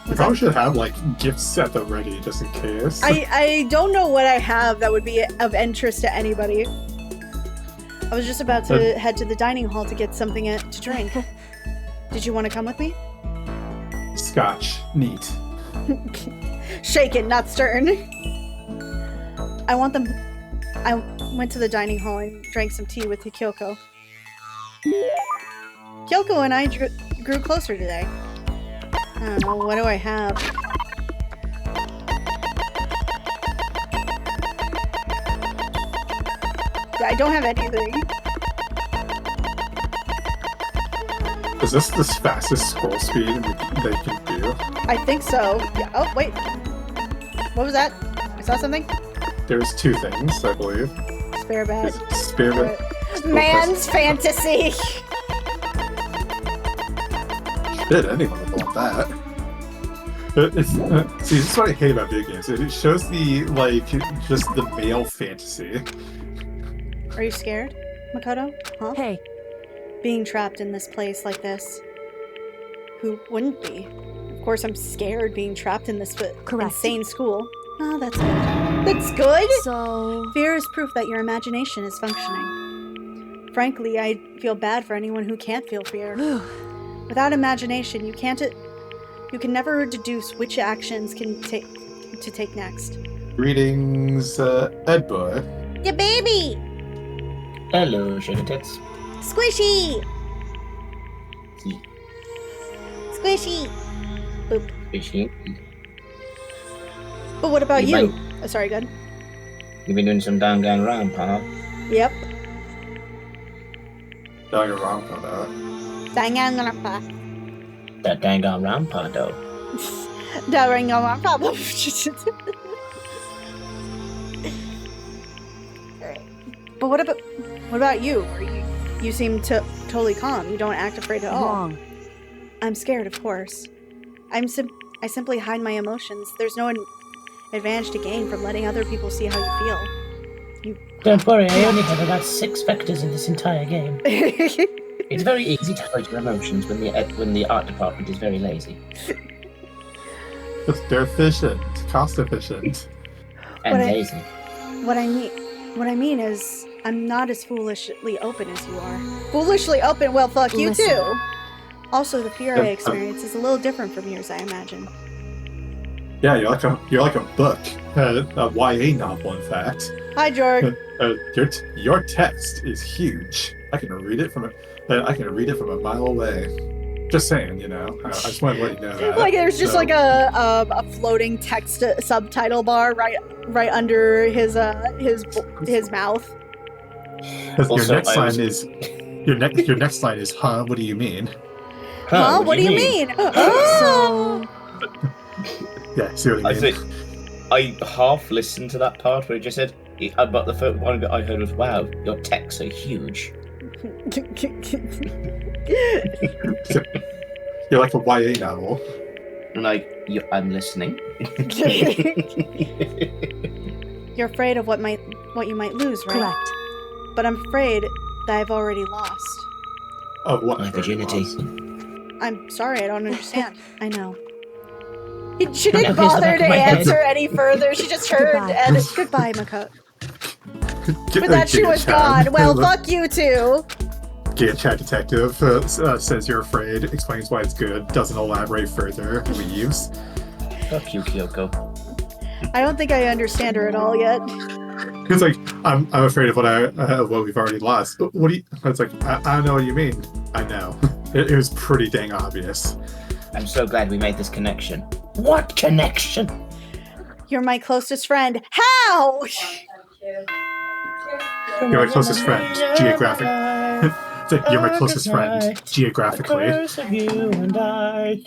H: You probably should have, like, gifts set up ready, just in case.
A: I don't know what I have that would be of interest to anybody. I was just about to head to the dining hall to get something to drink. Did you want to come with me?
H: Scotch. Neat.
A: Shaken, not stirred. I went to the dining hall and drank some tea with Kyoko. Kyoko and I grew closer today. I don't know, what do I have? I don't have anything.
H: Is this the fastest scroll speed they can do?
A: I think so. Yeah. Oh, wait. What was that? I saw something?
H: There's two things, I believe.
A: Spare bag.
H: Spare bag.
A: Man's fantasy!
H: Shit, anyone would want that. See, this is what I hate about video games. It shows the, like, just the male fantasy.
A: Are you scared, Makoto? Huh?
J: Hey,
A: Being trapped in this place like this. Who wouldn't be? Of course I'm scared being trapped in this
J: Correct.
A: insane school. Oh, that's good. That's good?
J: so...
A: Fear is proof that your imagination is functioning. Frankly, I feel bad for anyone who can't feel fear. Without imagination, you can never deduce which actions to take next.
H: Greetings, Ed Boy.
A: Your baby!
K: Hello, sugar tits.
A: Squishy!
K: See.
A: Squishy! Boop.
K: Fishy.
A: But what about
K: You
A: you?
K: might-
A: Oh, sorry, good.
K: You've been doing some Danganronpa, huh?
A: Yep.
H: No, you're wrong about that.
A: Danganronpa.
K: That Danganronpa, though.
A: Danganronpa. But what about you? You seem totally calm. You don't act afraid at all.
J: Wrong.
A: I'm scared, of course. I simply hide my emotions. There's no advantage to gain from letting other people see how you feel.
K: Don't worry, I only have about 6 vectors in this entire game. It's very easy to hide your emotions when the art department is very lazy.
H: They're efficient, cost efficient.
K: And
A: What I-
K: lazy.
A: What I mean is, I'm not as foolishly open as you are. Foolishly open? Well, fuck you
J: Listen.
A: too. Also, the fear I experience is a little different from yours, I imagine.
H: Yeah, you're like a book, a YA novel, in fact.
A: Hi, Jorg.
H: Your text is huge. I can read it from a mile away. Just saying, you know. I just want to let you know that.
A: Like there's just
H: So-
A: like a floating text subtitle bar right under his mouth.
H: Your
K: Also,
H: next
K: I
H: line
K: was-
H: is your next line is, huh? What do you mean?
A: Huh? What do you mean?
J: So...
H: Yeah, see what I
K: I
H: mean?
K: think I half listened to that part where he just said, but the first one I heard was, "Wow, your texts are huge."
H: You're like a YA novel.
K: I'm like, I'm listening.
A: You're afraid of what you might lose, right?
J: Correct.
A: But I'm afraid that I've already lost.
H: Of what?
K: My virginity.
A: I'm sorry, I don't understand. I know. She
K: Now
A: didn't
K: here's the
A: bother
K: back
A: to
K: of my head.
A: answer any further. She just heard
J: Goodbye.
A: and goodbye, Makoto. For that she was gone. Well, fuck you too.
H: Get Chat Detective says you're afraid, explains why it's good, doesn't elaborate further, leaves.
K: Fuck you, Kyoko.
A: I don't think I understand her at all yet.
H: It's like, I'm afraid of what we've already lost. But what do you? It's like, I don't know what you mean. I know. It was pretty dang obvious.
K: I'm so glad we made this connection. What connection?
A: You're my closest friend. How?
H: You're my closest friend, geographic. It's like, you're my closest friend, geographically.
K: You and I.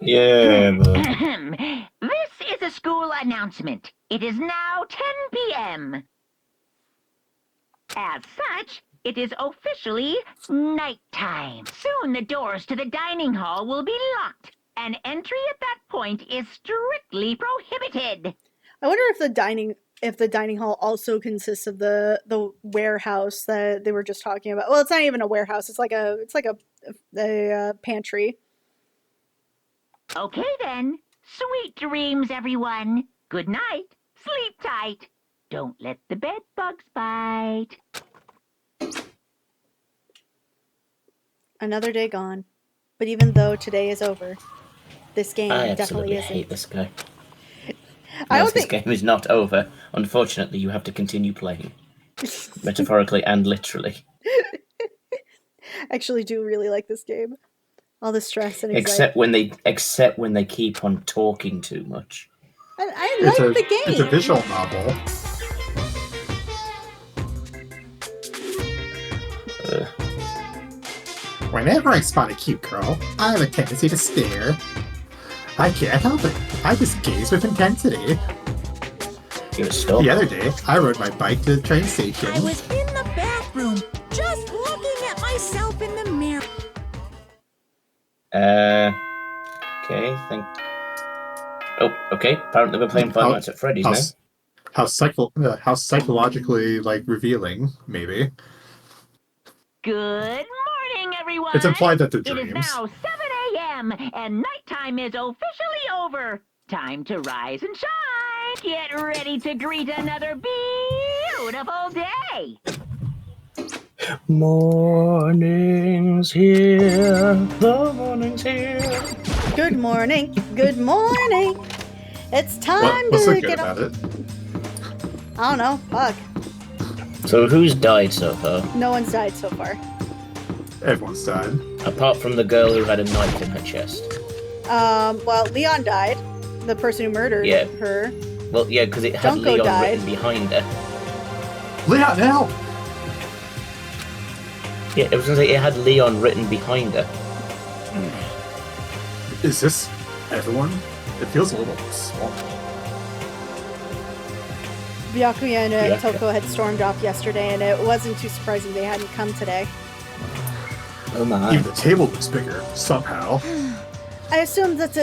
K: Yeah, but...
F: This is a school announcement. It is now 10 p.m. As such, it is officially nighttime. Soon the doors to the dining hall will be locked, and entry at that point is strictly prohibited.
A: I wonder if the dining hall also consists of the warehouse that they were just talking about. Well, it's not even a warehouse. It's like a pantry.
F: Okay then. Sweet dreams, everyone. Good night. Sleep tight. Don't let the bed bugs bite.
A: Another day gone. But even though today is over, this game
K: I
A: definitely
K: absolutely
A: isn't.
K: hate this guy.
A: I don't
K: As this
A: think
K: game is not over, unfortunately, you have to continue playing. Metaphorically and literally.
A: I actually do really like this game. All the stress and anxiety.
K: Except when they keep on talking too much.
A: I like the game.
H: It's a visual novel. Whenever I spot a cute girl, I have a tendency to stare. I can't help it. I just gaze with intensity.
K: You're a stalker.
H: The other day, I rode my bike to the train station.
C: I was in the bathroom, just looking at myself in the mirror.
K: Okay, Oh, okay. Apparently we're playing Five Nights at Freddy's now.
H: How psychologically, revealing, maybe.
F: Good morning, everyone.
H: It's implied that they're
F: It is
H: dreams.
F: now 7 a.m. and nighttime is officially over. Time to rise and shine. Get ready to greet another beautiful day.
K: Morning's here. The morning's here.
A: Good morning. Good morning. It's time
H: What's so
A: to
H: good
A: get
H: about
A: up.
H: it?
A: I don't know. Fuck.
K: So who's died so far?
A: No one's died so far.
H: Everyone's died.
K: Apart from the girl who had a knife in her chest.
A: Well, Leon died. The person who murdered her.
K: Well, yeah, because it had
A: Dunko
K: Leon
A: died.
K: written behind her.
H: Leon, help!
K: Yeah, it was gonna say it had Leon written behind her.
H: Is this everyone? It feels a little small.
A: Byakuya and Toko had stormed off yesterday, and it wasn't too surprising they hadn't come today.
K: Oh my.
H: Even the table looks bigger, somehow.
A: I assume that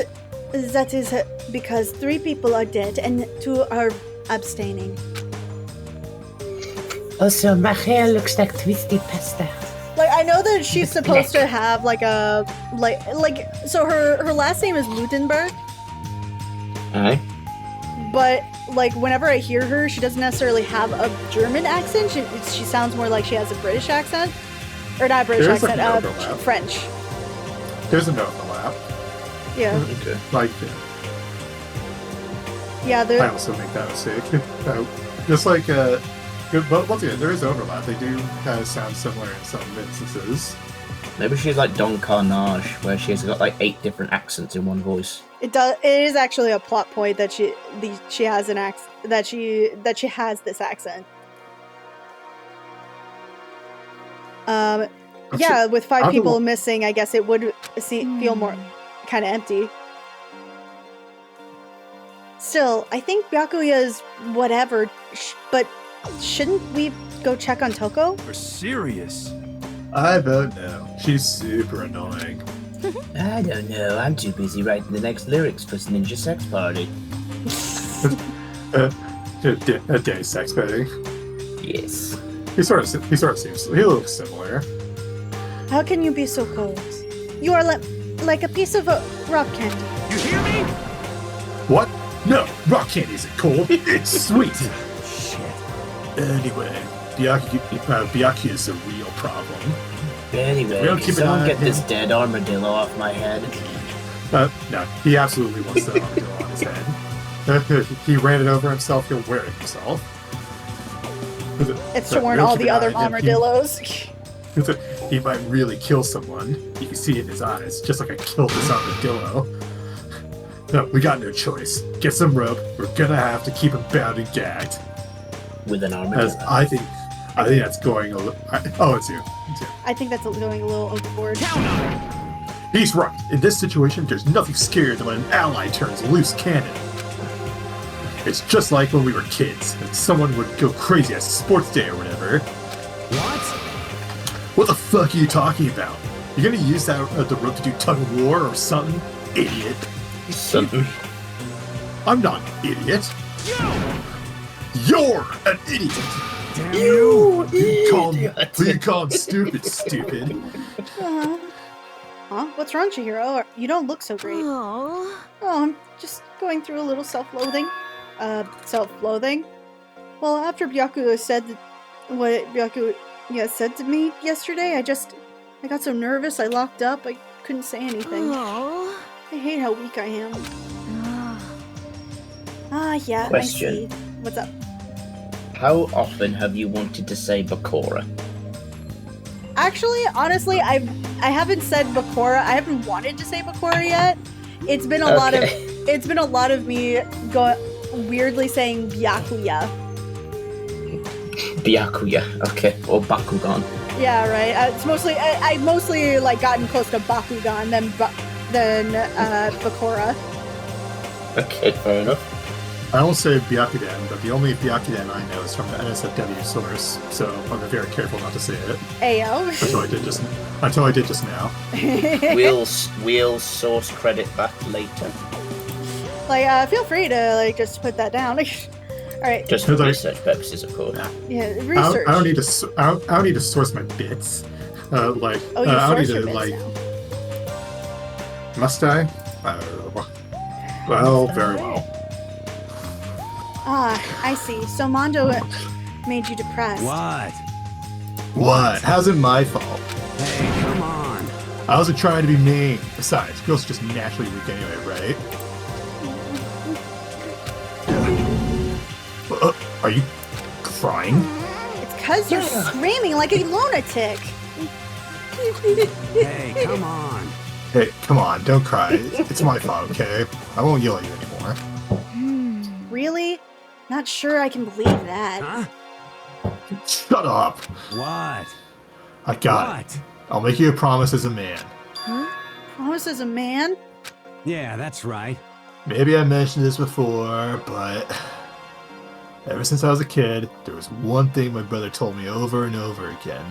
A: is because 3 people are dead and 2 are abstaining.
K: Also, my hair looks like twisty pasta.
A: I know that she's supposed to have so her last name is Lutenberg.
K: Aye.
A: But whenever I hear her, she doesn't necessarily have a German accent. She sounds more like she has a British accent, or not a British accent, French.
H: There's an overlap.
A: Yeah.
K: Okay.
A: Yeah.
H: I also make that mistake. But once again, there is overlap. They do kind of sound similar in some instances.
K: Maybe she's like Don Carnage, where she's got 8 different accents in one voice.
A: It is actually a plot point that she has an accent, that she has this accent. Yeah, with 5 people missing, I guess it would feel more kind of empty. Still, I think Byakuya's whatever, but shouldn't we go check on Toko?
E: You're serious?
H: I don't know. She's super annoying.
K: I don't know. I'm too busy writing the next lyrics for Ninja Sex Party.
H: A day sex party.
K: Yes.
H: He sort of seems. He looks similar.
A: How can you be so cold? You are like a piece of rock candy.
E: You hear me?
H: What? No, rock candy isn't cold. It's sweet.
E: Shit.
H: Anyway, Byakuya is a real problem.
K: Anyway, can someone get this dead armadillo off my head?
H: No, he absolutely wants the armadillo on his head. He ran it over himself, he'll wear it himself.
A: It's to warn all the other armadillos.
H: He might really kill someone. You can see it in his eyes, just like I killed this armadillo. No, we got no choice. Get some rope. We're gonna have to keep him bound and gagged.
K: With an armadillo.
H: I think that's going a little... Oh, it's you.
A: I think that's going a little overboard.
H: He's right. In this situation, there's nothing scarier than when an ally turns loose cannon. It's just like when we were kids, and someone would go crazy at sports day or whatever.
E: What?
H: What the fuck are you talking about? You're gonna use the rope to do tug-of-war or something? Idiot.
K: Something.
H: I'm not an idiot. You're an idiot.
E: Damn you!
H: You call him stupid.
A: Huh? What's wrong, Chihiro? You don't look so great. Oh, I'm just going through a little self-loathing. Self-loathing? Well, after Byakuya said what Byakuya said to me yesterday, I got so nervous I locked up, I couldn't say anything. I hate how weak I am. Yeah,
K: Question.
A: I see. What's up?
K: How often have you wanted to say Bakura?
A: Actually, honestly, I haven't said Bakura. I haven't wanted to say Bakura yet. It's been a lot of me weirdly saying Byakuya.
K: Byakuya, okay, or Bakugan.
A: Yeah, right. It's mostly I mostly gotten close to Bakugan than Bakura.
K: Okay, fair enough.
H: I won't say Byakuden, but the only Byakuden I know is from the NSFW source, so I'm very careful not to say it.
A: Ayo.
H: Until I did just now.
K: We'll source credit back later.
A: Like, feel free to like just put that down. All right.
K: Just for research purposes, of course.
A: Yeah, research.
H: I don't need to. I don't need to source my bits.
A: Oh, you
H: I don't need
A: source your
H: to
A: bits
H: now. Must I? Well, very well.
A: Ah, I see. So Mondo made you depressed.
H: What? How's it my fault?
E: Hey, come on.
H: I wasn't trying to be mean. Besides, girls are just naturally weak anyway, right? Are you crying?
A: It's because you're screaming like a lunatic.
E: Hey, come on.
H: Hey, come on, don't cry. It's my fault, okay? I won't yell at you anymore.
A: Really? Not sure I can believe that.
E: Huh?
H: Shut up!
E: What?
H: I got it. I'll make you a promise as a man.
A: Huh? Promise as a man?
E: Yeah, that's right.
H: Maybe I mentioned this before, but ever since I was a kid, there was one thing my brother told me over and over again.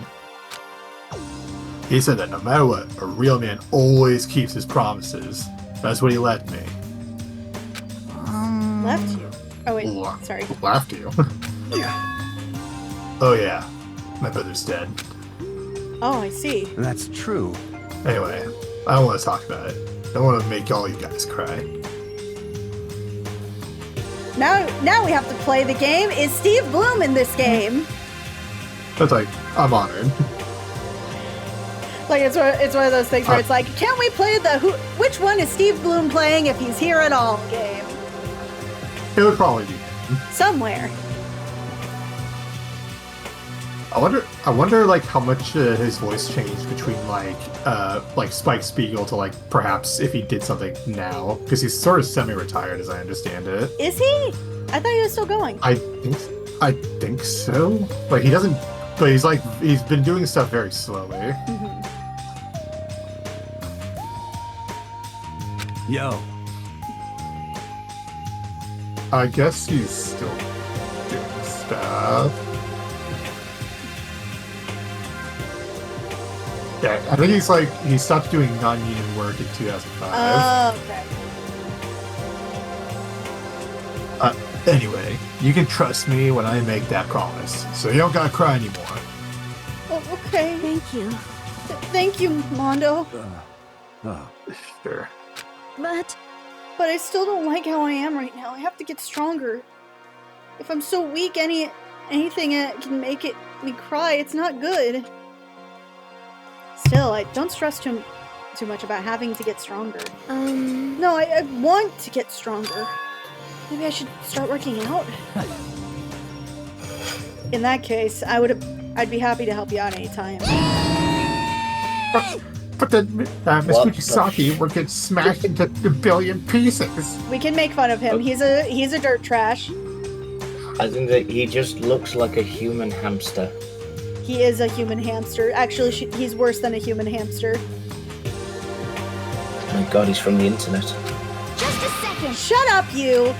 H: He said that no matter what, a real man always keeps his promises. That's what he left me.
A: Left you? Oh wait, sorry.
H: Left you? Oh yeah, my brother's dead.
A: Oh, I see.
E: That's true.
H: Anyway, I don't want to talk about it. I don't want to make all you guys cry.
A: Now we have to play the game. Is Steve Bloom in this game?
H: That's like, I'm honored.
A: Like it's one of those things where it's like, can we play which one is Steve Bloom playing if he's here at all game?
H: It would probably be
A: somewhere.
H: I wonder like how much his voice changed between like Spike Spiegel to like perhaps if he did something now, because he's sort of semi-retired as I understand it.
A: Is he? I thought he was still going.
H: I think so. Like he doesn't, but he's been doing stuff very slowly.
A: Mm-hmm.
E: Yo.
H: I guess he's still doing stuff. Yeah, I think he stopped doing non-union work in 2005.
A: Oh, okay.
H: Anyway, you can trust me when I make that promise, so you don't gotta cry anymore.
A: Oh, okay.
D: Thank you.
A: Thank you, Mondo.
H: Sure.
A: But I still don't like how I am right now. I have to get stronger. If I'm so weak, anything that can make me cry, it's not good. Still, I don't stress too much about having to get stronger. No, I want to get stronger. Maybe I should start working out. In that case, I'd be happy to help you out anytime.
H: But then, Miss Fujisaki, we're getting smashed into a billion pieces.
A: We can make fun of him. He's a dirt trash.
K: I think that he just looks like a human hamster.
A: He is a human hamster. Actually, he's worse than a human hamster.
K: My God, he's from the internet.
D: Just a second.
A: Shut up, you.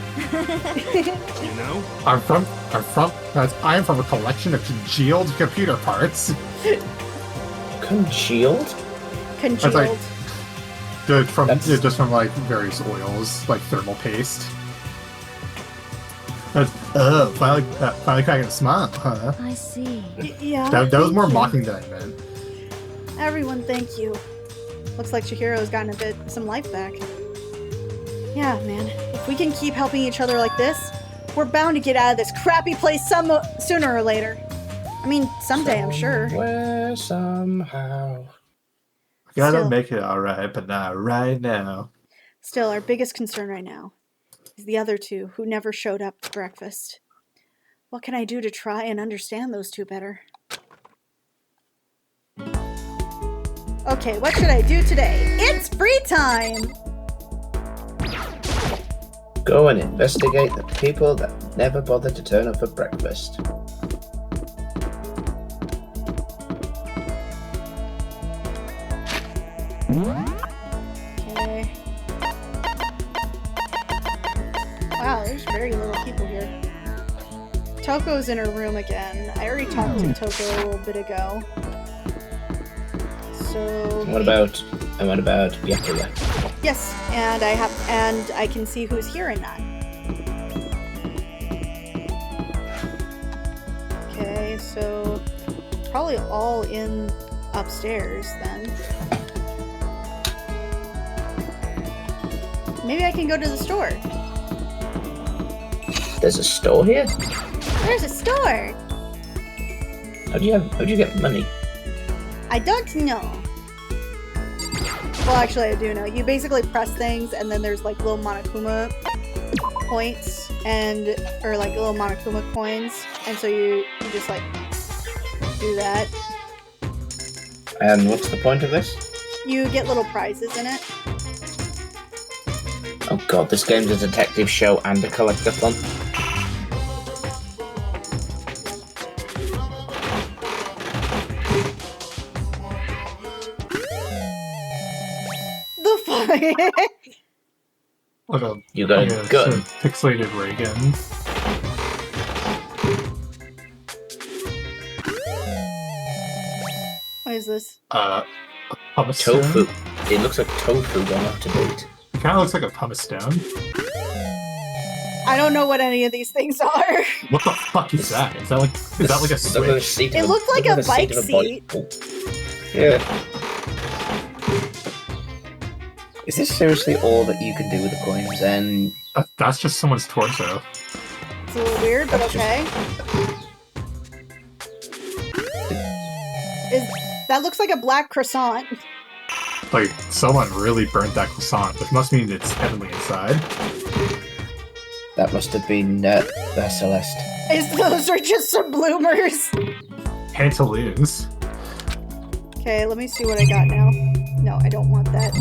E: You know?
H: I'm from a collection of congealed computer parts.
K: Congealed?
A: Congealed.
H: That's like, just from like various oils, like thermal paste. Finally cracking a smile, huh?
D: I see.
A: Yeah.
H: That was more mocking than I meant.
A: Everyone, thank you. Looks like Chihiro's gotten some life back. Yeah, man. If we can keep helping each other like this, we're bound to get out of this crappy place sooner or later. I mean, someday, I'm sure.
K: Somewhere, somehow.
H: Gotta make it alright, but not right now.
A: Still, our biggest concern right now is the other two who never showed up to breakfast. What can I do to try and understand those two better? Okay, what should I do today? It's free time!
K: Go and investigate the people that never bothered to turn up for breakfast.
A: Okay. Wow, There's very little people here. Toko's in her room again. I already talked to Toko a little bit ago. So
K: What about Byakuya?
A: yes, and I can see who's here and not. Okay, so probably all in upstairs then. Maybe I can go to the store.
K: There's a store here?
A: There's a store.
K: How'd you get money?
A: I don't know. Well, actually, I do know. You basically press things, and then there's like little Monokuma points, or like little Monokuma coins, and so you just like do that.
K: And what's the point of this?
A: You get little prizes in it.
K: Oh god, this game's a detective show and a collectathon.
A: The fuck?
K: You got a gun.
H: Pixelated ray gun.
A: What is this?
H: Pumice
K: Tofu.
H: stone.
K: It looks like tofu gone out to date.
H: It kind of looks like a pumice stone.
A: I don't know what any of these things are.
H: What the fuck is that? Is that like a switch?
A: It looked like a bike seat.
K: Yeah.
L: Is this seriously all that you can do with the coins? And
H: That's just someone's torso.
A: It's a little weird, but okay. That looks like a black croissant.
H: Like, someone really burnt that croissant, which must mean it's heavenly inside.
L: that must have been Celeste.
A: Those are just some bloomers.
H: Pantaloons.
A: Okay, let me see what I got now. No, I don't want that.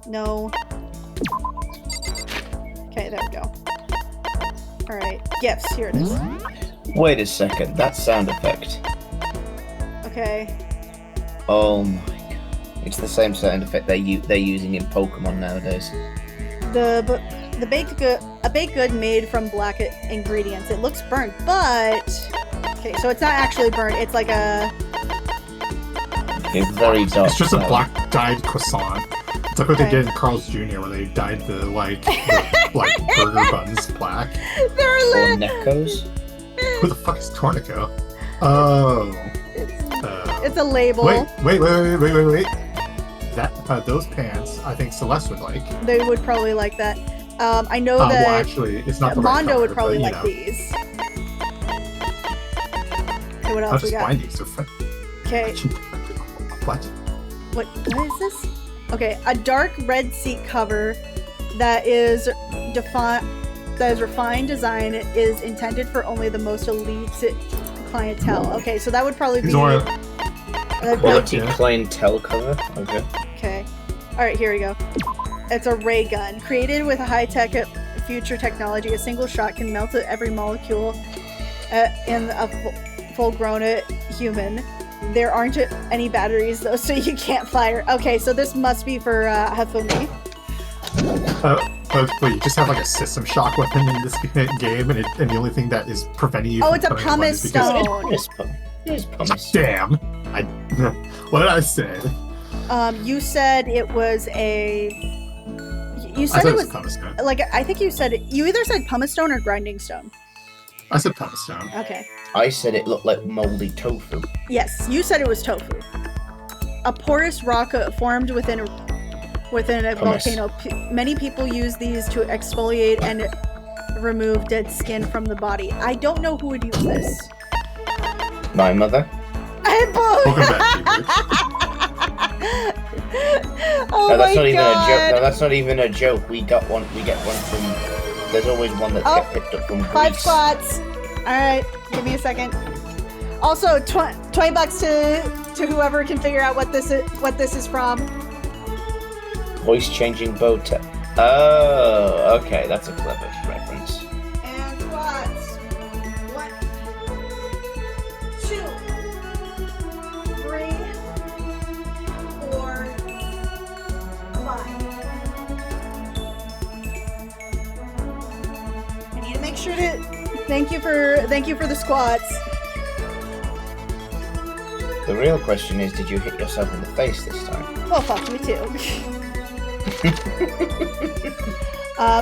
A: No. Okay, there we go. Alright, gifts, here it is.
L: Wait a second, that sound effect.
A: Okay.
L: Oh my god. It's the same sound effect they're using in Pokemon nowadays.
A: A baked good made from black ingredients. It looks burnt, but... Okay, so it's not actually burnt, it's like a...
L: It's very dark.
H: It's just a black dyed croissant. It's like what they did in Carl's Jr. where they dyed the burger buns black.
A: They're
L: Or Neckos?
H: Who the fuck is Tornico? Oh.
A: It's a label.
H: Wait. Those pants, I think Celeste would like.
A: They would probably like that. I know that...
H: Well, actually, it's not the right
A: Mondo
H: color,
A: would probably
H: but,
A: like these. Okay, what else
H: I'll
A: we
H: just
A: got?
H: find these.
A: Okay.
H: What?
A: What is this? Okay, a dark red seat cover that is refined design is intended for only the most elite clientele. Okay, so that would probably be
K: Quality clientele cover. Okay.
A: Okay. Alright, here we go. It's a ray gun. Created with a high-tech future technology, a single shot can melt every molecule in a full-grown human. There aren't any batteries, though, so you can't fire. Okay, so this must be for Hifumi.
H: Wait, you just have like a system shock weapon in this game, and the only thing that is preventing you from
A: it's a
H: putting one is
A: pumice
H: because-
A: stone.
K: It's pumice.
H: Damn! What did I say?
A: You said it was a... You said it was...
H: pumice stone.
A: Like, I think you said... You either said pumice stone or grinding stone.
H: I said pumice stone.
A: Okay.
L: I said it looked like moldy tofu.
A: Yes, you said it was tofu. A porous rock formed within a
K: Pumice.
A: volcano. Many people use these to exfoliate and remove dead skin from the body. I don't know who would use this.
L: My mother?
H: Welcome back,
A: Oh
L: No, that's
A: my
L: not even a joke.
A: god!
L: No, that's not even a joke. We get one from... There's always one that gets picked up from
A: 5
L: Greece.
A: spots. Alright, give me a second. Also, $20 to whoever can figure out what this is from.
L: Voice changing bow tie. Oh, okay, that's a clever reference.
A: And spots. 1, 2, 3, 4, 5. sure to thank you for the squats.
L: The real question is, did you hit yourself in the face this time?
A: Oh fuck, me too.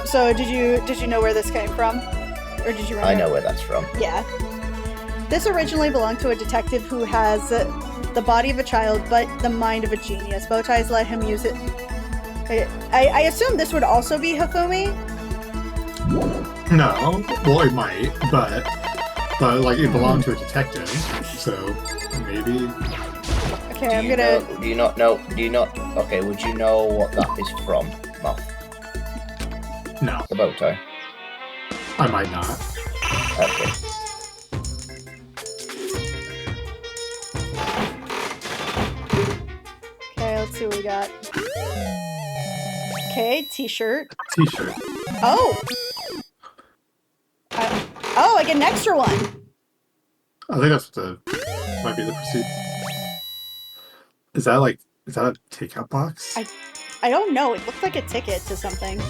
A: So did you know where this came from, or did you?
L: I know where that's from.
A: Yeah. This originally belonged to a detective who has the body of a child but the mind of a genius. Bowties let him use it. I assume this would also be Hifumi.
H: No, well it might, but like it belonged to a detective, so maybe.
A: Okay, I'm gonna.
L: Do you not know? Do you not? Okay, would you know what that is from, Moth?
H: No.
L: The bow tie.
H: I might not.
L: Okay.
A: Okay, let's see what we got. Okay, t-shirt.
H: T-shirt.
A: Oh! I get an extra one!
H: I think that's the might be the pursuit. Is that a takeout box?
A: I don't know, it looked like a ticket to something.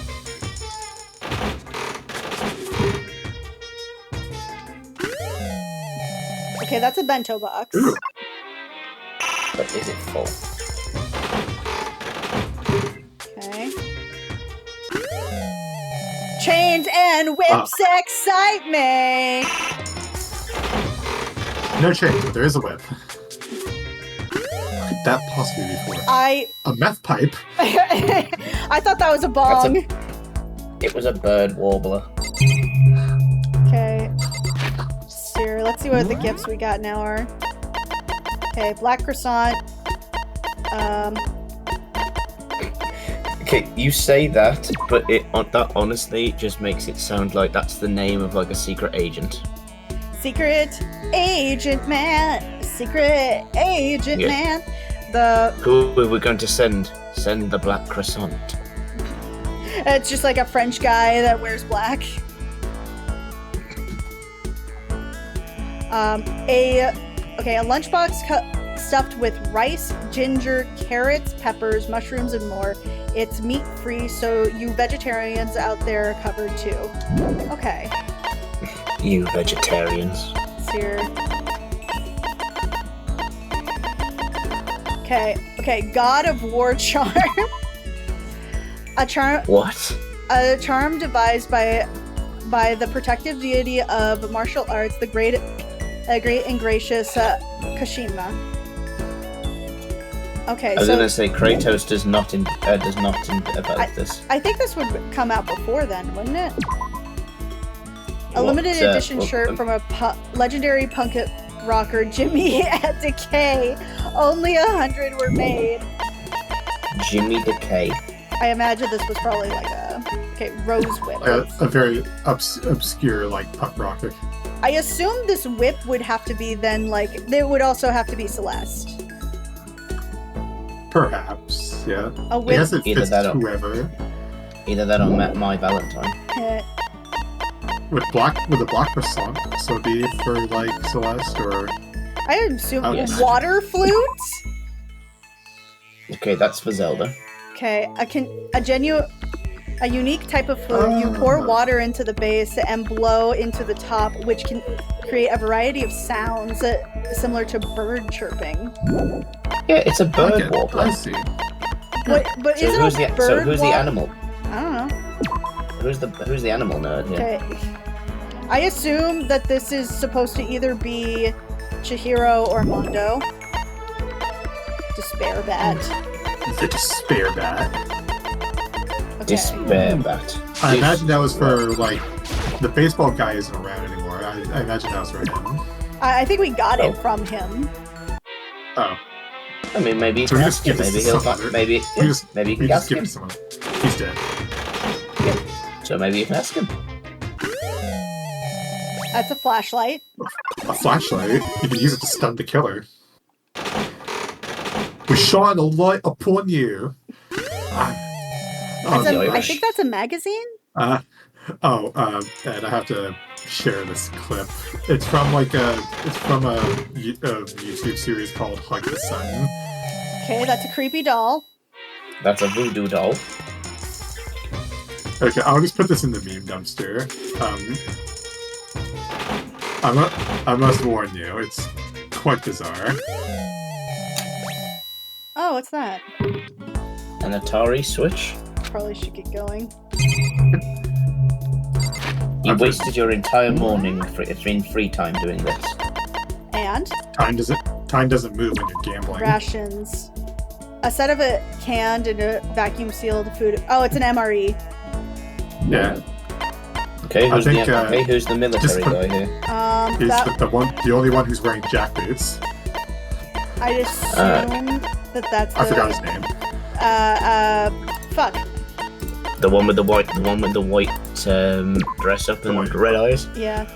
A: Okay, that's a bento box.
H: Ooh.
L: But is it full?
A: Okay. Chains and whips excite me!
H: No chains, but there is a whip. What could that possibly be for? A meth pipe?
A: I thought that was a bong.
L: It was a bird warbler.
A: Okay. Here, let's see what the gifts we got now are. Okay, black croissant.
L: Okay, you say that, but that honestly just makes it sound like that's the name of like a secret agent.
A: Secret agent man. Secret agent man.
L: Who are we going to send? Send the black croissant.
A: It's just like a French guy that wears black. A lunchbox stuffed with rice, ginger, carrots, peppers, mushrooms, and more. It's meat-free, so you vegetarians out there are covered too. Okay.
L: You vegetarians.
A: It's here. Okay, God of War charm. A charm.
L: What?
A: A charm devised by the protective deity of martial arts, the great and gracious Kashima. Okay,
L: I was gonna say Kratos does not develop this.
A: I think this would come out before then, wouldn't it? A limited edition shirt from a legendary punk rocker, Jimmy at Decay. Only 100 were made.
L: Jimmy Decay.
A: I imagine this was probably like a rose whip.
H: A very obscure like punk rocker.
A: I assume this whip would have to be then like there would also have to be Celeste.
H: Perhaps, yeah.
A: A whip.
H: I guess it fits whoever.
L: Either that or My Valentine.
H: With a black croissant, so it'd be for like Celeste or.
A: I assume water flutes.
L: Okay, that's for Zelda.
A: Okay, a unique type of flute. You pour water into the base and blow into the top, which can create a variety of sounds similar to bird chirping.
L: Yeah, it's a bird warbler.
H: I see.
A: But is it a bird?
L: So who's the animal?
A: I don't know.
L: Who's the animal nerd here?
A: Okay. I assume that this is supposed to either be Chihiro or Mondo. Despair Bat.
H: The Despair Bat.
A: Okay.
L: Despair Bat.
H: I imagine that was for like the baseball guy isn't around anymore. I imagine that was for him.
A: I think we got it from him.
H: Oh.
L: I mean, maybe you can ask him. Maybe he'll find. Maybe you can ask him.
H: He's dead.
L: So maybe you can ask him.
A: That's a flashlight.
H: A flashlight? You can use it to stun the killer. We shine a light upon you.
A: I think that's a magazine?
H: And I have to share this clip. It's from a YouTube series called Hug the Sun.
A: Okay, that's a creepy doll.
L: That's a voodoo doll.
H: Okay, I'll just put this in the meme dumpster. I must warn you, it's quite bizarre.
A: Oh, what's that?
L: An Atari Switch?
A: Probably should get going.
L: You wasted your entire morning in free time doing this.
A: And?
H: Time doesn't move when you're gambling.
A: Rations. A set of it canned and a vacuum sealed food. Oh, it's an MRE.
H: Yeah.
L: Okay, who's the military guy here?
H: He's the only one who's wearing jackboots.
A: I assume that's
H: I forgot his name.
A: Fuck.
L: The one with the white dress up and red eyes?
A: Yeah.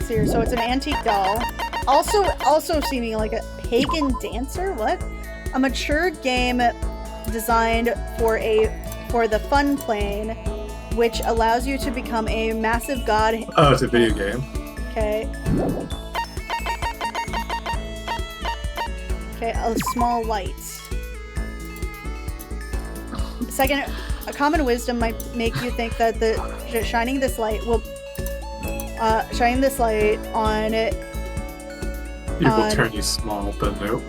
A: So it's an antique doll. Also seeming like a pagan dancer? What? A mature game designed for the fun plane, which allows you to become a massive god.
H: Oh, it's a video game.
A: Okay. Okay, a small light. Second, a common wisdom might make you think that shining this light on it.
H: It will turn you small, but nope.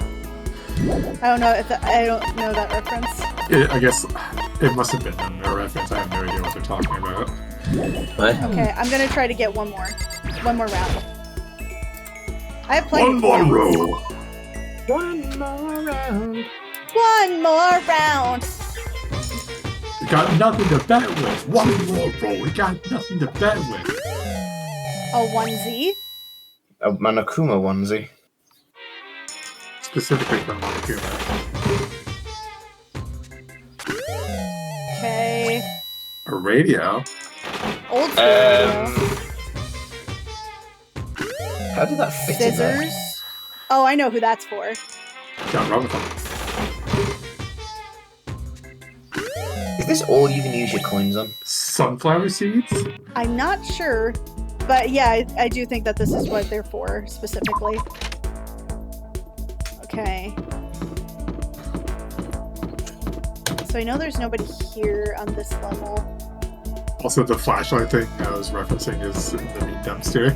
A: I don't know that reference.
H: I guess it must have been a reference. I have no idea what they're talking about.
L: What?
A: Okay, I'm gonna try to get one more round. I have plenty.
H: One more roll.
L: One more round.
A: One more round.
H: We got nothing to bet with. One more roll. We got nothing to bet with.
A: A onesie.
L: A Monokuma onesie.
H: Specifically from Monokuma.
A: Okay.
H: A radio.
A: Old school radio.
L: How did that fit in there?
A: Scissors. Oh, I know who that's for.
H: Got wrong with them.
L: Is this all you can use your coins on?
H: Sunflower seeds?
A: I'm not sure, but yeah, I do think that this is what they're for specifically. Okay. So I know there's nobody here on this level.
H: Also, the flashlight thing I was referencing is in the meat dumpster.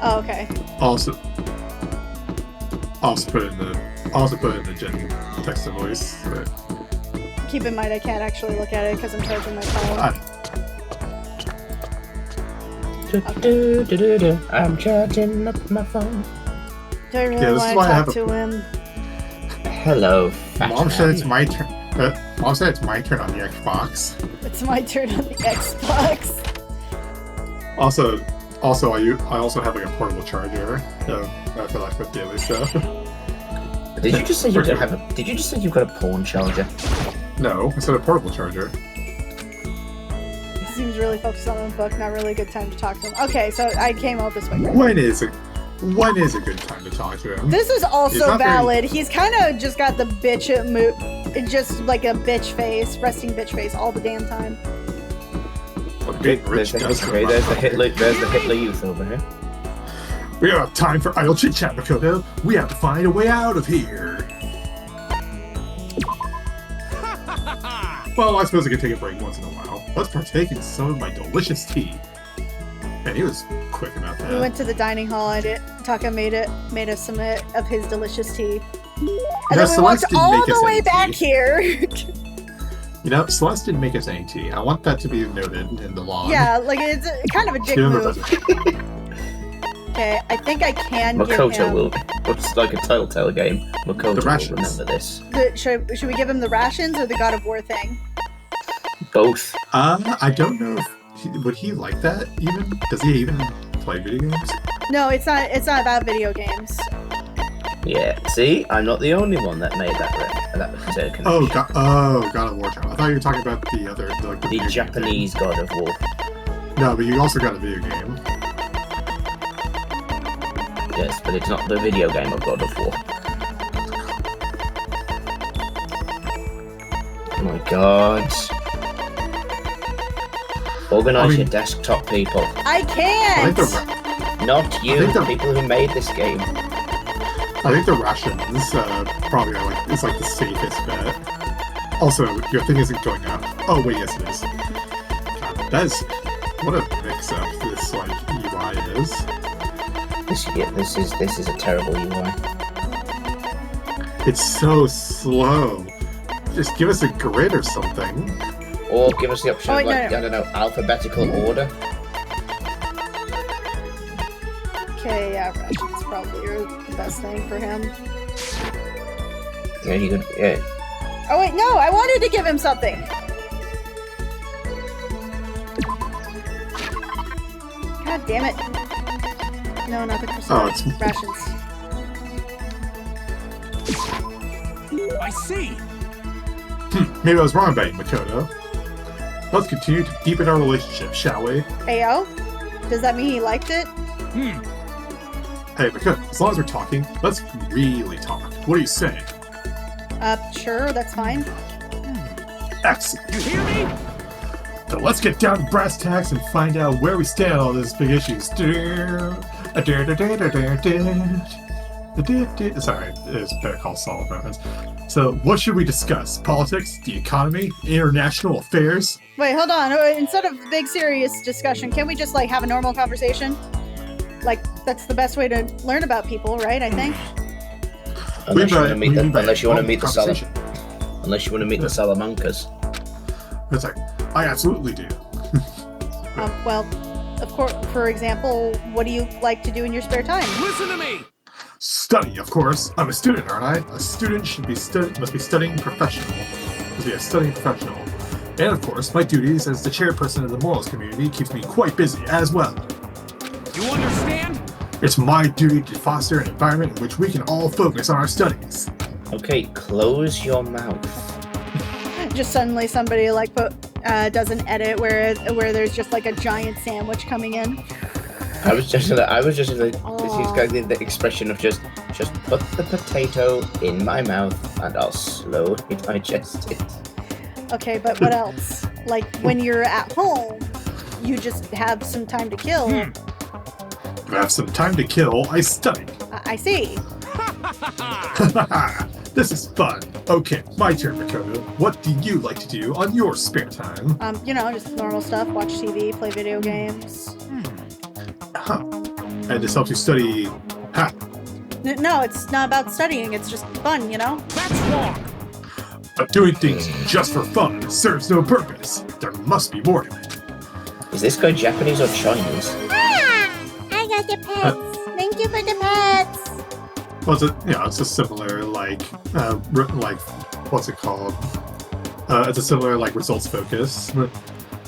A: Oh, okay.
H: Also put it in the Jen text to voice. But...
A: Keep in mind I can't actually look at it because I'm charging my phone.
K: I'm charging up my phone.
A: Do I really want to talk to him?
L: Hello,
H: Mom said it's my turn. Mom said it's my turn on the Xbox.
A: It's my turn on the Xbox.
H: Also, I also have like a portable charger. I feel like for daily stuff.
L: Did you just say you have a? Did you just say you've got a porn charger?
H: No, I said a portable charger.
A: He seems really focused on the book. Not really a good time to talk to him. Okay, so I came out this way.
H: When is a good time to talk to him?
A: This is also valid. He's kind of just got the bitch just like a bitch face, resting bitch face all the damn time.
L: There's the Hitler youth over here.
H: We don't have time for idle chit chat, Makoto. We have to find a way out of here. Well, I suppose I could take a break once in a while. Let's partake in some of my delicious tea. Man, he was quick about that.
A: We went to the dining hall and Taka made us some of his delicious tea. And then we walked all the way back here.
H: You know, Celeste didn't make us any tea. I want that to be noted in the log.
A: Yeah, like it's kind of a dick move. Okay, I think I can
L: Makoto
A: give him...
L: will. It's like a Telltale game. Makoto will remember this.
A: Should we give him the rations or the God of War thing?
L: Both.
H: I don't know if would he like that even? Does he even play video games?
A: No, it's not about video games.
L: Yeah, see? I'm not the only one that made that connection.
H: Oh, God of War. I thought you were talking about the other...
L: The Japanese God of War.
H: No, but you also got a video game.
L: Yes, but it's not the video game of God of War. Oh my god. Organize your desktop, people.
A: I can't!
L: Not you, the people who made this game.
H: I think the rations probably are it's like the safest bet. Also, your thing isn't going up. Oh wait, yes it is. God, that is what a is.
L: This is a terrible UI.
H: It's so slow. Just give us a grid or something.
L: Or give us the option of, like,
A: no.
L: I don't know, alphabetical order.
A: Okay, yeah, Ration's probably the best thing for him.
L: Yeah, you could. Yeah.
A: Oh wait, no! I wanted to give him something! God damn it. No, not the croissant.
H: it's...
A: Rations.
E: I see.
H: Maybe I was wrong about you, Makoto. Let's continue to deepen our relationship, shall we?
A: Ayo? Does that mean he liked it?
H: Hey, Makoto, as long as we're talking, let's really talk. What do you say?
A: Sure, that's fine.
H: Excellent.
E: You hear me?
H: So let's get down to brass tacks and find out where we stand on all these big issues. Sorry, it's Better Call Saul reference. So, what should we discuss? Politics, the economy, international affairs?
A: Wait, hold on. Instead of big serious discussion, can we just, like, have a normal conversation? Like, that's the best way to learn about people, right, I think?
L: Unless you want to meet the
H: conversation.
L: Unless you want to meet the Salamancas.
H: That's like, I absolutely do.
A: Well, of course, for example, what do you like to do in your spare time?
E: Listen to me.
H: Study, of course. I'm a student, aren't I? A student must be studying professional. Must be a studying professional. And of course, my duties as the chairperson of the morals community keeps me quite busy as well.
E: You understand?
H: It's my duty to foster an environment in which we can all focus on our studies.
L: Okay, close your mouth.
A: Just suddenly somebody like does an edit where there's just like a giant sandwich coming in.
L: I was just the expression of just put the potato in my mouth and I'll slowly digest it.
A: Okay, but what else? Like when you're at home, you just have some time to kill.
H: If I have some time to kill, I study.
A: I see.
H: This is fun. Okay, my turn, Makoto. What do you like to do on your spare time?
A: Just normal stuff. Watch TV, play video games.
H: And this helps you study how?
A: No, it's not about studying. It's just fun, you know?
E: That's wrong.
H: But doing things just for fun serves no purpose. There must be more to it.
L: Is this guy Japanese or Chinese?
D: I got your pets. Thank you for the pets.
H: Well, it's a similar, what's it called? It's a similar, results focus.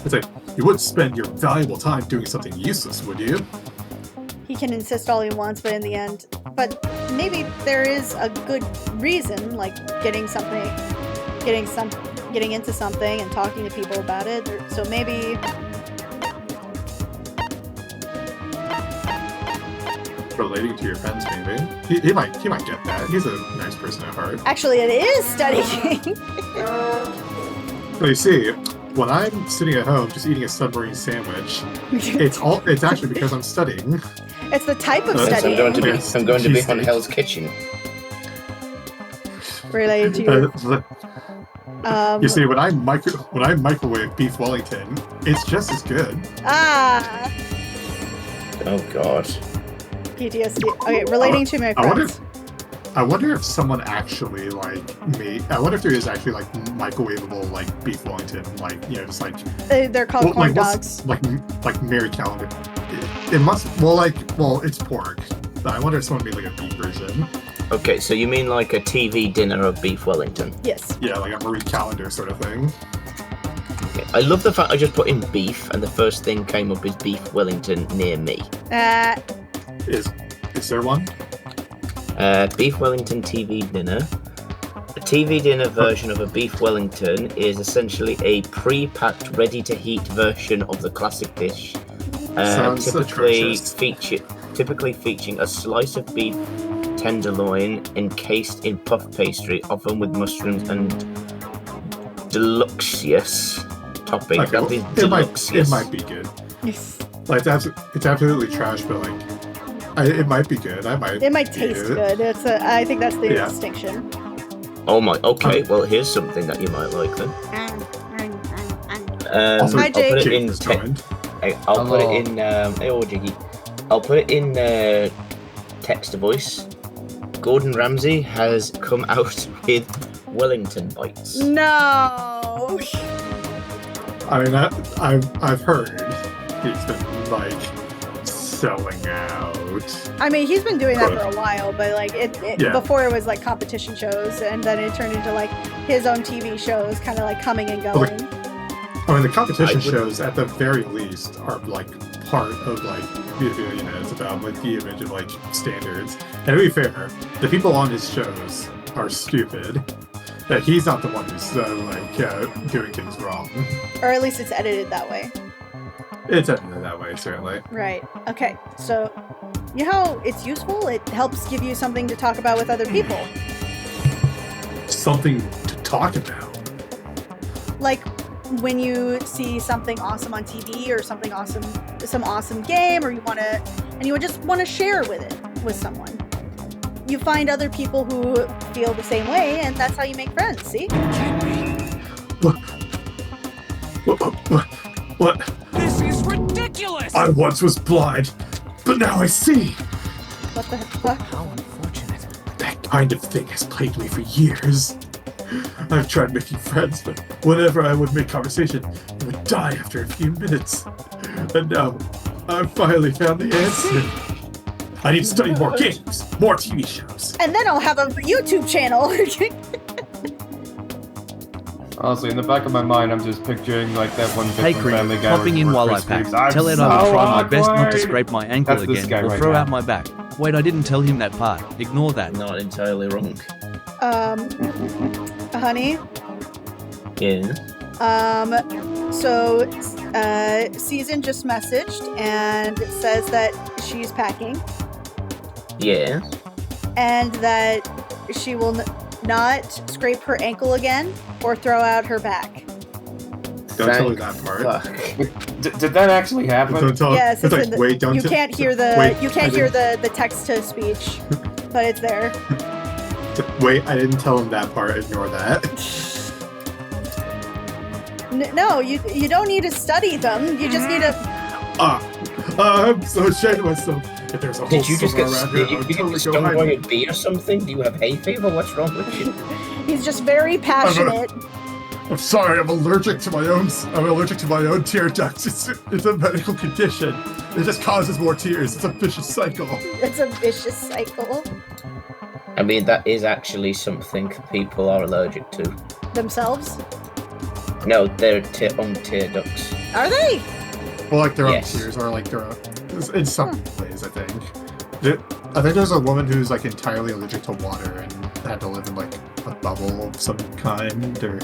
H: It's like, you wouldn't spend your valuable time doing something useless, would you?
A: He can insist all he wants, but in the end... But maybe there is a good reason, like getting into something and talking to people about it. So maybe...
H: Relating to your friends, maybe. He might get that. He's a nice person at heart.
A: Actually, it is studying.
H: Well, you see, when I'm sitting at home just eating a submarine sandwich, it's actually because I'm studying.
A: It's the type of
L: So
A: studying.
L: I'm going to be on Hell's Kitchen.
A: Related to your...
H: You see, when I microwave beef Wellington, it's just as good.
A: Ah!
L: Oh God.
A: PTSD. Okay, relating to my friends.
H: I wonder if someone actually I wonder if there is actually microwavable beef Wellington,
A: they're called corn dogs.
H: Like Mary Calendar. It must it's pork. But I wonder if someone made a beef version.
L: Okay, so you mean like a TV dinner of beef Wellington?
A: Yes.
H: Yeah, like a Marie Calendar sort of thing.
L: Okay. I love the fact I just put in beef and the first thing came up is beef Wellington near me.
H: Is there one?
L: Beef Wellington TV dinner. A TV dinner version of a beef Wellington is essentially a pre-packed, ready-to-heat version of the classic dish. Typically featuring a slice of beef tenderloin encased in puff pastry, often with mushrooms and deluxious topping.
H: Okay, it might be good.
A: Yes.
H: It's absolutely trash, but it might be good.
A: It might taste good. I think that's the distinction.
L: Oh my. Okay. Well, here's something that you might like then.
H: Also,
A: Hi, Jake.
H: Jake has joined.
L: I'll put it in. Hey, Jiggy. I'll put it in text to voice. Gordon Ramsay has come out with Wellington bites.
A: No.
H: I mean, I've heard he's been like selling out.
A: I mean, he's been doing that for a while, but like
H: Yeah.
A: before it was like competition shows, and then it turned into like his own TV shows, kind of like coming and going.
H: I mean, the competition shows at the very least are like part of like it's about like the image of like standards. And to be fair, the people on his shows are stupid. That he's not the one who's doing things wrong.
A: Or at least it's edited that way.
H: It's edited that way, certainly.
A: Right. Okay. So, you know how it's useful? It helps give you something to talk about with other people.
H: Something to talk about.
A: Like when you see something awesome on TV or something awesome, some awesome game, or you just want to share with it with someone. You find other people who feel the same way, and that's how you make friends. See?
H: What?
E: This is ridiculous!
H: I once was blind, but now I see.
A: What the fuck?
E: How unfortunate.
H: That kind of thing has plagued me for years. I've tried making friends, but whenever I would make conversation, I would die after a few minutes. And now, I've finally found the answer. I need to study more games, more TV shows.
A: And then I'll have a YouTube channel.
M: Honestly, in the back of my mind, I'm just picturing like that one
N: Hey,
M: bit from
N: Cream,
M: Family Guy.
N: popping in while I pack. Tell Ed I will try my best not to scrape my ankle again or throw out my back. Wait, I didn't tell him that part. Ignore that.
L: Not entirely wrong.
A: Honey?
L: Yeah?
A: So, Season just messaged and says that she's packing.
L: Yeah?
A: And that she will not scrape her ankle again or throw out her back.
H: Don't tell her that part.
M: Did that actually happen?
H: Don't tell
A: Yes,
H: it's
A: it's
H: like,
A: in
H: wait, don't
A: you
H: tell-
A: can't hear the
H: wait,
A: you can't
H: I
A: hear
H: didn't-
A: the text to speech, but it's there.
H: Wait, I didn't tell him that part. Ignore that.
A: No, you don't need to study them. You just need to.
H: I'm so ashamed of myself. If there's a whole
L: Did you just
H: summer
L: get
H: around here, I
L: did
H: would
L: you
H: totally
L: get
H: go
L: stung
H: hide.
L: by a bee or something? Do you have hay fever? What's wrong with you?
A: He's just very passionate.
H: I'm sorry. I'm allergic to my own tear ducts. It's a medical condition. It just causes more tears. It's a vicious cycle.
A: It's a vicious cycle.
L: I mean, that is actually something people are allergic to.
A: Themselves?
L: No, they're on tear ducts.
A: Are they?
H: Well, like their
L: Yes.
H: own tears, or like their own. In some ways, I think. I think there's a woman who's like entirely allergic to water and had to live in like a bubble of some kind, or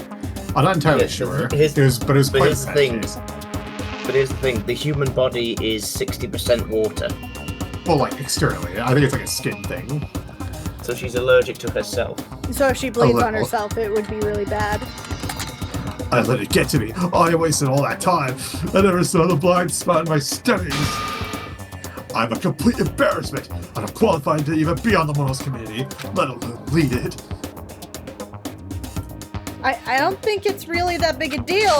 H: I'm not entirely
L: Yeah,
H: sure.
L: here's
H: But it was quite
L: here's
H: a
L: the
H: bad
L: thing.
H: case.
L: But here's the thing: the human body is 60% water.
H: Well, like externally, I think it's like a skin thing.
L: So she's allergic to herself.
A: So if she bleeds on
H: little.
A: herself, it would be really bad.
H: I let it get to me. I wasted all that time. I never saw the blind spot in my studies. I'm a complete embarrassment. I'm not qualified to even be on the Morals Committee, let alone lead it.
A: I don't think it's really that big a deal.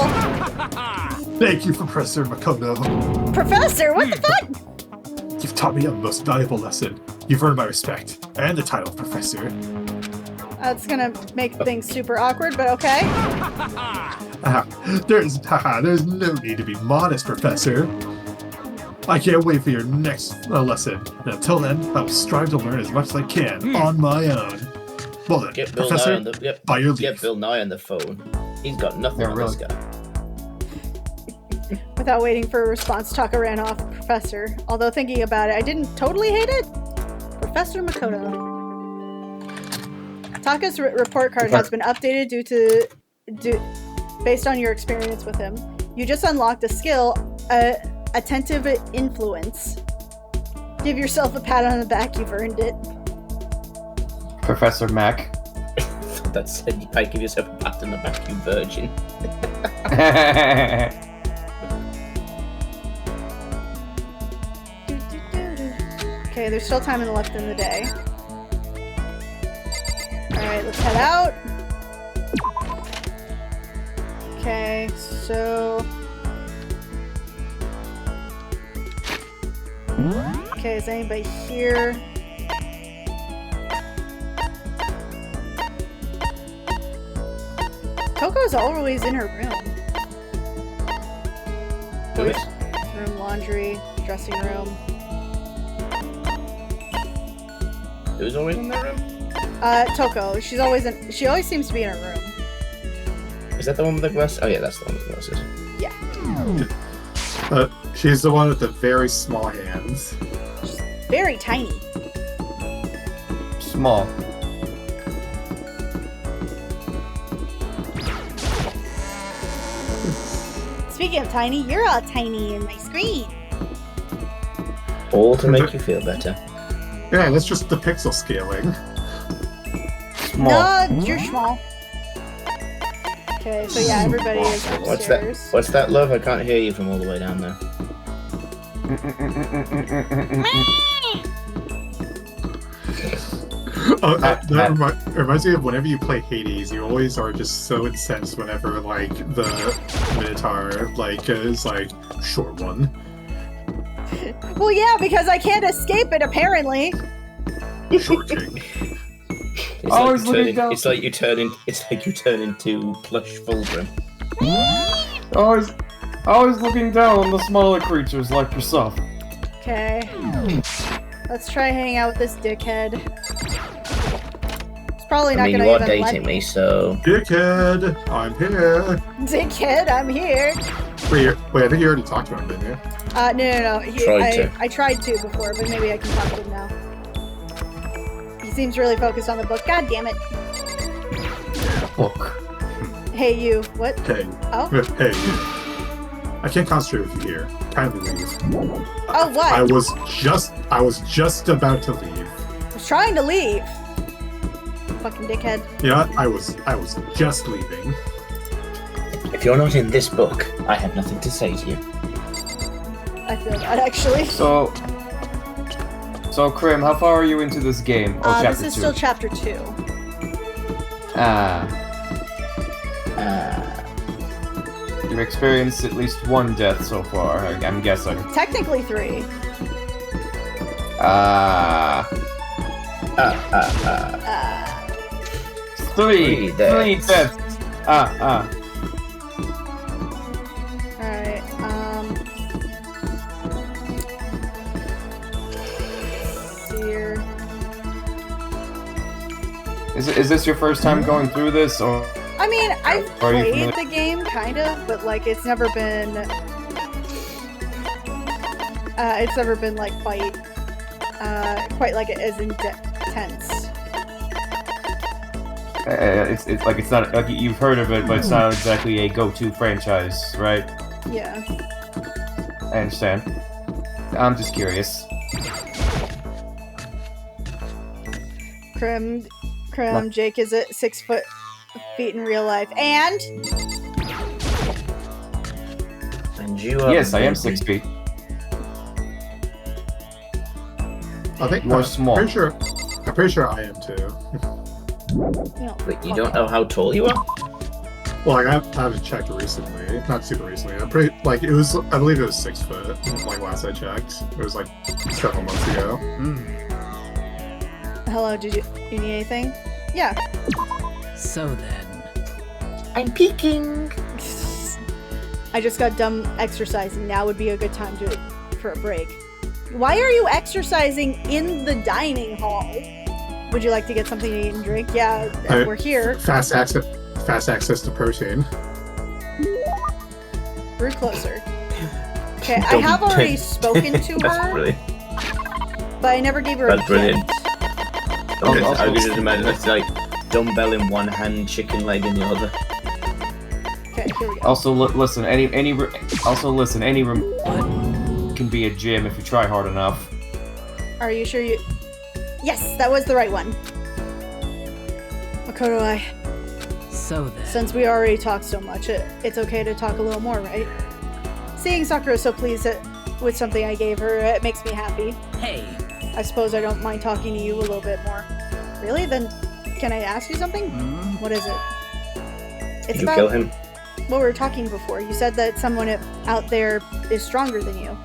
H: Thank you, Professor Makoto.
A: Professor, what the fuck?
H: You've taught me a most valuable lesson. You've earned my respect and the title of Professor.
A: That's gonna make things super awkward, but okay.
H: There's no need to be modest, Professor. I can't wait for your next lesson. And until then, I will strive to learn as much as I can on my own. Well then,
L: Get Bill
H: Professor,
L: Nye on the
H: by your leave.
L: get Bill Nye on the phone. He's got nothing on this guy.
A: Without waiting for a response, Taka ran off Professor. Although thinking about it, I didn't totally hate it. Professor Makoto. Taka's report card has been updated based on your experience with him. You just unlocked a skill, attentive influence. Give yourself a pat on the back, you've earned it.
M: Professor Mac.
L: That said, you might give yourself a pat on the back, you virgin.
A: Okay, there's still time left in the day. Alright, let's head out. Okay, so... Okay, is anybody here? Coco's always in her room. Room, laundry, dressing room.
L: Who's always in that room?
A: Toko. She always seems to be in her room.
L: Is that the one with the glasses? Oh yeah, that's the one with the glasses.
A: Yeah.
H: She's the one with the very small hands.
A: She's very tiny.
M: Small.
A: Speaking of tiny, you're all tiny in my screen.
L: All to make you feel better.
H: Yeah, that's just the pixel scaling.
M: Small.
A: No, you're small. Okay, so yeah, everybody is upstairs.
L: What's that, love? I can't hear you from all the way down there.
H: That reminds me of whenever you play Hades, you always are just so incensed whenever, like, the Minotaur, like, is, like, short one.
A: Well, yeah, because I can't escape it, apparently.
H: Short king.
L: It's like you turn into plush Fulgrim.
M: Always looking down on the smaller creatures like yourself.
A: Okay. Let's try hanging out with this dickhead. It's probably not gonna
L: you are
A: even
L: dating me, so...
H: Dickhead, I'm here.
A: Dickhead, I'm here.
H: Wait, I think you already talked to him, didn't you?
A: No. I tried to before, but maybe I can talk to him now. He seems really focused on the book. God damn it.
L: Book.
A: Hey, you. What?
H: Hey.
A: Oh?
H: Hey. I can't concentrate with you here. Kindly leave.
A: Oh, what?
H: I was just about to leave.
A: I was trying to leave. Fucking dickhead.
H: Yeah, I was just leaving.
L: If you're not in this book, I have nothing to say to you.
A: I feel that, actually.
M: So, Krim, how far are you into this game? Oh, chapter 2.
A: This is still chapter 2.
M: You've experienced at least one death so far, I'm guessing.
A: Technically 3.
M: 3 deaths.
A: Alright, here.
M: Is this your first time going through this, or?
A: I mean, I've played the game, kind of, but, like, it's never been... like, quite, like, as intense.
M: It's not, like, you've heard of it, but it's not exactly a go-to franchise, right?
A: Yeah.
M: I understand. I'm just curious.
A: Krim, Jake is at 6 feet in real life, and
L: you are...
M: Yes, I am 6 feet.
H: I think
M: more small.
H: I'm pretty sure I am too.
L: Wait, you don't know how tall you are?
H: Well, like, I haven't checked recently. Not super recently. I'm pretty, like, I believe it was 6 foot, like, last I checked. It was, like, several months ago.
A: Hello, you need anything? Yeah.
E: So then...
L: I'm peeking!
A: I just got done exercising. Now would be a good time for a break. Why are you exercising in the dining hall? Would you like to get something to eat and drink? Yeah, we're here.
H: Fast access to protein.
A: We're closer. Okay, I have already spoken to her, but I never gave her a gift.
L: Brilliant. I can just imagine it's like dumbbell in one hand, chicken leg in the other.
A: Okay, here we go.
M: Also, listen. Any room can be a gym if you try hard enough.
A: Are you sure you... Yes, that was the right one. Makoto,
E: So then...
A: Since we already talked so much, it's okay to talk a little more, right? Seeing Sakura so pleased with something I gave her, it makes me happy.
E: Hey!
A: I suppose I don't mind talking to you a little bit more. Really? Then, can I ask you something? What is it? It's
L: Did you kill him?
A: What we were talking before. You said that someone out there is stronger than you.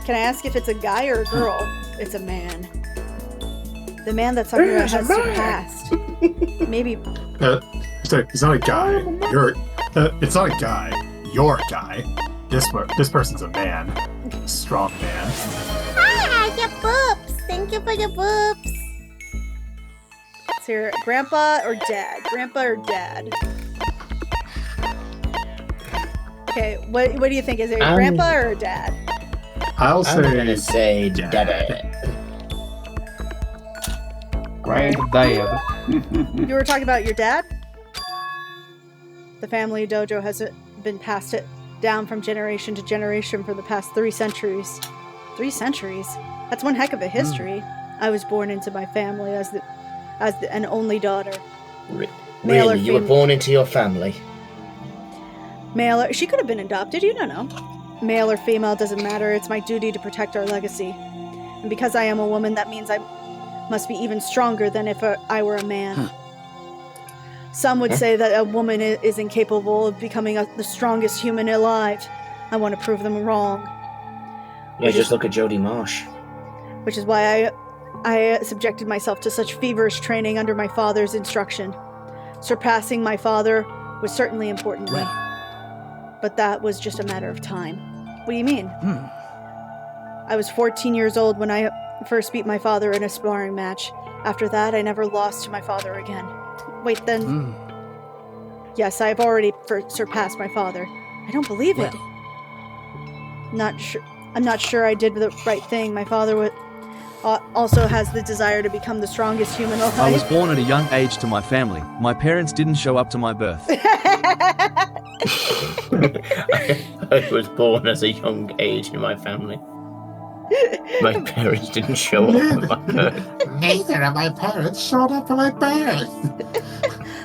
A: Can I ask if it's a guy or a girl? It's a man. The man that Sakura has surpassed. Maybe.
H: It's not a guy. It's not a guy. You're a guy. This person's a man. Strong man.
D: Ah, your boobs. Thank you for the boobs.
A: It's here, grandpa or dad? Grandpa or dad? Okay, what do you think? Is it a grandpa or a dad?
L: I'm gonna say dad.
M: Granddad.
A: You were talking about your dad? The family dojo has been passed it down from generation to generation for the past 3 centuries. 3 centuries? That's one heck of a history. I was born into my family as an only daughter.
L: Really? You were born into your family?
A: Male or... She could have been adopted, you don't know. Male or female, doesn't matter. It's my duty to protect our legacy. And because I am a woman, that means I must be even stronger than if I were a man. Some would say that a woman is incapable of becoming the strongest human alive. I want to prove them wrong.
L: Yeah, just look at Jodie Marsh.
A: Which is why I subjected myself to such feverish training under my father's instruction. Surpassing my father was certainly important to me. But that was just a matter of time. What do you mean? I was 14 years old when I first beat my father in a sparring match. After that, I never lost to my father again. Wait, then... Yes, I've already surpassed my father. I don't believe it. I'm not sure I did the right thing. My father also has the desire to become the strongest human alive.
N: I was born at a young age to my family. My parents didn't show up to my birth.
L: I was born at a young age in my family. My parents didn't show up for my birth.
H: Neither of my parents showed up for my birth.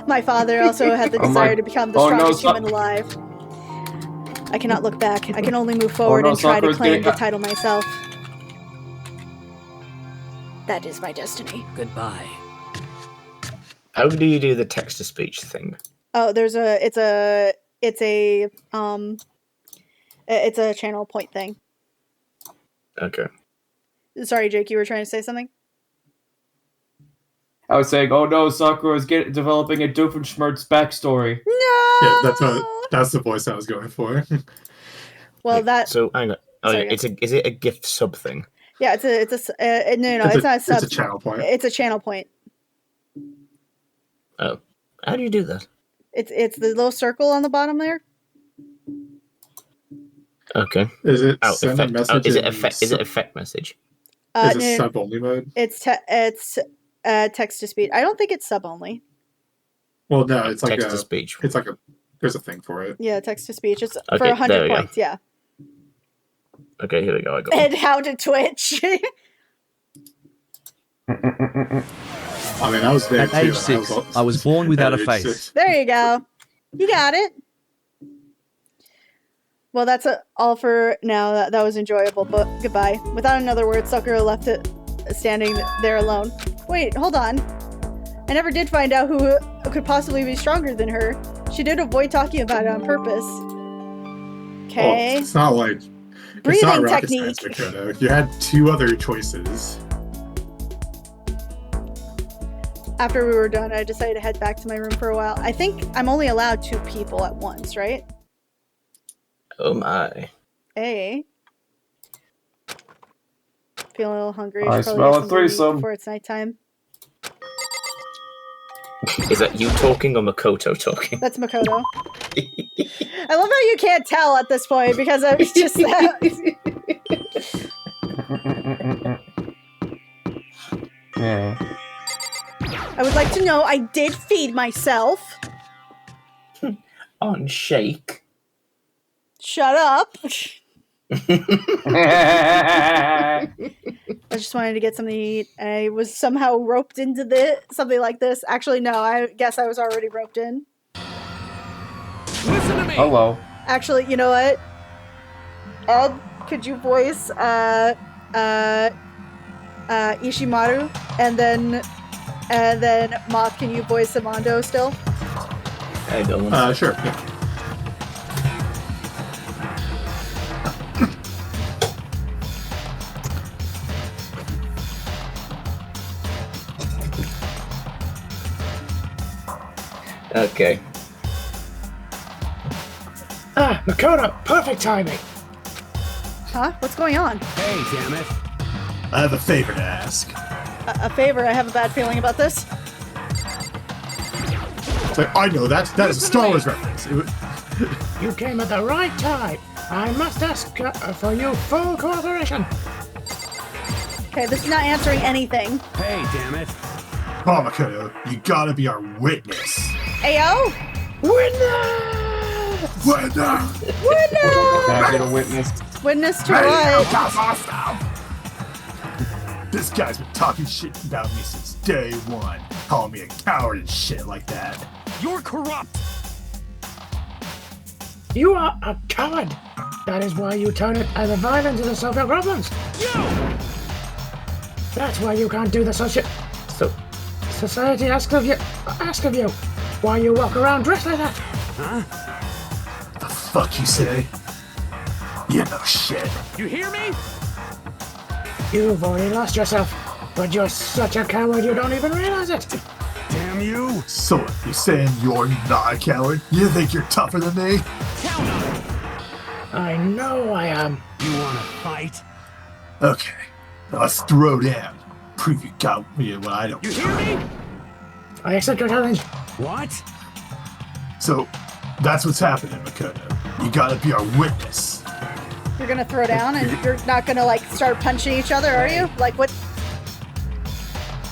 A: My father also had the desire to become the strongest human alive. I cannot look back. I can only move forward and try to claim the title myself. That is my destiny.
E: Goodbye.
L: How do you do the text-to-speech thing?
A: Oh, it's a channel point thing.
L: Okay.
A: Sorry, Jake, you were trying to say something?
M: I was saying, oh no, Sakura is developing a Doofenshmirtz backstory.
A: No!
H: Yeah, that's the voice I was going for.
A: Well, that...
L: So, hang on. Oh, yeah, is it a GIF sub thing?
A: Yeah, it's not a sub.
H: It's a channel point.
A: It's a channel point.
L: Oh. How do you do that?
A: It's the little circle on the bottom there.
L: Okay.
H: Is it send a message?
L: Is it effect message?
H: Is it sub only mode?
A: It's text to speech. I don't think it's sub only.
H: Well, no, it's like
L: text to speech.
H: It's like there's a thing for it.
A: Yeah, text to speech. It's
L: okay,
A: for 100 points. Yeah.
L: Okay, here we go. I got
A: And how to Twitch.
H: I mean, I was there
N: at age 6. I was born without a face.
A: There you go. You got it. Well, that's all for now. That was enjoyable, but goodbye. Without another word, Sakura left it standing there alone. Wait, hold on. I never did find out who could possibly be stronger than her. She did avoid talking about it on purpose. Okay.
H: Well, it's not like...
A: Breathing
H: it's not rocket
A: technique.
H: Science, Picarto. You had 2 other choices.
A: After we were done, I decided to head back to my room for a while. I think I'm only allowed 2 people at once, right?
L: Oh my.
A: Hey. Feeling a little hungry.
M: I smell a threesome.
A: Before it's nighttime.
L: Is that you talking or Makoto talking?
A: That's Makoto. I love how you can't tell at this point because I was just
M: Yeah.
A: I would like to know I did feed myself.
L: On shake.
A: Shut up. I just wanted to get something to eat. I was somehow roped into something like this. Actually, no, I guess I was already roped in.
E: Listen to me.
M: Hello.
A: Actually, you know what? Ed, could you voice Ishimaru? And then Moth, can you voice Amando still?
L: I don't want
H: Sure.
L: Okay.
O: Ah, Makoto, perfect timing.
A: Huh? What's going on?
P: Hey, damn it.
H: I have a favor to ask.
A: A favor? I have a bad feeling about this.
H: I know that is a Star Wars reference.
O: You came at the right time. I must ask for your full cooperation.
A: Okay, this is not answering anything.
P: Hey, damn it.
H: Oh, Makoto, you gotta be our witness.
A: Ayo?
O: Witness!
M: Can I get a witness?
A: Witness to what?
H: This guy's been talking shit about me since day one, calling me a coward and shit like that.
P: You're corrupt.
O: You are a coward. That is why you turn it as a violence to solve your problems. That's why you can't do the society asks of you why you walk around dressed like that.
P: Huh?
H: The fuck you say? You know shit.
P: You hear me?
O: You've already lost yourself, but you're such a coward you don't even realize it.
P: Damn you.
H: So, you saying you're not a coward? You think you're tougher than me?
P: Count on it.
O: I know I am.
P: You wanna fight?
H: Okay, let's throw down. Prove you got me when I don't.
P: You hear me?
O: I accept your challenge.
P: What?
H: So, that's what's happening, Makoto. You gotta be our witness.
A: You're gonna throw down and you're not gonna, like, start punching each other, are you? Like, what?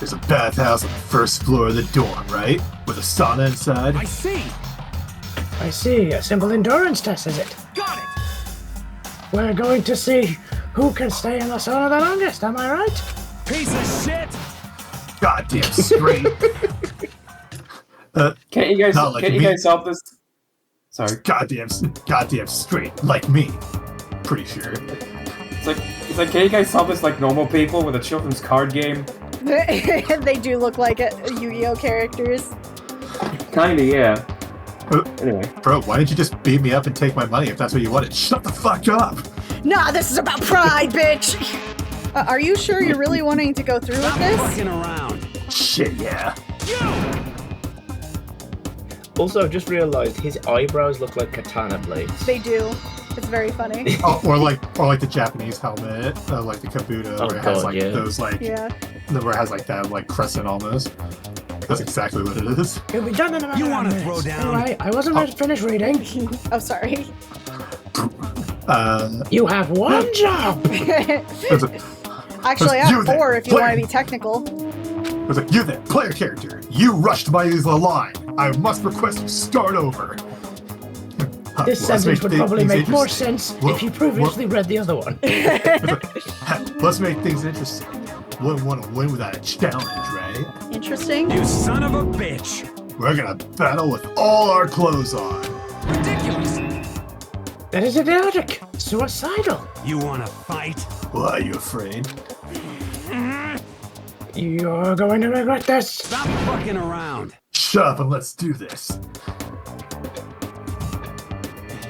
H: There's a bathhouse on the first floor of the dorm, right? With a sauna inside?
P: I see.
O: I see. A simple endurance test, is it?
P: Got it.
O: We're going to see who can stay in the sauna the longest, am I right?
P: Piece of shit.
H: Goddamn straight.
M: Can't you guys help this? Sorry.
H: Goddamn straight, like me. Pretty sure.
M: It's like, can you guys solve this like normal people with a children's card game?
A: They do look like Yu-Gi-Oh characters.
M: Kinda, yeah. Anyway.
H: Bro, why didn't you just beat me up and take my money if that's what you wanted? Shut the fuck up!
A: Nah, this is about pride, bitch! Are you sure you're really wanting to go through with this?
P: Fucking around.
H: Shit, yeah.
L: Also, I've just realized his eyebrows look like katana blades.
A: They do. It's very funny.
H: or like the Japanese helmet, like the Kabuto, where it has like those like, where it has like that like crescent almost. That's exactly what it is.
O: You'll be done in about
P: You
O: want to
P: throw down?
O: Anyway, I wasn't ready to finish reading.
A: Oh, sorry.
O: You have one job.
A: Actually, I have 4 if you want to be technical.
H: I was like, you then, player character. You rushed my line. I must request you start over.
O: This sentence would probably make more sense if you previously read the other one.
H: Let's make things interesting. Wouldn't want to win without a challenge, right?
A: Interesting.
P: You son of a bitch.
H: We're gonna battle with all our clothes on.
P: Ridiculous.
O: That is idiotic. Suicidal.
P: You wanna fight?
H: Why are you afraid?
O: You're going to regret this.
P: Stop fucking around.
H: Shut up and let's do this.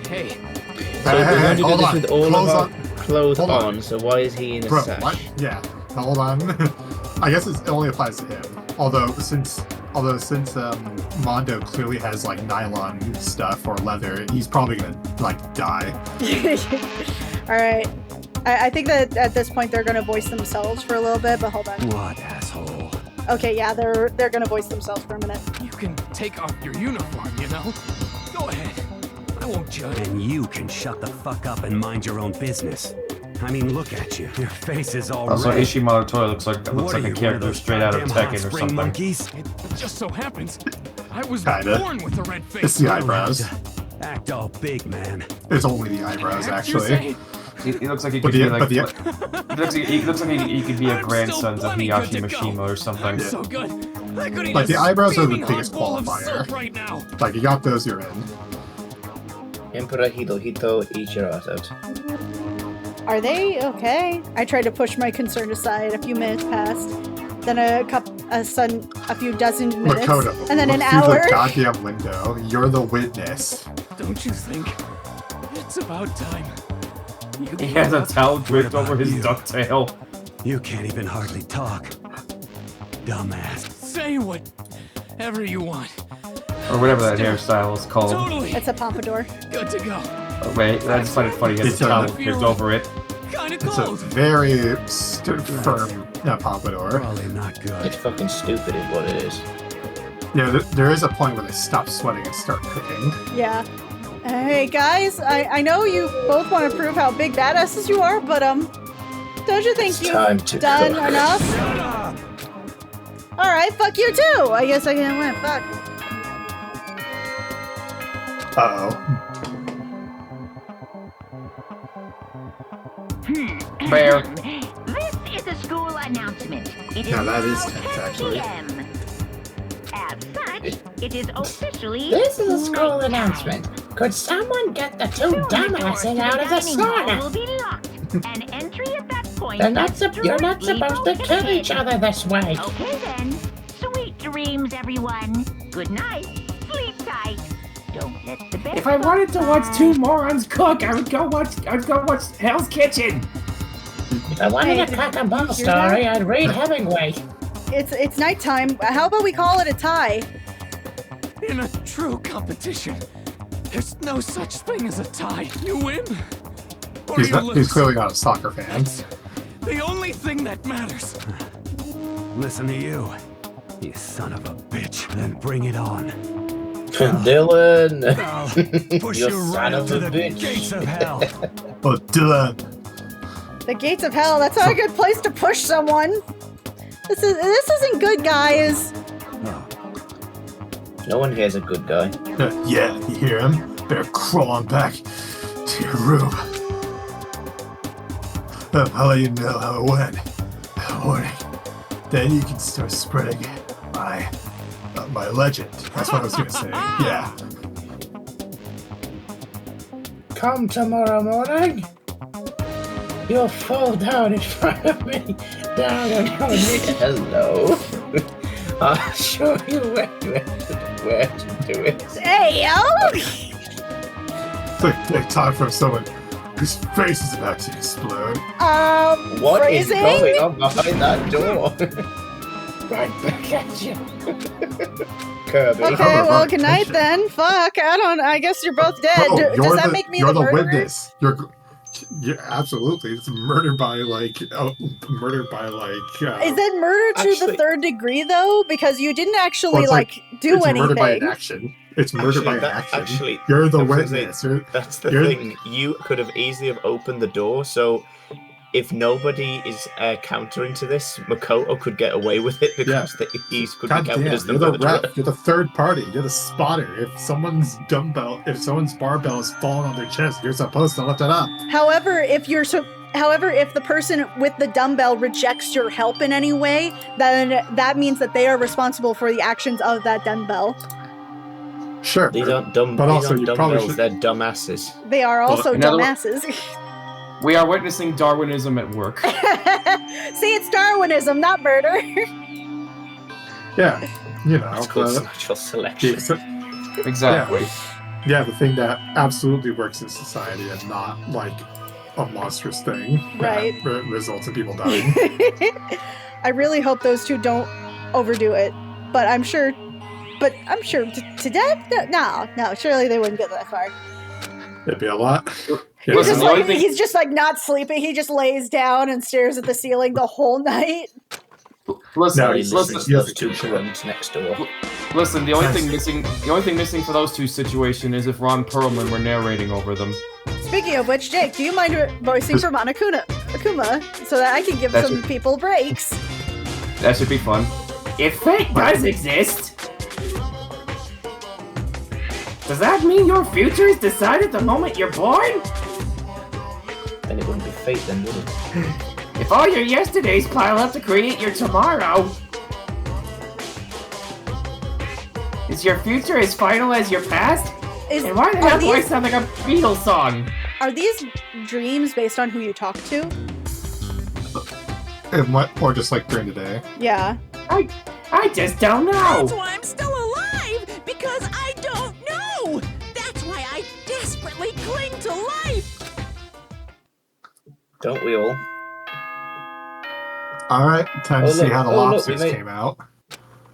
L: Hey. So we're going to do this with all of our clothes on, so why is he in a sash?
H: What? Yeah, hold on. I guess it only applies to him. Although since Mondo clearly has like nylon stuff or leather, he's probably gonna like die.
A: Alright. I think that at this point they're gonna voice themselves for a little bit, but hold on.
P: What, asshole?
A: Okay, yeah, they're gonna voice themselves for a minute.
P: You can take off your uniform, you know? Go ahead. I won't judge. And you can shut the fuck up and mind your own business. I mean, look at you. Your face is all
M: Also,
P: red.
M: Ishimaru Toy looks like a character straight out of Tekken or something.
P: Monkeys? It just so happens I was
H: Kinda.
P: born with a red face.
H: It's the eyebrows.
P: Act all big, man.
H: It's only the eyebrows, actually.
M: He looks like he could be like. He looks like he could be a grandson of Hiyashi Mishima or something.
P: So good.
H: Like the eyebrows are the biggest qualifier.
P: Right now.
H: Like you got those, you're in.
L: Emperor Hirohito Ichirato.
A: Are they okay? I tried to push my concern aside. A few minutes passed. Then a few dozen minutes.
H: Makoto,
A: and then an
H: look
A: hour.
H: through the goddamn window. You're the witness.
P: Don't you think it's about time?
M: He has a towel draped over his ducktail.
P: You can't even hardly talk. Dumbass. Say whatever you want.
M: Or whatever that hairstyle is called.
E: Totally.
A: It's a pompadour.
E: Good to go.
M: Oh, wait, I just find it funny. He has a towel pinned over it.
H: It's a very firm pompadour.
P: Probably not good.
L: It's fucking stupid is what it is.
H: Yeah, there is a point where they stop sweating and start cooking.
A: Yeah. Hey guys, I know you both want to prove how big badasses you are, but don't you think you've done enough? Alright, fuck you too! I guess I can't win, fuck.
H: Uh-oh.
M: Bear.
F: This is a school announcement. It is
H: Yeah, that is
F: now
H: tense,
F: 10
H: actually.
F: p.m. As such, it is officially
O: This is a school announcement. Could someone get the two dumbasses out of the
F: sauna? Will
O: sauna?
F: be locked. An entry at that point.
O: You're not supposed to kill each other this way.
F: Okay then. Sweet dreams, everyone. Good night. Sleep tight. Don't let the bed.
O: If I wanted to watch two morons cook, I would go watch Hell's Kitchen. If I wanted a cock and ball story, I'd read Hemingway.
A: It's nighttime. How about we call it a tie?
E: In a true competition, there's no such thing as a tie. You win, or you lose.
H: He's clearly not a soccer fan.
E: The only thing that matters.
P: Listen to you son of a bitch. Then bring it on.
L: Dylan!
P: Now, push
L: you
P: you
L: son
P: right
L: of
P: up to
L: a
P: the
L: bitch.
P: gates of hell.
H: Oh, Dylan!
A: The gates of hell. That's not a good place to push someone. This isn't good, guys.
L: No one here's a good guy.
H: Yeah, you hear him? Better crawl on back to your room. I'll let you know how it went. That morning. Then you can start spreading my legend. That's what I was gonna say. Yeah.
O: Come tomorrow morning. You'll fall down in front of me. Down on your knees.
L: Hello. I'll show you where to do it.
A: Hey, yo!
H: It's like time from someone whose face is about to explode.
L: What is
A: phrasing?
L: going on behind that door?
O: Right back at you.
L: Kirby.
A: Okay, well, good night then. Fuck, I guess you're both dead.
H: Oh,
A: Does that make me the murderer?
H: witness. Yeah, absolutely. It's murder by like.
A: Is it murder to the third degree though? Because you didn't actually do
H: it's
A: anything.
H: Murder by inaction. It's murder by inaction.
L: Actually,
H: you're the witness.
L: That's the thing. You could have easily have opened the door, so if nobody is countering to this, Makoto could get away with it because he could be counted as the
H: you're the
L: murderer.
H: ref. You're the third party. You're the spotter. If someone's barbell is falling on their chest, you're supposed to lift it up.
A: However, if the person with the dumbbell rejects your help in any way, then that means that they are responsible for the actions of that dumbbell.
H: Sure.
L: These aren't dumbbells, they're dumbasses.
A: They are also dumbasses.
M: We are witnessing Darwinism at work.
A: See, it's Darwinism, not murder.
H: Yeah, you know.
L: It's called natural selection.
M: Exactly.
H: Yeah, the thing that absolutely works in society and not like a monstrous thing
A: Right.
H: that results in people dying.
A: I really hope those two don't overdo it, but I'm sure to death? No, surely they wouldn't get that far.
H: It'd be a lot.
A: He's just like not sleeping. He just lays down and stares at the ceiling the whole night.
M: Listen,
L: those two grunts next door.
M: Listen, the only thing missing for those two situations is if Ron Perlman were narrating over them.
A: Speaking of which, Jake, do you mind voicing for Akuma so that I can give some people breaks?
M: That should be fun.
O: If fate does exist, does that mean your future is decided the moment you're born?
L: Then it wouldn't be fate then, would it?
O: If all your yesterdays pile up to create your tomorrow, is your future as final as your past? And why the hell do I sound like a Beatles song?
A: Are these dreams based on who you talk to?
H: Or just like during the day?
A: Yeah.
O: I just don't know.
C: That's why I'm still alive, because I don't know. That's why I desperately cling to life.
L: Don't we all?
H: Alright, time to see how the lobsters came out.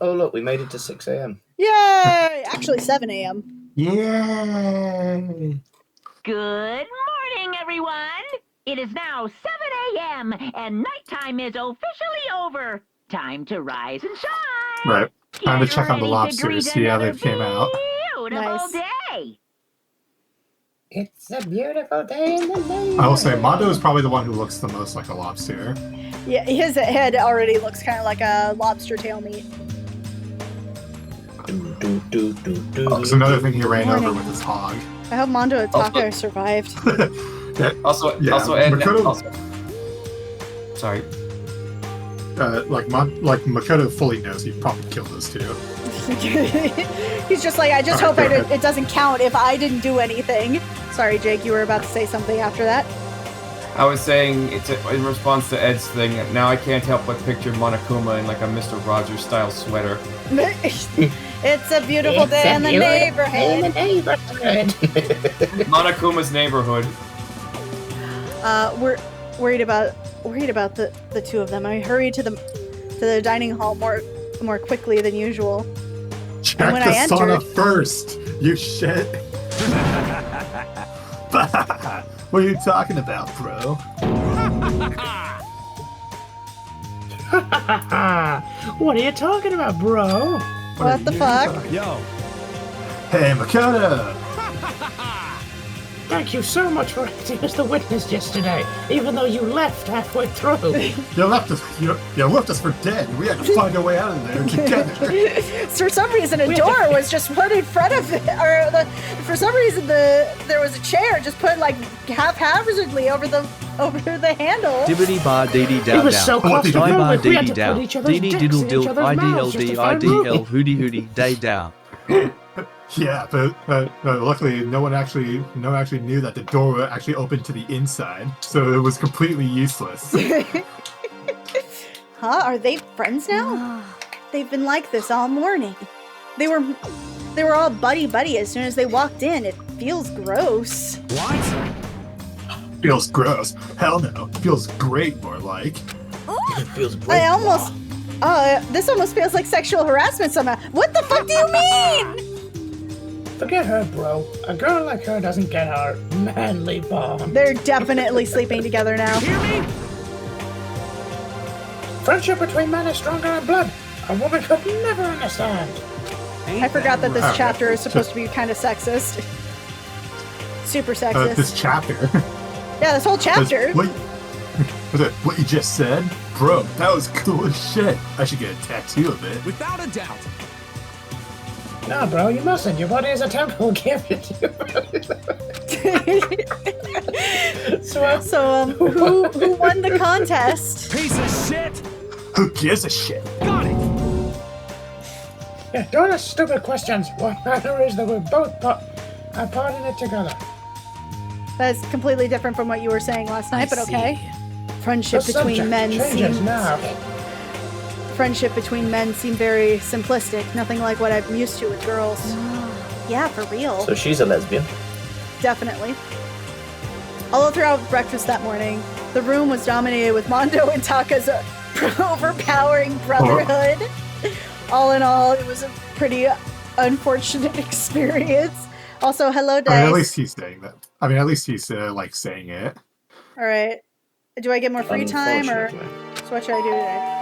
L: Oh, look, we made it to 6 a.m.
A: Yay! Actually, 7 a.m.
H: Yay!
F: Good morning, everyone! It is now 7 a.m. and nighttime is officially over. Time to rise and shine!
H: Right. Time to check on the
F: ready to
H: lobsters,
F: greet
H: see how they
F: another
H: came out.
F: Beautiful day!
O: It's a beautiful day in the neighborhood.
H: I will say, Mondo is probably the one who looks the most like a lobster.
A: Yeah, his head already looks kind of like a lobster tail meat.
H: Oh, it's another thing he ran over with his hog.
A: I hope Mondo and Taka survived.
M: Also, Ed. Sorry.
H: Like Makoto fully knows he probably killed those two.
A: He's just like, I just hope it doesn't count if I didn't do anything. Sorry, Jake, you were about to say something after that.
M: I was saying, in response to Ed's thing, now I can't help but picture Monokuma in like a Mr. Rogers style sweater.
A: It's a beautiful day in the neighborhood.
M: Monokuma's neighborhood.
A: We're worried about the two of them. I hurried to the dining hall more quickly than usual.
H: Check
A: and when
H: the
A: I entered,
H: sauna first, you shit. What are you talking about, bro?
O: What are you talking about, bro?
A: What the fuck?
N: Yo.
H: Hey, Makoto!
O: Thank you so much for acting as the witness yesterday, even though you left halfway through.
H: You left us for dead. We had to find a way out of there together.
A: For some reason, a door was just put in front of it, for some reason there was a chair just put like haphazardly over the handle.
N: Dibbity bar dee dee dow
O: It was so
N: dow. Die bar
O: claustrophobic, we
N: dee
O: had
N: dee
O: to
N: dow.
O: put each other's
N: Dee dee
O: dicks
N: diddle
O: in each
N: dill.
O: other's mouths just to find
N: IDLD hooty hooty day dow.
H: Yeah, but luckily no one actually knew that the door actually opened to the inside, so it was completely useless.
A: Huh? Are they friends now? They've been like this all morning. They were all buddy as soon as they walked in. It feels gross.
H: What? Feels gross? Hell no. Feels great, more like.
L: It feels great.
A: This almost feels like sexual harassment somehow. What the fuck do you mean?
O: Forget her, bro. A girl like her doesn't get our manly bond.
A: They're definitely sleeping together now.
O: Hear me? Friendship between men is stronger than blood. A woman could never understand.
A: I forgot that this chapter is supposed to be kind of sexist. Super sexist.
H: This chapter?
A: Yeah, this whole chapter.
H: What you just said? Bro, that was cool as shit. I should get a tattoo of it.
E: Without a doubt.
O: Nah, bro, you mustn't. Your body is a temple gift.
A: So, who won the contest?
E: Piece of shit.
H: Who gives a shit?
E: Got it.
O: Yeah, don't ask stupid questions. What matter is that we're both part in it together.
A: That's completely different from what you were saying last night, but okay. Friendship
O: The
A: between
O: subject
A: men
O: changes
A: seems
O: now.
A: Friendship between men seem very simplistic. Nothing like what I'm used to with girls. Yeah, for real.
L: So she's a lesbian.
A: Definitely. Although throughout breakfast that morning, the room was dominated with Mondo and Taka's overpowering brotherhood. All in all, it was a pretty unfortunate experience. Also, hello, Dice.
H: At least he's saying that. At least he's saying it.
A: All right. Do I get more free time, or so what should I do today?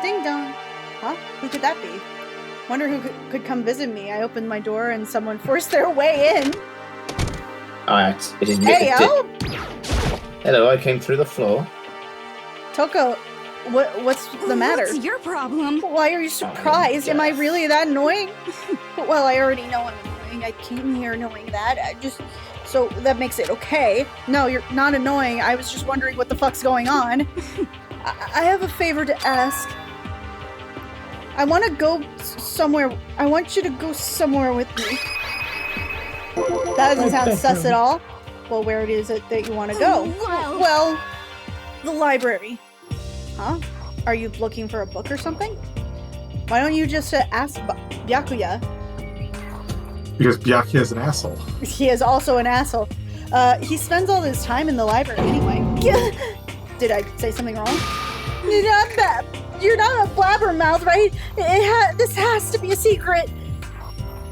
A: Ding dong. Huh? Who could that be? Wonder who could come visit me. I opened my door and someone forced their way in.
L: Alright, it is me.
A: Hey, yo!
L: Hello, I came through the floor.
A: Toko, what's the matter?
Q: What's your problem?
A: Why are you surprised? Am I really that annoying? Well, I already know I'm annoying. I came here knowing that. So that makes it okay. No, you're not annoying. I was just wondering what the fuck's going on. I have a favor to ask. I want to go somewhere. I want you to go somewhere with me. That doesn't sound sus at all. Well, where is it that you want to go? Well, the library. Huh? Are you looking for a book or something? Why don't you just ask Byakuya?
H: Because Byakuya is an asshole.
A: He is also an asshole. He spends all his time in the library anyway. Did I say something wrong? You're not a blabbermouth, right? This has to be a secret.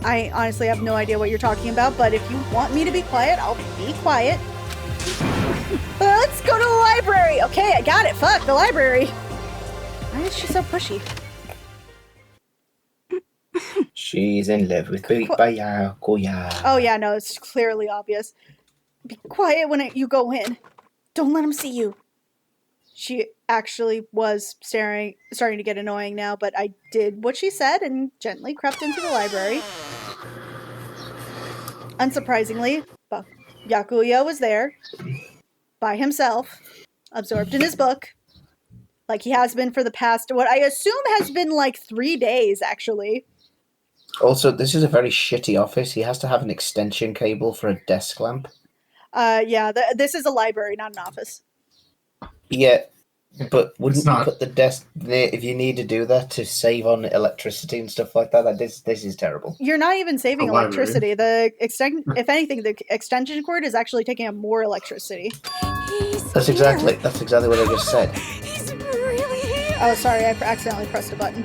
A: I honestly have no idea what you're talking about, but if you want me to be quiet, I'll be quiet. Let's go to the library. Okay, I got it. Fuck, the library. Why is she so pushy?
L: She's in love with Picarto.
A: Oh yeah, no, it's clearly obvious. Be quiet when you go in. Don't let him see you. She actually was starting to get annoying now, but I did what she said and gently crept into the library. Unsurprisingly, Byakuya was there, by himself, absorbed in his book, like he has been for the past, what I assume has been like 3 days, actually.
L: Also, this is a very shitty office. He has to have an extension cable for a desk lamp.
A: Yeah, this is a library, not an office.
L: Yeah, but wouldn't you put the desk there if you need to do that to save on electricity and stuff like that? This is terrible.
A: You're not even saving electricity. If anything, the extension cord is actually taking up more electricity.
L: That's exactly what I just said.
D: He's really here.
A: Oh, sorry, I accidentally pressed a button.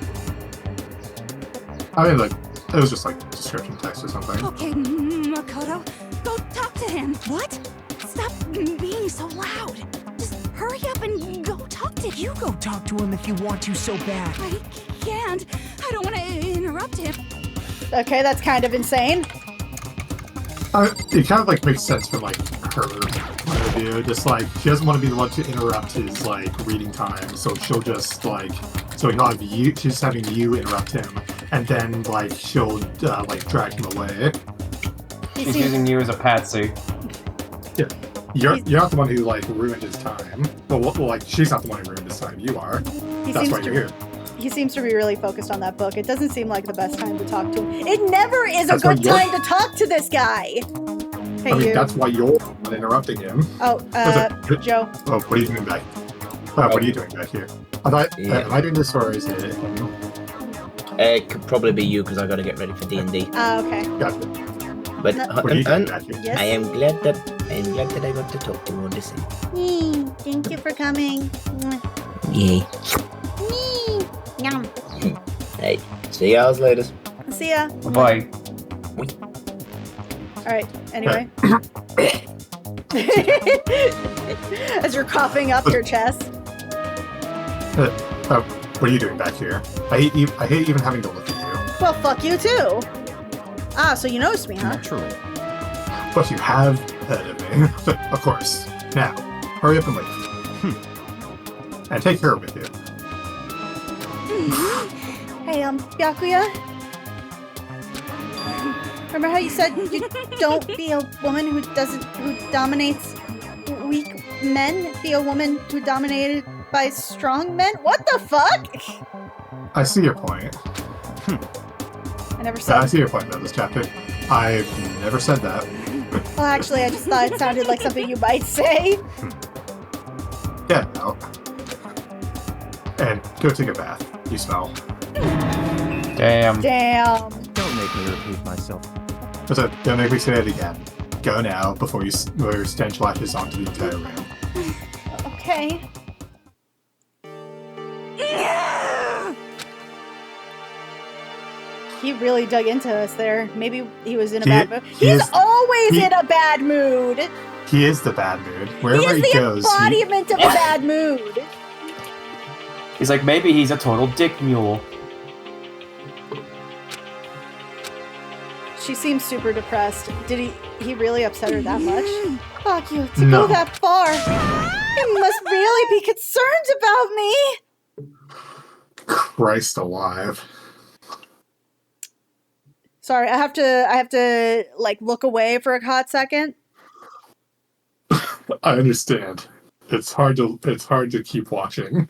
H: I mean, like, it was just like description text or something.
D: Okay, Makoto, go talk to him. What? Stop being so loud. Just hurry up and go talk to him.
G: You go talk to him if you want to so bad.
D: I can't. I don't want to interrupt him.
A: Okay, that's kind of insane.
H: It kind of like makes sense from like her point of view. Just like she doesn't want to be the one to interrupt his like reading time, so she'll just like he'll have you. She's having you interrupt him, and then like she'll like drag him away.
M: She's using you as a patsy.
H: Yeah, you're not the one who like ruined his time. Well, like she's not the one who ruined his time. You are. That's why you're here.
A: He seems to be really focused on that book. It doesn't seem like the best time to talk to him. It never is a good time to talk to this guy. Hey,
H: I mean, that's why you're interrupting him.
A: Oh, Joe.
H: Oh, what are you doing back? What are you doing back here? Am I doing this or is it him?
L: It could probably be you because I got to get ready for D&D.
A: Okay.
H: Gotcha.
L: But
H: what are you doing back here?
A: Yes?
L: I am glad that I got to talk to you on this.
D: Thank you for coming.
L: Yay.
D: Yum.
L: Hey, see y'all later.
A: See ya.
M: Bye.
A: Alright, anyway. As you're coughing up your chest.
H: What are you doing back here? I hate even having to look at you.
A: Well, fuck you too. Ah, so you noticed me, huh?
N: Naturally.
H: But you have heard of me. Of course. Now, hurry up and leave. And take her with you.
A: Hey, Byakuya? Remember how you said you don't be a woman who dominates weak men? Be a woman who dominated by strong men? What the fuck?
H: I see your point.
A: I never said.
H: I see your point about this chapter. I've never said that.
A: Well, actually, I just thought it sounded like something you might say.
H: Yeah, no. And go take a bath. You smell.
M: Damn.
I: Don't make me repeat myself.
H: So, don't make me say it again. Go now before your stench latches onto the entire room.
A: Okay. He really dug into us there. Maybe he was in a bad mood. He's always in a bad mood.
H: He is the bad mood. Wherever he goes,
A: the embodiment of a bad mood.
M: He's like, maybe he's a total dick mule.
A: She seems super depressed. Did he really upset her that much? Fuck you, to go that far. You must really be concerned about me.
H: Christ alive.
A: Sorry, I have to like look away for a hot second.
H: I understand. It's hard to keep watching.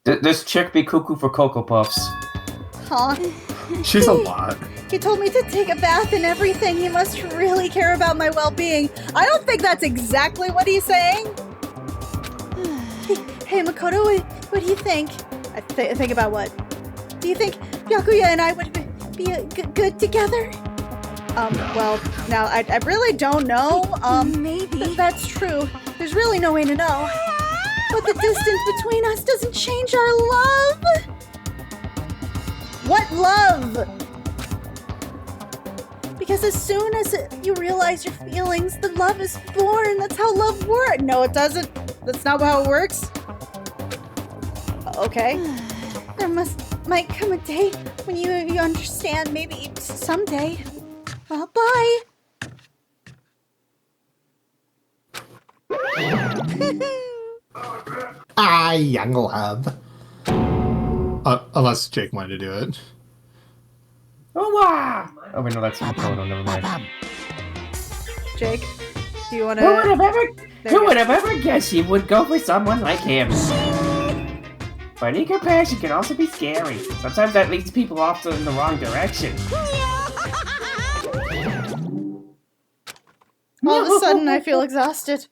M: This chick be cuckoo for Cocoa Puffs.
A: Huh?
H: She's a lot.
A: He told me to take a bath and everything. He must really care about my well-being. I don't think that's exactly what he's saying. Hey, Makoto, what do you think? Think about what? Do you think Byakuya and I would be good together? Well, now I really don't know.
D: Maybe.
A: That's true. There's really no way to know. But the distance between us doesn't change our love. What love? Because as soon as you realize your feelings, the love is born. That's how love works. No, it doesn't. That's not how it works. Okay. There might come a day when you understand. Maybe someday. Well, bye.
H: Young love. Unless Jake wanted to do it.
M: Oh, wow! Oh, wait, no, that's Picarto. Never mind.
A: Jake, do you want to...
O: Who would have ever guessed she would go for someone like him? Funny compassion can also be scary. Sometimes that leads people off in the wrong direction.
A: All of a sudden, I feel exhausted.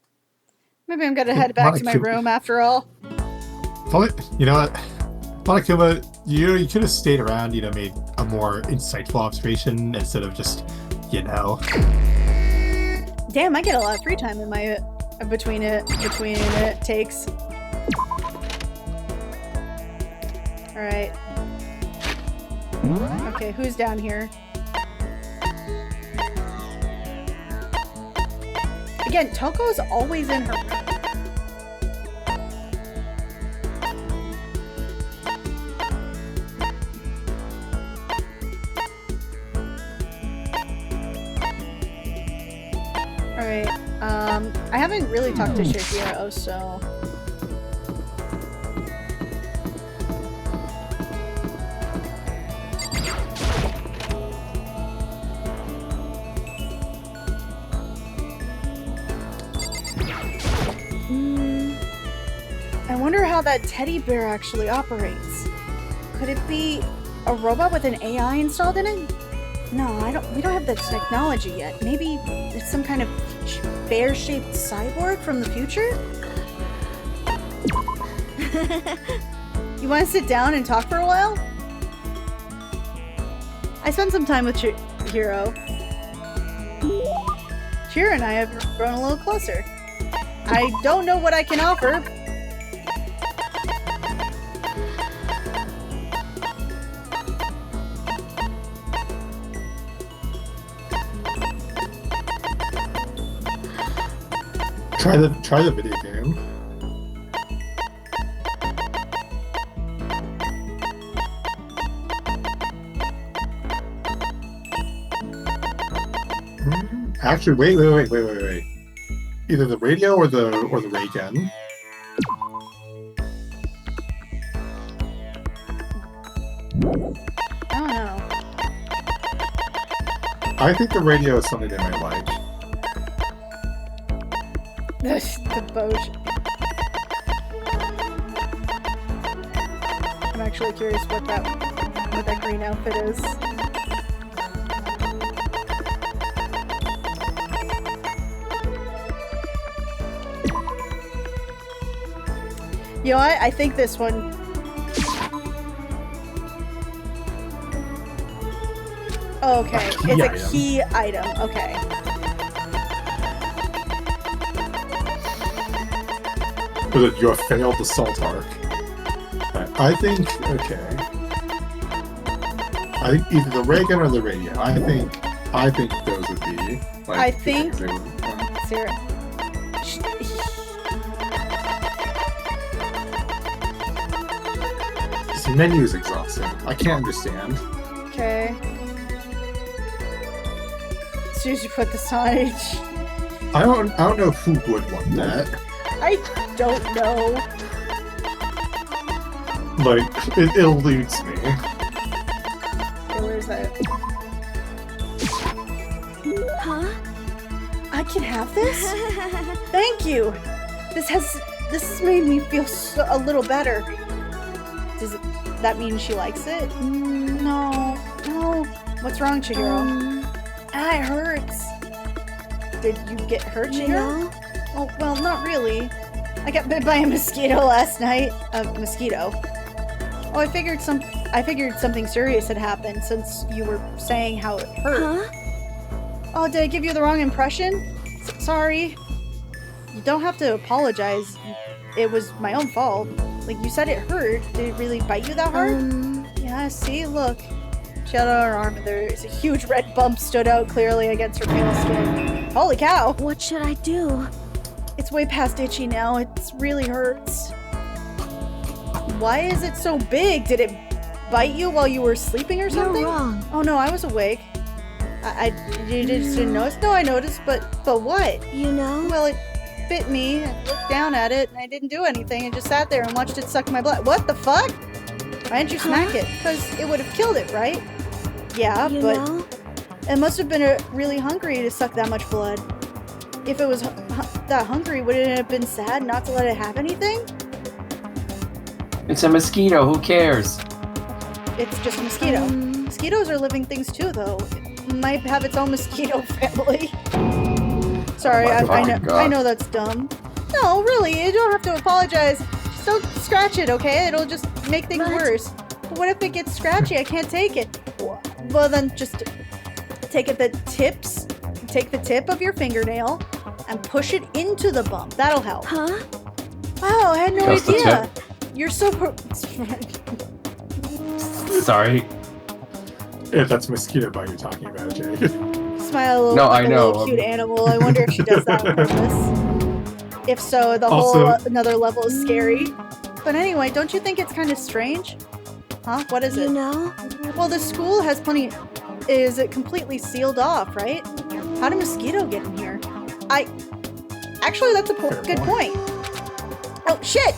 A: Maybe I'm gonna head back to my room after all.
H: You know what? Monokuma, you could have stayed around, made a more insightful observation instead of just,
A: Damn, I get a lot of free time in my between it takes. All right. Okay, who's down here? Again, Toko's always in her room. Alright, I haven't really talked to Shihiro, so... I wonder how that teddy bear actually operates. Could it be a robot with an AI installed in it? No, we don't have that technology yet. Maybe it's some kind of bear-shaped cyborg from the future? You want to sit down and talk for a while? I spent some time with Chihiro. Chihiro and I have grown a little closer. I don't know what I can offer.
H: Try the video game. Actually, wait. Either the radio or the ray gun.
A: I don't know.
H: I think the radio is something they might like.
A: The boat. I'm actually curious what that green outfit is. You know what? I think this one. Oh, okay, it's a key item. Okay.
H: You have failed the salt arc. I think, okay. I think either the ray gun or the radio. I think those would be. Like,
A: I think. Sarah.
H: This menu is exhausting. I can't understand.
A: Okay. As soon as you put this on it.
H: I don't know who would want that.
A: I don't know.
H: Like, it eludes me.
A: Okay, where is that?
D: Huh?
A: I can have this? Thank you! This has made me feel a little better. Does that mean she likes it? No. What's wrong, Chihiro? It hurts. Did you get hurt, Chihiro?
D: No.
A: Oh, well, not really. I got bit by a mosquito last night. A mosquito. Oh, I figured something serious had happened since you were saying how it hurt.
D: Huh?
A: Oh, did I give you the wrong impression? Sorry. You don't have to apologize. It was my own fault. Like, you said it hurt. Did it really bite you that hard? Yeah, see? Look. She had on her arm and there's a huge red bump stood out clearly against her pale skin. Holy cow!
J: What should I do?
A: It's way past itchy now. It really hurts. Why is it so big? Did it bite you while you were sleeping or something?
J: You're wrong.
A: Oh no, I was awake. You just didn't notice? No, I noticed, but what?
J: You know?
A: Well, it bit me. I looked down at it and I didn't do anything. I just sat there and watched it suck my blood. What the fuck? Why didn't you smack it? Because it would have killed it, right? Yeah,
J: you
A: but
J: know?
A: It must have been really hungry to suck that much blood. If it was that hungry, wouldn't it have been sad not to let it have anything?
O: It's a mosquito, who cares?
A: It's just a mosquito. Mosquitoes are living things too, though. It might have its own mosquito family. Sorry, I know that's dumb. No, really, you don't have to apologize. Just don't scratch it, okay? It'll just make things worse. But what if it gets scratchy? I can't take it. Well, then just take the tip of your fingernail and push it into the bump. That'll help.
J: Huh?
A: Wow, I had no idea. You're so
O: Sorry.
H: Yeah, that's mosquito bite you're talking about, Jay.
A: Smile like a little cute animal. I wonder if she does that on purpose. If so, the whole another level is scary. But anyway, don't you think it's kind of strange? Huh? What is it?
J: You know?
A: Well, the school has plenty... Is it completely sealed off, right? How did mosquito get in here? Actually, that's a good point. Oh, shit!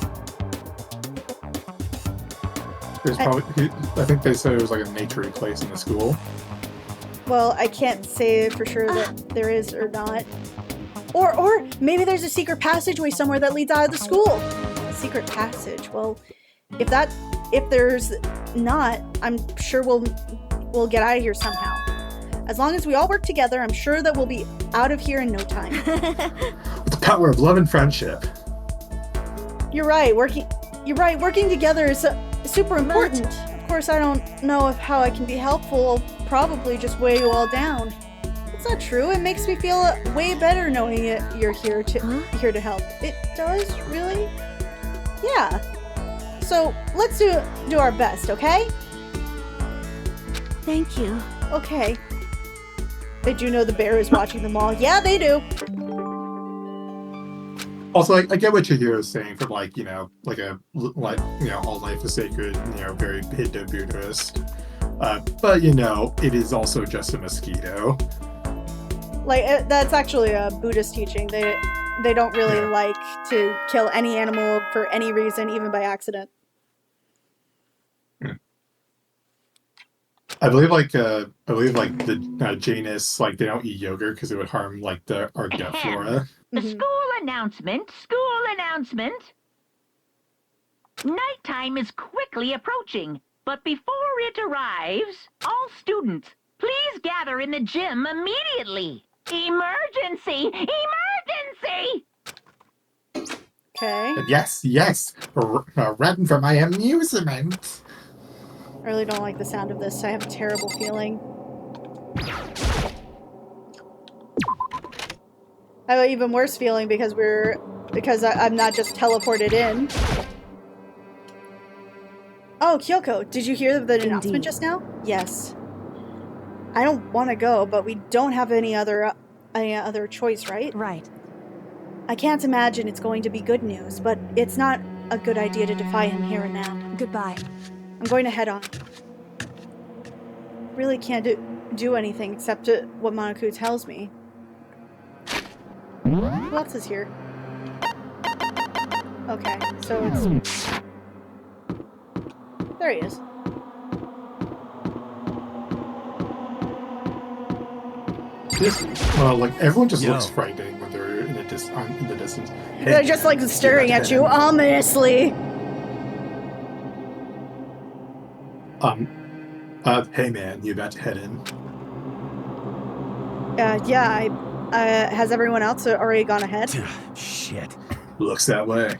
H: There's probably... I think they said it was like a naturey place in the school.
A: Well, I can't say for sure that there is or not. Or maybe there's a secret passageway somewhere that leads out of the school. A secret passage. Well, if there's not, I'm sure we'll get out of here somehow. As long as we all work together, I'm sure that we'll be out of here in no time.
H: With the power of love and friendship.
A: You're right. Working together is super important. Of course, I don't know how I can be helpful. I'll probably just weigh you all down. It's not true. It makes me feel way better knowing you're here to help. It does, really? Yeah. So let's do our best, okay?
J: Thank you.
A: Okay. They do know the bear is watching them all. Yeah, they do.
H: Also, I get what Chihiro is saying from all life is sacred, very Hindu-Buddhist. But it is also just a mosquito.
A: That's actually a Buddhist teaching. They don't really like to kill any animal for any reason, even by accident.
H: I believe the Jainists, they don't eat yogurt because it would harm our gut flora.
F: School announcement. Nighttime is quickly approaching, but before it arrives, all students, please gather in the gym immediately. Emergency!
A: Okay.
H: Yes. Run for my amusement.
A: I really don't like the sound of this. I have a terrible feeling. I have an even worse feeling because I'm not just teleported in. Oh, Kyoko, did you hear the announcement just now? Yes. I don't want to go, but we don't have any other choice, right?
J: Right.
A: I can't imagine it's going to be good news, but it's not a good idea to defy him here and now.
J: Goodbye.
A: I'm going to head on. Really can't do anything except what Monaku tells me. Who else is here? Okay, so it's... There he is.
H: Everyone just looks frightening when they're in the distance. Hey,
A: they're just staring at you ominously.
H: Hey man, you about to head in?
A: Yeah, has everyone else already gone ahead?
P: Shit.
H: Looks that way.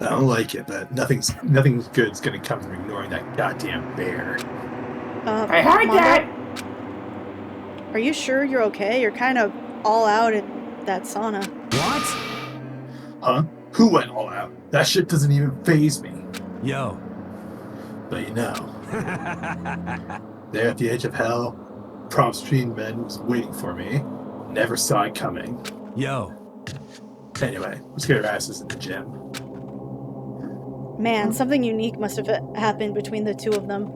H: I don't like it, but nothing's good's gonna come from ignoring that goddamn bear.
O: I heard that!
A: Are you sure you're okay? You're kind of all out in that sauna.
P: What?
H: Huh? Who went all out? That shit doesn't even faze me.
P: Yo.
H: But you know, there at the edge of hell, prom stream men was waiting for me. Never saw it coming.
P: Yo.
H: Anyway, let's get our asses in the gym.
A: Man, something unique must have happened between the two of them.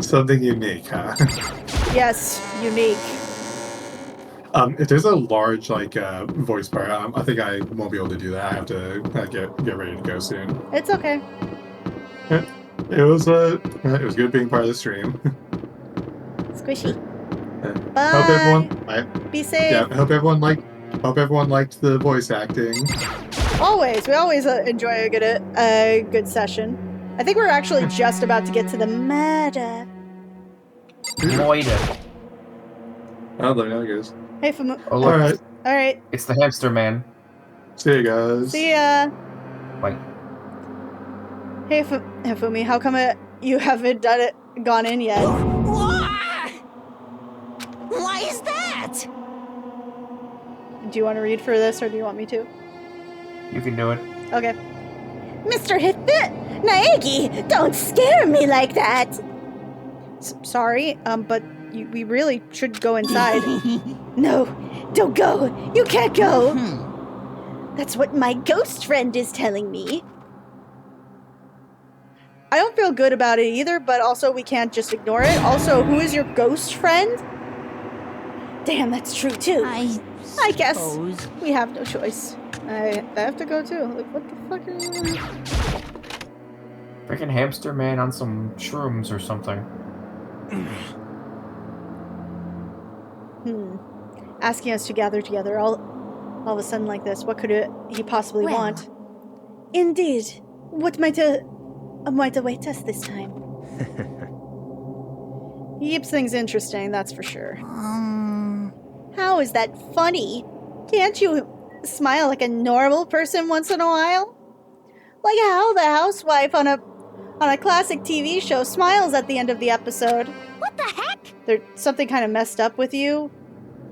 H: Something unique, huh?
A: Yes, unique.
H: If there's a large voice bar, I think I won't be able to do that. I have to get ready to go soon.
A: It's okay.
H: It was good being part of the stream.
A: Squishy.
H: Bye. Hope everyone.
A: Be safe.
H: Yeah, hope everyone liked the voice acting.
A: Always, we always enjoy a good session. I think we're actually just about to get to the murder.
M: Moida.
H: Oh, there it goes.
A: Hey, Famu.
M: Oh, look.
A: All right.
M: It's the hamster man.
H: See you guys.
A: See ya.
M: Bye.
A: Hey, Fumi, how come you haven't gone in yet?
C: Why is that?
A: Do you want to read for this, or do you want me to?
M: You can do it.
A: Okay.
Q: Mr. Naegi, don't scare me like that.
A: Sorry, but we really should go inside.
Q: No, don't go. You can't go. That's what my ghost friend is telling me.
A: I don't feel good about it either, but also we can't just ignore it. Also, who is your ghost friend?
Q: Damn, that's true too.
C: I
A: guess we have no choice. I have to go too. Like, what the fuck are you?
M: Freaking hamster man on some shrooms or something.
A: Asking us to gather together all of a sudden like this. What could he possibly want?
Q: Indeed. What might await us this time?
A: He keeps things interesting, that's for sure.
Q: How is that funny? Can't you smile like a normal person once in a while? Like how the housewife on a classic TV show smiles at the end of the episode.
C: What the heck?
A: There's something kind of messed up with you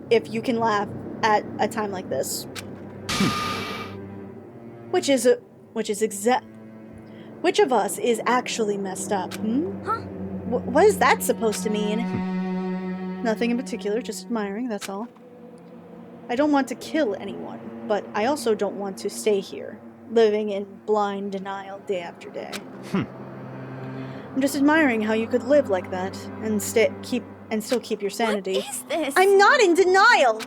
A: if you can laugh at a time like this. Which of us is actually messed up?
Q: Huh?
A: What is that supposed to mean? Nothing in particular, just admiring, that's all. I don't want to kill anyone, but I also don't want to stay here, living in blind denial day after day. I'm just admiring how you could live like that and still keep your sanity.
D: What is this?
Q: I'm not in denial!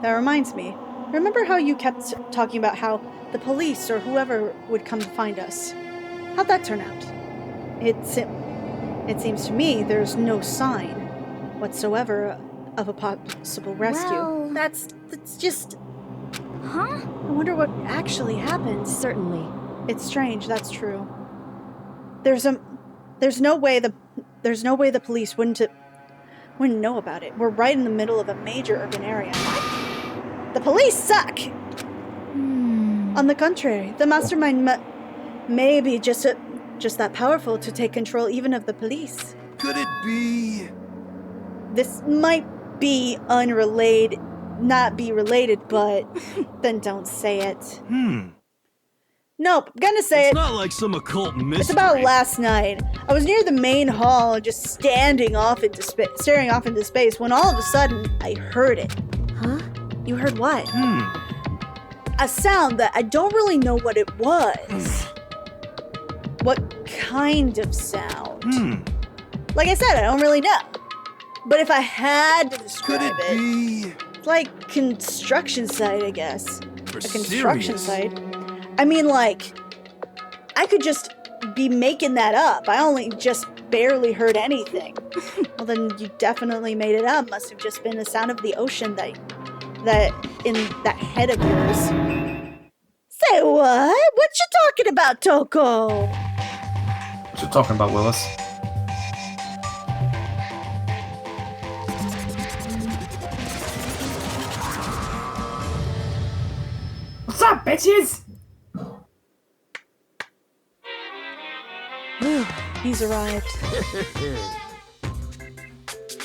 A: That reminds me. Remember how you kept talking about how the police or whoever would come to find us? How'd that turn out? It seems to me there's no sign whatsoever of a possible rescue.
Q: Well, that's just...
D: Huh?
A: I wonder what actually happened.
J: Certainly.
A: It's strange, that's true. There's no way the police wouldn't know about it. We're right in the middle of a major urban area. The police suck! On the contrary, the mastermind may be just that powerful to take control even of the police.
P: Could it be?
A: This might be unrelated, not be related, but then don't say it. Nope, gonna say
P: It's not like some occult mystery.
A: It's about last night. I was near the main hall, just staring off into space, when all of a sudden, I heard it.
Q: Huh?
A: You heard what? A sound that I don't really know what it was. What kind of sound? Like I said, I don't really know. But if I had to describe it's like construction site, I guess. A construction site? I mean, like, I could just be making that up. I only just barely heard anything. Well, then you definitely made it up. Must have just been the sound of the ocean that in that head of yours.
Q: Say what? What you talking about, Toko?
M: What you talking about, Willis?
O: What's up, bitches?
A: He's arrived.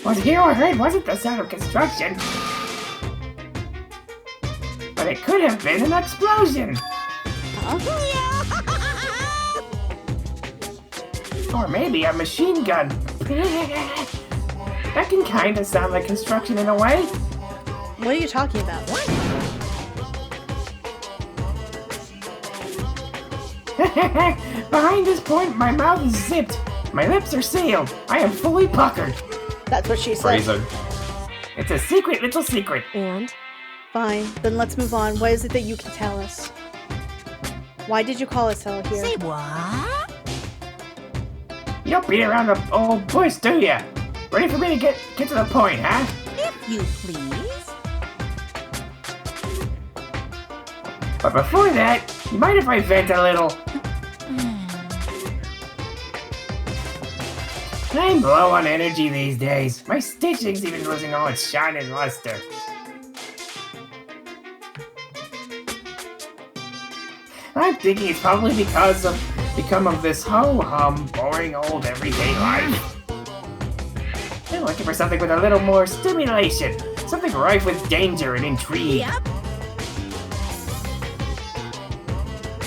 O: What Hero heard wasn't the sound of construction. But it could have been an explosion. Or maybe a machine gun. That can kind of sound like construction in a way.
A: What are you talking about?
O: Behind this point, my mouth is zipped. My lips are sealed. I am fully puckered.
A: That's what she said.
M: Phrasing.
O: It's a secret little secret.
J: And?
A: Fine, then let's move on. What is it that you can tell us? Why did you call us out here?
C: Say what?
O: You don't beat around the old bush, do ya? Ready for me to get to the point, huh?
C: If you please.
O: But before that, you mind if I vent a little? I'm low on energy these days. My stitching's even losing all its shine and luster. I'm thinking it's probably because of this ho-hum, boring old everyday life. I'm looking for something with a little more stimulation. Something rife with danger and intrigue.
C: Yep.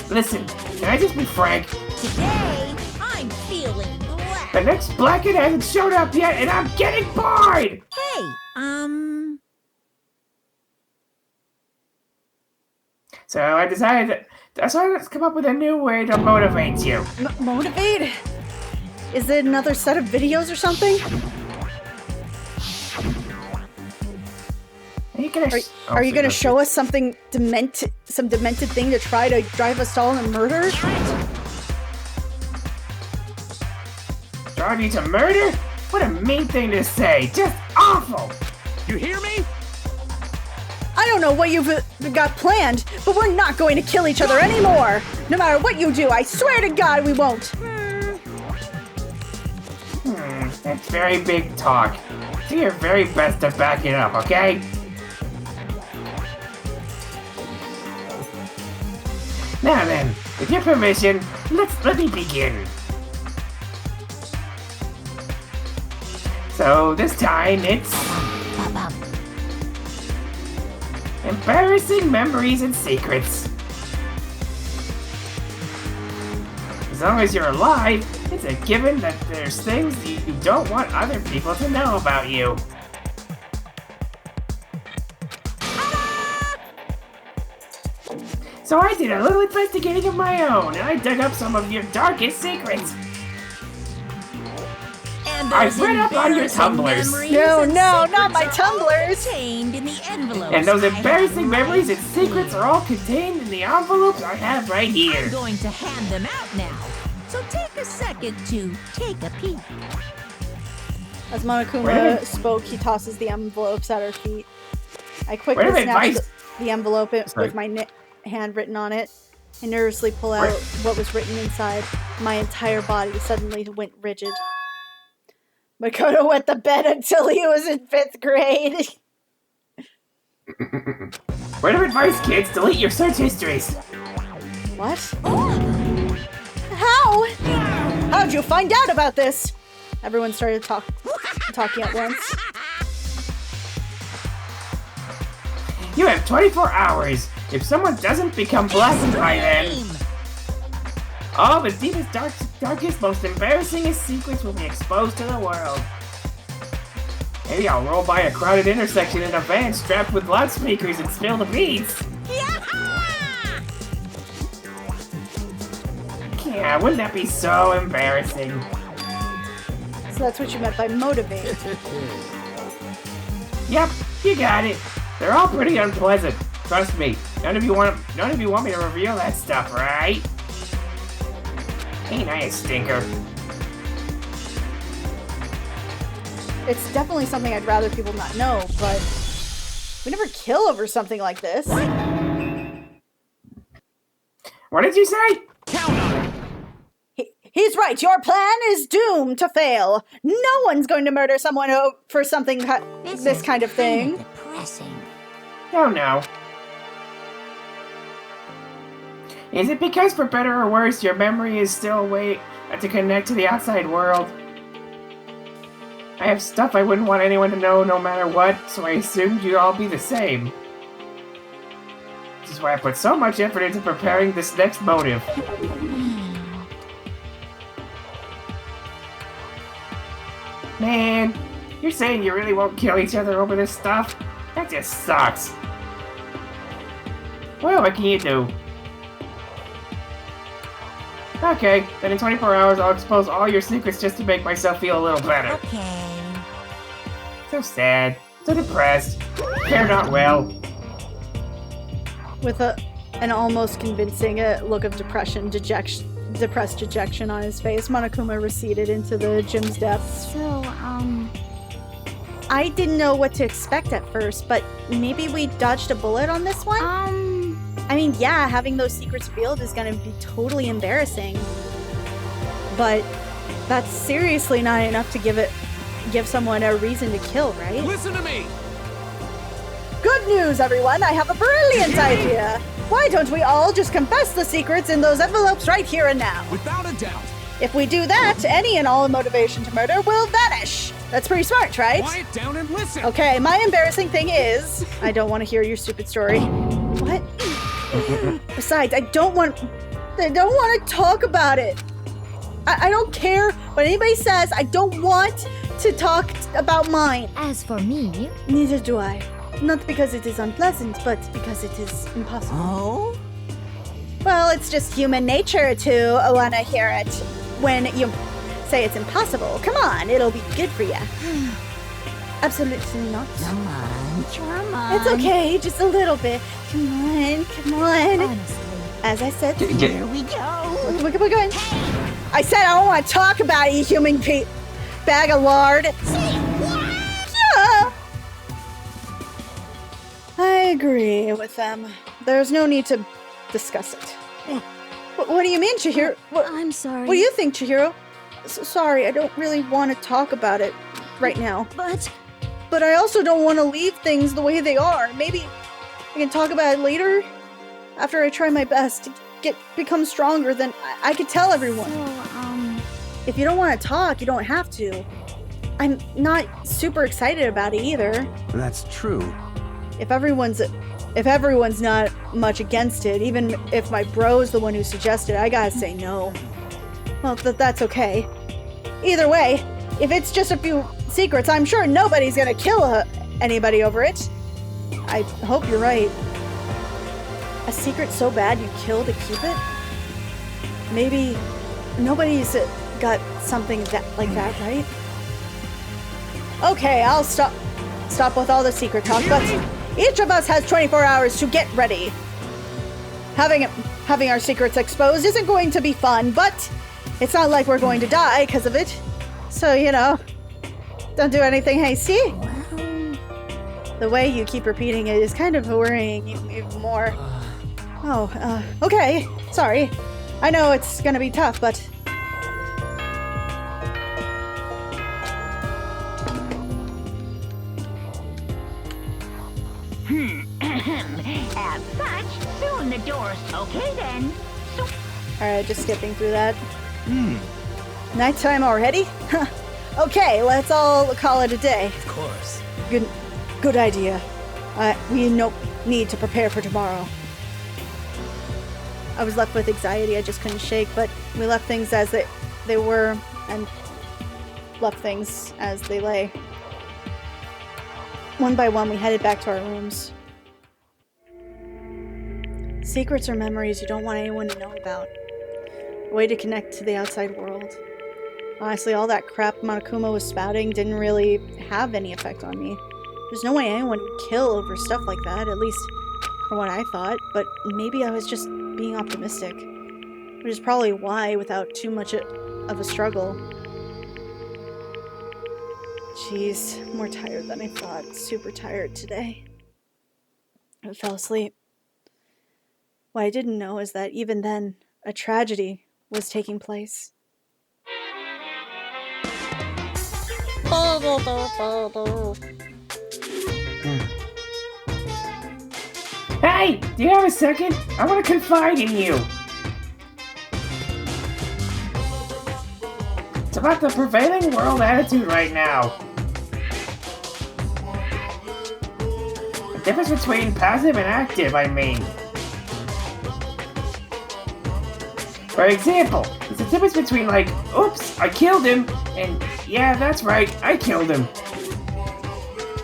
O: Listen, can I just be frank?
C: Today, I'm feeling black.
O: The next blanket hasn't showed up yet, and I'm getting bored!
C: Hey,
O: So I decided that's why let's come up with a new way to motivate you.
A: Motivate? Is it another set of videos or something? Are you gonna show us something some demented thing to try to drive us all to murder?
O: Drive you to murder? What a mean thing to say! Just awful!
P: You hear me?
A: I don't know what you've got planned, but we're not going to kill each other anymore! No matter what you do, I swear to God we won't!
O: That's very big talk. Do your very best to back it up, okay? Now then, with your permission, let me begin. So this time it's embarrassing memories and secrets. As long as you're alive, it's a given that there's things you don't want other people to know about you. So I did a little investigating of my own, and I dug up some of your darkest secrets.
C: And
O: I've read up on your tumblers.
A: No, not my tumblers!
C: Contained in the envelopes.
O: And those embarrassing memories and secrets are all contained in the envelopes I have right here.
C: I'm going to hand them out now. So take a second to take a peek.
A: As Monokuma spoke, he tosses the envelopes at her feet. I quickly snatched the envelope with my hand written on it and nervously pull out what was written inside. My entire body suddenly went rigid. Makoto wet the bed until he was in 5th grade.
O: Word of advice, kids, delete your search histories.
A: What? How? How'd you find out about this? Everyone started talking at once.
O: You have 24 hours. If someone doesn't become blackened by then, all the deepest, darkest, most embarrassingest secrets will be exposed to the world. Maybe I'll roll by a crowded intersection in a van strapped with loudspeakers and spill the beans. Yeah, wouldn't that be so embarrassing?
A: So that's what you meant by motivate.
O: Yep, you got it. They're all pretty unpleasant. Trust me. None of you want me to reveal that stuff, right? Ain't I a stinker?
A: It's definitely something I'd rather people not know, but we never kill over something like this.
O: What did you say?
P: Count on it.
A: He's right. Your plan is doomed to fail. No one's going to murder someone for something this kind of thing.
C: Depressing.
O: Oh no. Is it because, for better or worse, your memory is still a way to connect to the outside world? I have stuff I wouldn't want anyone to know no matter what, so I assumed you'd all be the same. This is why I put so much effort into preparing this next motive. Man, you're saying you really won't kill each other over this stuff? That just sucks. Well, what can you do? Okay, then in 24 hours I'll expose all your secrets just to make myself feel a little better.
C: Okay.
O: So sad, so depressed, they're not well.
A: With an almost convincing look of depressed dejection on his face, Monokuma receded into the gym's depths.
Q: So, I didn't know what to expect at first, but maybe we dodged a bullet on this one? I mean, yeah, having those secrets revealed is gonna be totally embarrassing. But that's seriously not enough to give someone a reason to kill, right?
E: Listen to me!
A: Good news, everyone! I have a brilliant idea! Why don't we all just confess the secrets in those envelopes right here and now?
E: Without a doubt.
A: If we do that, any and all motivation to murder will vanish. That's pretty smart, right?
E: Quiet down and listen.
A: Okay, my embarrassing thing is, I don't want to hear your stupid story. What? Besides, I don't want to talk about it. I don't care what anybody says. I don't want to talk about mine.
R: As for me,
A: neither do I. Not because it is unpleasant, but because it is impossible.
C: Oh?
A: Well, it's just human nature to want to hear it when you say it's impossible. Come on, it'll be good for you. Absolutely not.
C: Come on.
A: It's okay, just a little bit. Come on.
R: honestly,
A: As I said,
C: Here we go.
A: Look, I said I don't want to talk about it, you human bag of lard. Yeah. I agree with them. There's no need to discuss it. What do you mean, Chihiro?
R: I'm sorry.
A: What do you think, Chihiro? Sorry, I don't really want to talk about it right now. But I also don't want to leave things the way they are. Maybe I can talk about it later? After I try my best to become stronger, then I could tell everyone.
R: So,
A: If you don't want to talk, you don't have to. I'm not super excited about it either.
P: That's true.
A: If everyone's not much against it, even if my bro's the one who suggested it, I gotta say no. Well, that's okay. Either way, if it's just a few secrets, I'm sure nobody's gonna kill anybody over it. I hope you're right. A secret so bad you kill to keep it? Maybe nobody's got something like that, right? Okay, I'll stop with all the secret talk, but each of us has 24 hours to get ready. Having our secrets exposed isn't going to be fun, but it's not like we're going to die because of it. So, don't do anything hasty. The way you keep repeating it is kind of worrying even more. Oh, okay. Sorry. I know it's gonna be tough, but...
F: As such, soon the doors. Okay then.
A: Alright, just skipping through that. Nighttime already? Okay, let's all call it a day.
E: Of course.
A: Good idea. We need to prepare for tomorrow. I was left with anxiety I just couldn't shake, but we left things as they were and left things as they lay. One by one, we headed back to our rooms. Secrets are memories you don't want anyone to know about. A way to connect to the outside world. Honestly, all that crap Monokuma was spouting didn't really have any effect on me. There's no way anyone would kill over stuff like that, at least from what I thought, but maybe I was just being optimistic. Which is probably why, without too much of a struggle. Jeez, more tired than I thought. Super tired today. I fell asleep. What I didn't know is that even then, a tragedy was taking place.
O: Hey, do you have a second? I want to confide in you. It's about the prevailing world attitude right now. The difference between passive and active, I mean. For example, there's a difference between like, oops, I killed him, and yeah, that's right, I killed him.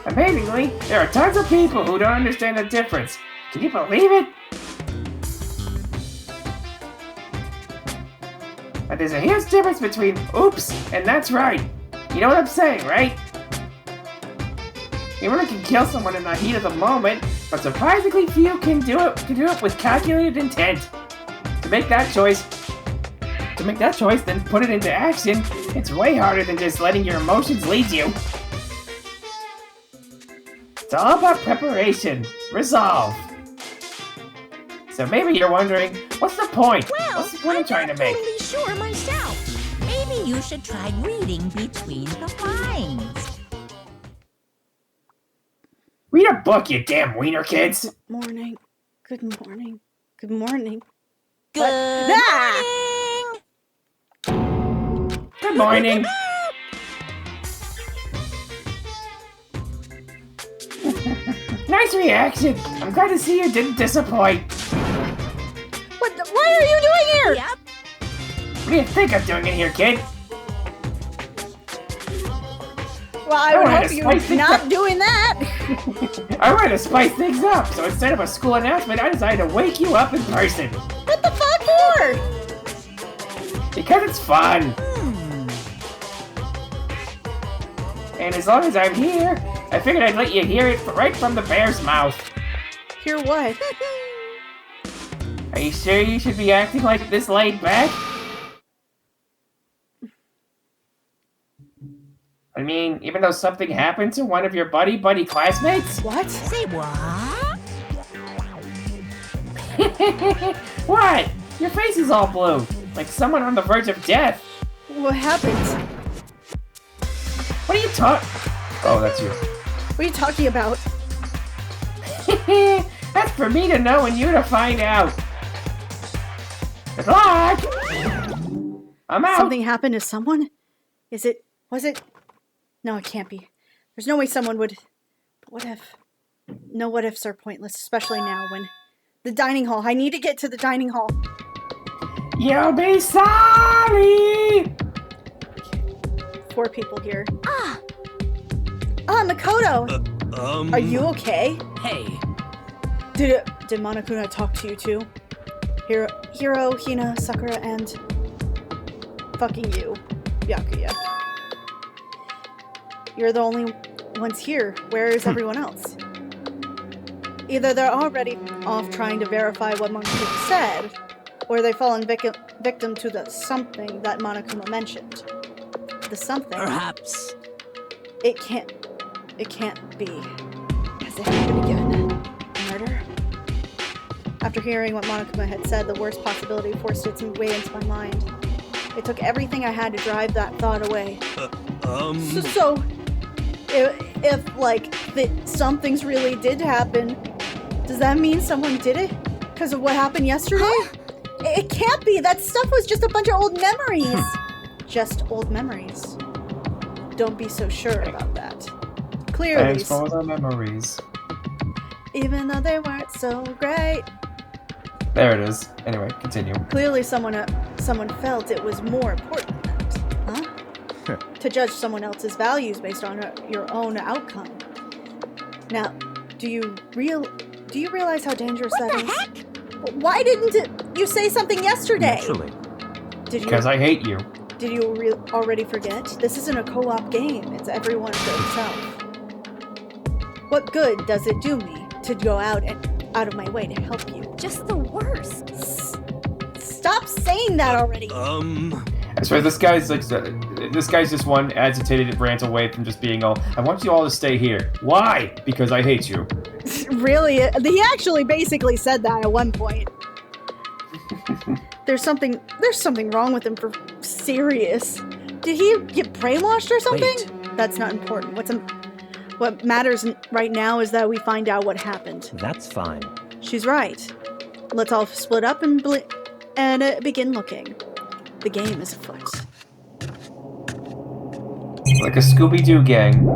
O: Amazingly, there are tons of people who don't understand the difference. Can you believe it? But there's a huge difference between oops and that's right. You know what I'm saying, right? Anyone can kill someone in the heat of the moment, but surprisingly few can do it with calculated intent. To make that choice, then put it into action, it's way harder than just letting your emotions lead you. It's all about preparation, resolve. So maybe you're wondering, what's the point?
C: Well,
O: what's the point I'm trying to make?
C: I'm not totally sure myself. Maybe you should try reading between the lines.
O: Read a book, you damn wiener kids!
Q: Morning. Good morning. Good morning.
C: Good morning!
O: Good morning! Nice reaction! I'm glad to see you didn't disappoint.
Q: What are you doing here?
C: Yep.
O: What do you think I'm doing in here, kid?
Q: Well, I would hope you're not doing that.
O: I wanted to spice things up, so instead of a school announcement, I decided to wake you up in person.
Q: What the fuck for?
O: Because it's fun. And as long as I'm here, I figured I'd let you hear it right from the bear's mouth.
Q: Hear what?
O: Are you sure you should be acting like this laid back? I mean, even though something happened to one of your buddy classmates?
Q: What?
C: Say what?
O: What? Your face is all blue, like someone on the verge of death.
Q: What happened?
O: What are you talking? Oh, that's you.
Q: What are you talking about?
O: That's for me to know and you to find out. Good luck! I'm out!
Q: Something happened to someone? Was it? No, it can't be. There's no way someone would... What if? No what ifs are pointless, especially now when... The dining hall. I need to get to the dining hall.
O: You'll be sorry!
Q: 4 people here. Makoto! Are you okay?
P: Hey.
Q: Did Monokuna talk to you too? Hiro, Hina, Sakura, and... fucking you, Byakuya. You're the only ones here. Where is everyone else? Either they're already off trying to verify what Monokuma said, or they've fallen victim to the something that Monokuma mentioned. The something...
P: Perhaps.
Q: It can't be. Has it happened again? Murder? After hearing what Monokuma had said, the worst possibility forced its way into my mind. It took everything I had to drive that thought away. So, if like, something's really did happen, does that mean someone did it? Because of what happened yesterday? It can't be! That stuff was just a bunch of old memories! Just old memories. Don't be so sure about that. Clearly.
M: Thanks for the memories.
Q: Even though they weren't so great.
M: There it is. Anyway, continue.
Q: Clearly someone felt it was more important than that. Huh? To judge someone else's values based on your own outcome. Now, do you realize how dangerous that is? What the heck? Why didn't you say something yesterday?
I: Naturally.
M: Because I hate you.
Q: Did you already forget? This isn't a co-op game. It's everyone for himself. What good does it do me to go out of my way to help you?
D: Just the worst.
Q: Stop saying that already.
M: I swear, this guy's just one agitated rant away from just being all, I want you all to stay here. Why? Because I hate you.
Q: Really? He actually basically said that at one point. There's something wrong with him for serious. Did he get brainwashed or something?
I: Wait.
Q: That's not important. What matters right now is that we find out what happened.
I: That's fine.
Q: She's right. Let's all split up and begin looking. The game is afoot.
M: Like a Scooby-Doo gang.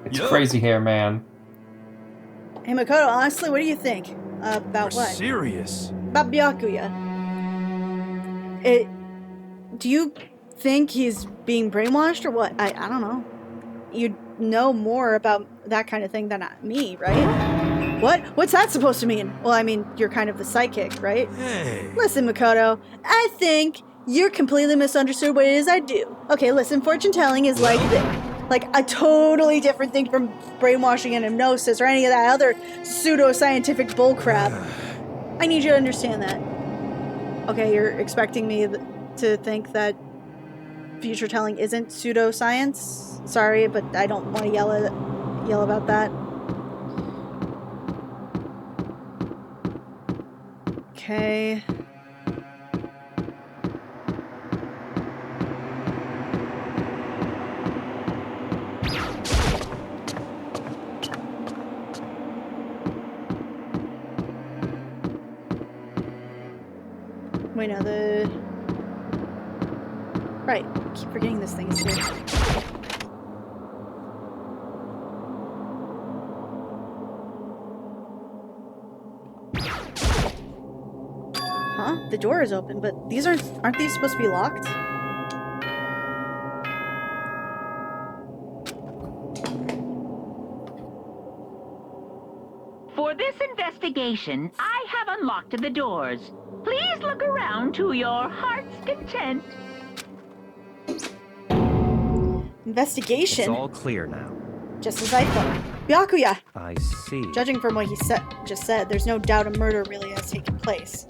M: It's crazy hair, man.
A: Hey, Makoto, honestly, what do you think? About what?
E: Serious?
A: About Byakuya. Do you think he's being brainwashed or what? I don't know. You know more about that kind of thing than me, right? What? What's that supposed to mean? Well, I mean, you're kind of the psychic, right?
E: Hey.
A: Listen, Makoto, I think you're completely misunderstood what it is I do. Okay, listen, fortune telling is like a totally different thing from brainwashing and hypnosis or any of that other pseudo-scientific bullcrap. I need you to understand that. Okay, you're expecting me to think that future telling isn't pseudoscience? Sorry, but I don't want to yell about that. Okay. Wait, no, right, I keep forgetting this thing is here. Huh? The door is open, but aren't these supposed to be locked?
F: For this investigation, I have unlocked the doors. Please look around to your heart's content.
A: Investigation?
I: It's all clear now.
A: Just as I thought. Byakuya!
I: I see.
A: Judging from what he just said, there's no doubt a murder really has taken place.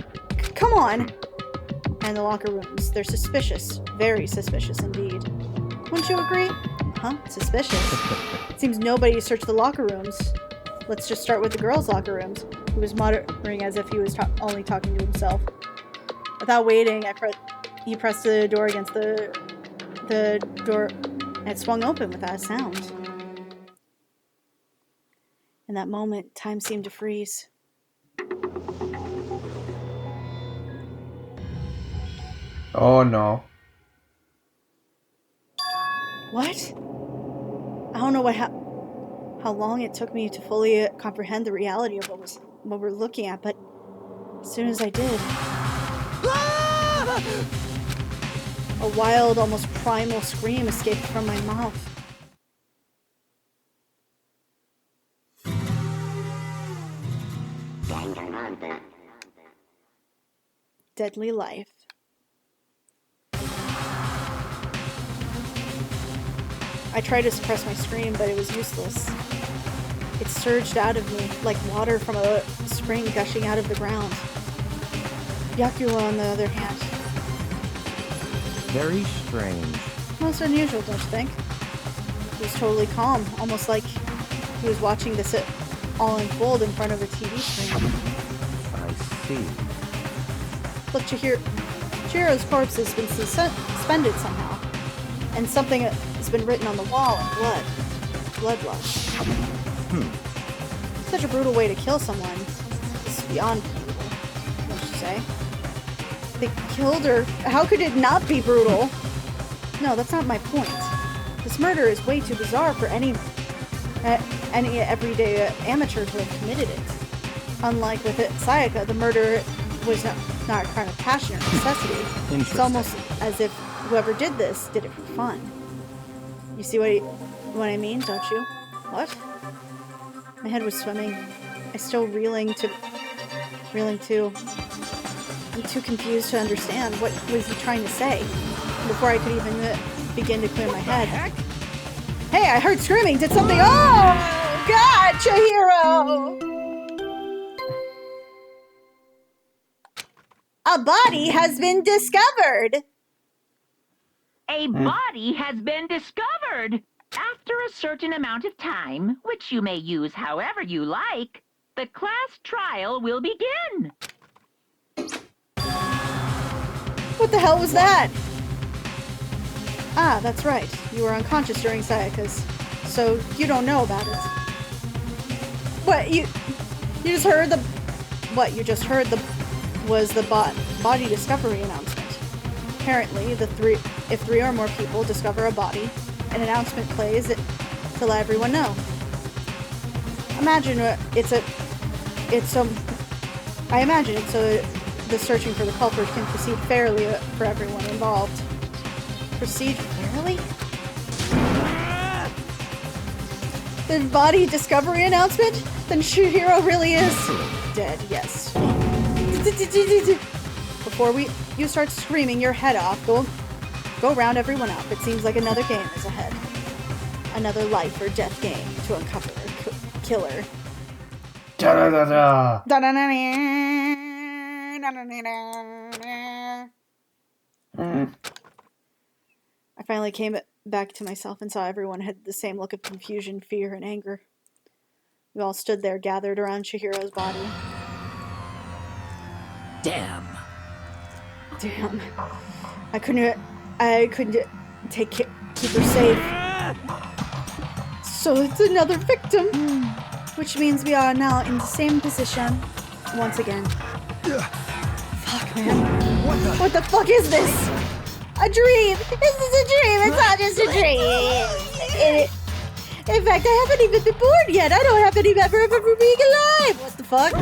A: Come on! And the locker rooms. They're suspicious. Very suspicious indeed. Wouldn't you agree? Huh? Suspicious? It seems nobody searched the locker rooms. Let's just start with the girls' locker rooms. He was muttering as if he was only talking to himself. Without waiting, he pressed the door against the door, and it swung open without a sound. In that moment, time seemed to freeze.
M: Oh no.
A: What? I don't know how long it took me to fully comprehend the reality of what we're looking at, but as soon as I did, a wild, almost primal scream escaped from my mouth. Deadly life. I tried to suppress my scream, but it was useless. It surged out of me like water from a spring gushing out of the ground. Byakuya, on the other hand.
I: Very strange.
A: Most unusual, don't you think? He was totally calm, almost like he was watching this all unfold in front of a TV screen.
I: I see.
A: Look, Chihiro's corpse has been suspended somehow, and something has been written on the wall in blood. Bloodlust. Such a brutal way to kill someone. It's beyond brutal, don't you say? They killed her. How could it not be brutal? No, that's not my point. This murder is way too bizarre for any everyday amateur to have committed it. Unlike with Sayaka, the murder was not a crime of passion or necessity. It's almost as if whoever did this did it for fun. You see what I mean, don't you? What? My head was swimming. I still reeling too. I'm too confused to understand. What was he trying to say? Before I could even begin to clear my head. Hey, I heard screaming. Did something? Oh, God, Chihiro! A body has been discovered.
F: A body has been discovered. After a certain amount of time, which you may use however you like, the class trial will begin.
A: What the hell was that? Ah, that's right. You were unconscious during Sayaka's, so you don't know about it. What, you just heard the... What you just heard was the body discovery announcement. Apparently, if 3 or more people discover a body, an announcement plays it to let everyone know. Imagine I imagine it's so the searching for the culprit can proceed fairly for everyone involved. Proceed fairly? The body discovery announcement? Then Chihiro really is dead, yes. Before you start screaming your head off, go round everyone up. It seems like another game is ahead. Another life or death game to uncover a killer.
M: Da-da-da-da.
A: I finally came back to myself and saw everyone had the same look of confusion, fear, and anger. We all stood there gathered around Chihiro's body.
E: Damn.
A: I couldn't keep her safe. So it's another victim. Which means we are now in the same position once again. Fuck, man. What the fuck is this? A dream! This is a dream! It's not just a dream! In fact, I haven't even been born yet! I don't have any memory of ever being alive! What the fuck?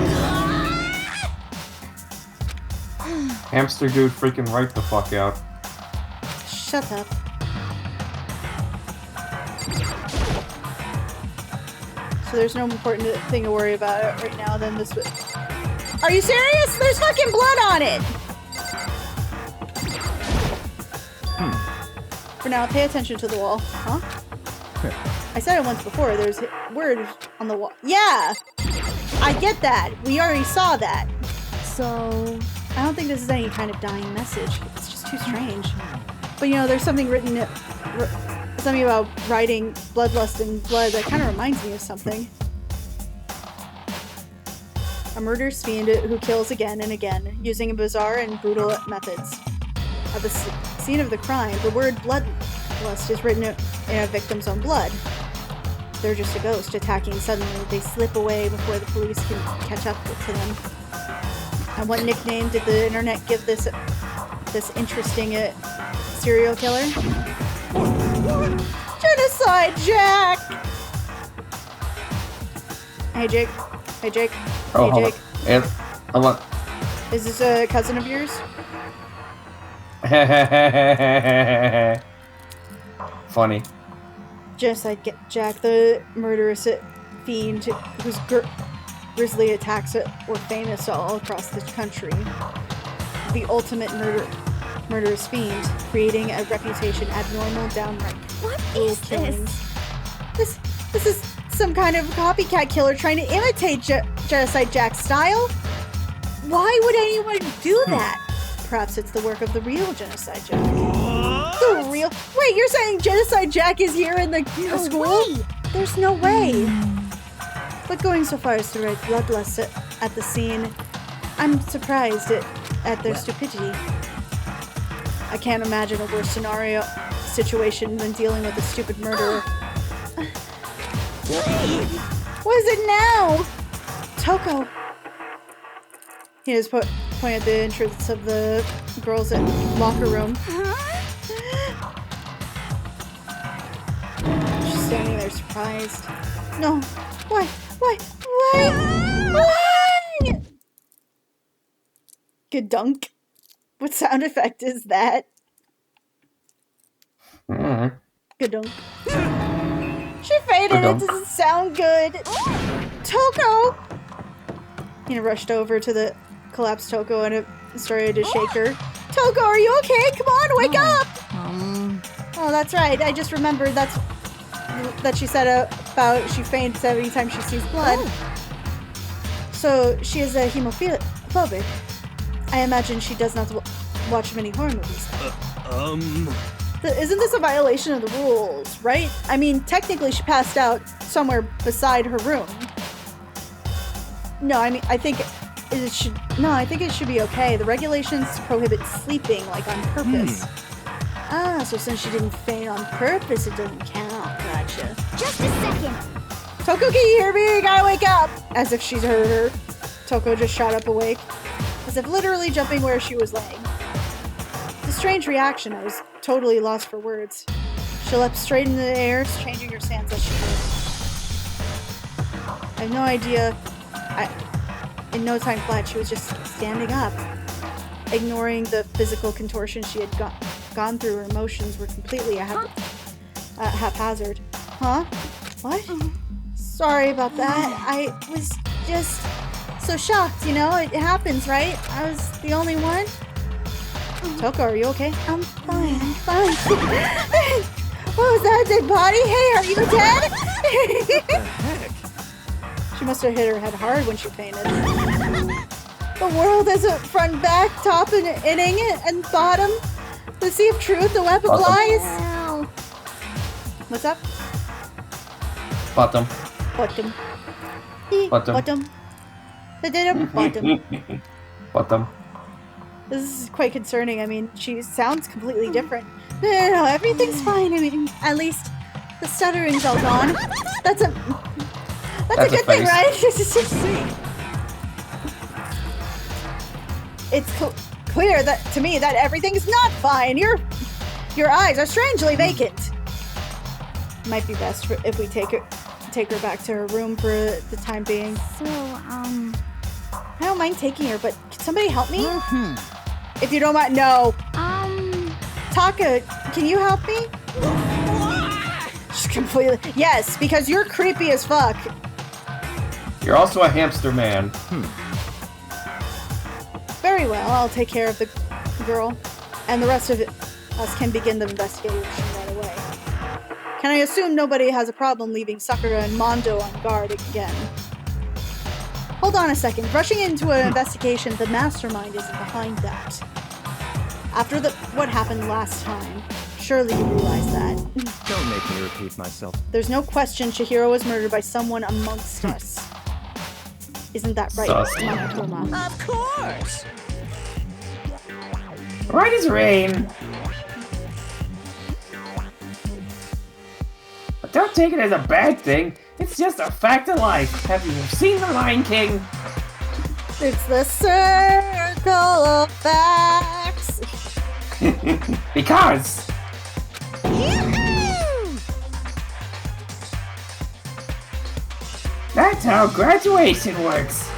M: Hamster dude freaking right the fuck out.
A: Shut up. So there's no important thing to worry about right now than this. Are you serious? There's fucking blood on it! For now, pay attention to the wall. Huh? I said it once before, there's words on the wall. Yeah! I get that. We already saw that. So... I don't think this is any kind of dying message. It's just too strange. But you know, there's something written... Something about writing bloodlust and blood that kind of reminds me of something. A murderous fiend who kills again and again, using bizarre and brutal methods. At the scene of the crime, the word bloodlust is written in a victim's own blood. They're just a ghost attacking suddenly. They slip away before the police can catch up to them. And what nickname did the internet give this interesting serial killer? Genocide Jack! Hey Jake. Hey Jake.
M: Oh,
A: hey Jake.
M: Hold on.
A: Is this a cousin of yours?
M: Funny.
A: Genocide Jack, the murderous fiend whose grisly attacks were famous all across the country. The ultimate murderous fiend, creating a reputation abnormal, downright cruel killings. This is some kind of copycat killer trying to imitate Genocide Jack's style? Why would anyone do that? Perhaps it's the work of the real Genocide Jack. The real... Wait, you're saying Genocide Jack is here in the school?
Q: Way.
A: There's no way. But going so far as to write bloodlust at the scene, I'm surprised at their stupidity. I can't imagine a worse situation than dealing with a stupid murderer. What is it now? Toko. He just pointed at the entrance of the girls' locker room. She's standing there surprised. No. Why? Good dunk. What sound effect is that? Good dunk. She fainted. It doesn't sound good. Toko! He rushed over to the collapsed Toko and started to shake her. Toko, are you okay? Come on, wake up! Oh, that's right. I just remembered that she said about she faints every time she sees blood. So she is a hemophobic. I imagine she does not watch many horror movies. Isn't this a violation of the rules, right? I mean, technically she passed out somewhere beside her room. No, I mean, I think it should be okay. The regulations prohibit sleeping, like, on purpose.
Q: Ah, so since she didn't faint on purpose, it doesn't count. Gotcha.
D: Just a second.
Q: Toko, can you hear me? You gotta wake up! As if she's heard her. Toko just shot up awake, as if literally jumping where she was laying. It's a strange reaction. I was totally lost for words. She leapt straight into the air, changing her stance as she did. I have no idea. In no time flat, she was just standing up, ignoring the physical contortion she had gone through. Her emotions were completely haphazard. Huh? What? Sorry about that. I was just so shocked, you know? It happens, right? I was the only one? Toko, are you okay? I'm fine. I'm fine. What was that, dead body? Hey, are you dead?
E: What the heck?
Q: She must have hit her head hard when she fainted. The world has a front, back, top, and inning, and bottom. The sea of truth, the web of lies. What's up?
M: Bottom.
Q: Bottom.
M: Bottom.
Q: Bottom. Bottom.
M: Bottom.
Q: This is quite concerning. I mean, she sounds completely different. No, everything's fine. I mean, at least the stuttering's all gone. That's a good thing, right? It's clear that to me that everything's not fine. Your eyes are strangely vacant. Might be best if we take her back to her room for the time being.
D: So,
Q: I don't mind taking her, but can somebody help me? If you don't mind, no. Taka, can you help me? Just completely. Yes, because you're creepy as fuck.
M: You're also a hamster man.
Q: Very well, I'll take care of the girl, and the rest of us can begin the investigation right away. Can I assume nobody has a problem leaving Sakura and Mondo on guard again? Hold on a second. Rushing into an investigation, the mastermind isn't behind that. After what happened last time, surely you realize that.
I: Don't make me repeat myself.
Q: There's no question Chihiro was murdered by someone amongst us. Isn't that right, Monokuma?
C: Of course!
O: Right as rain. But don't take it as a bad thing. It's just a fact of life. Have you seen The Lion King?
Q: It's the circle of facts.
O: Because. That's how graduation works.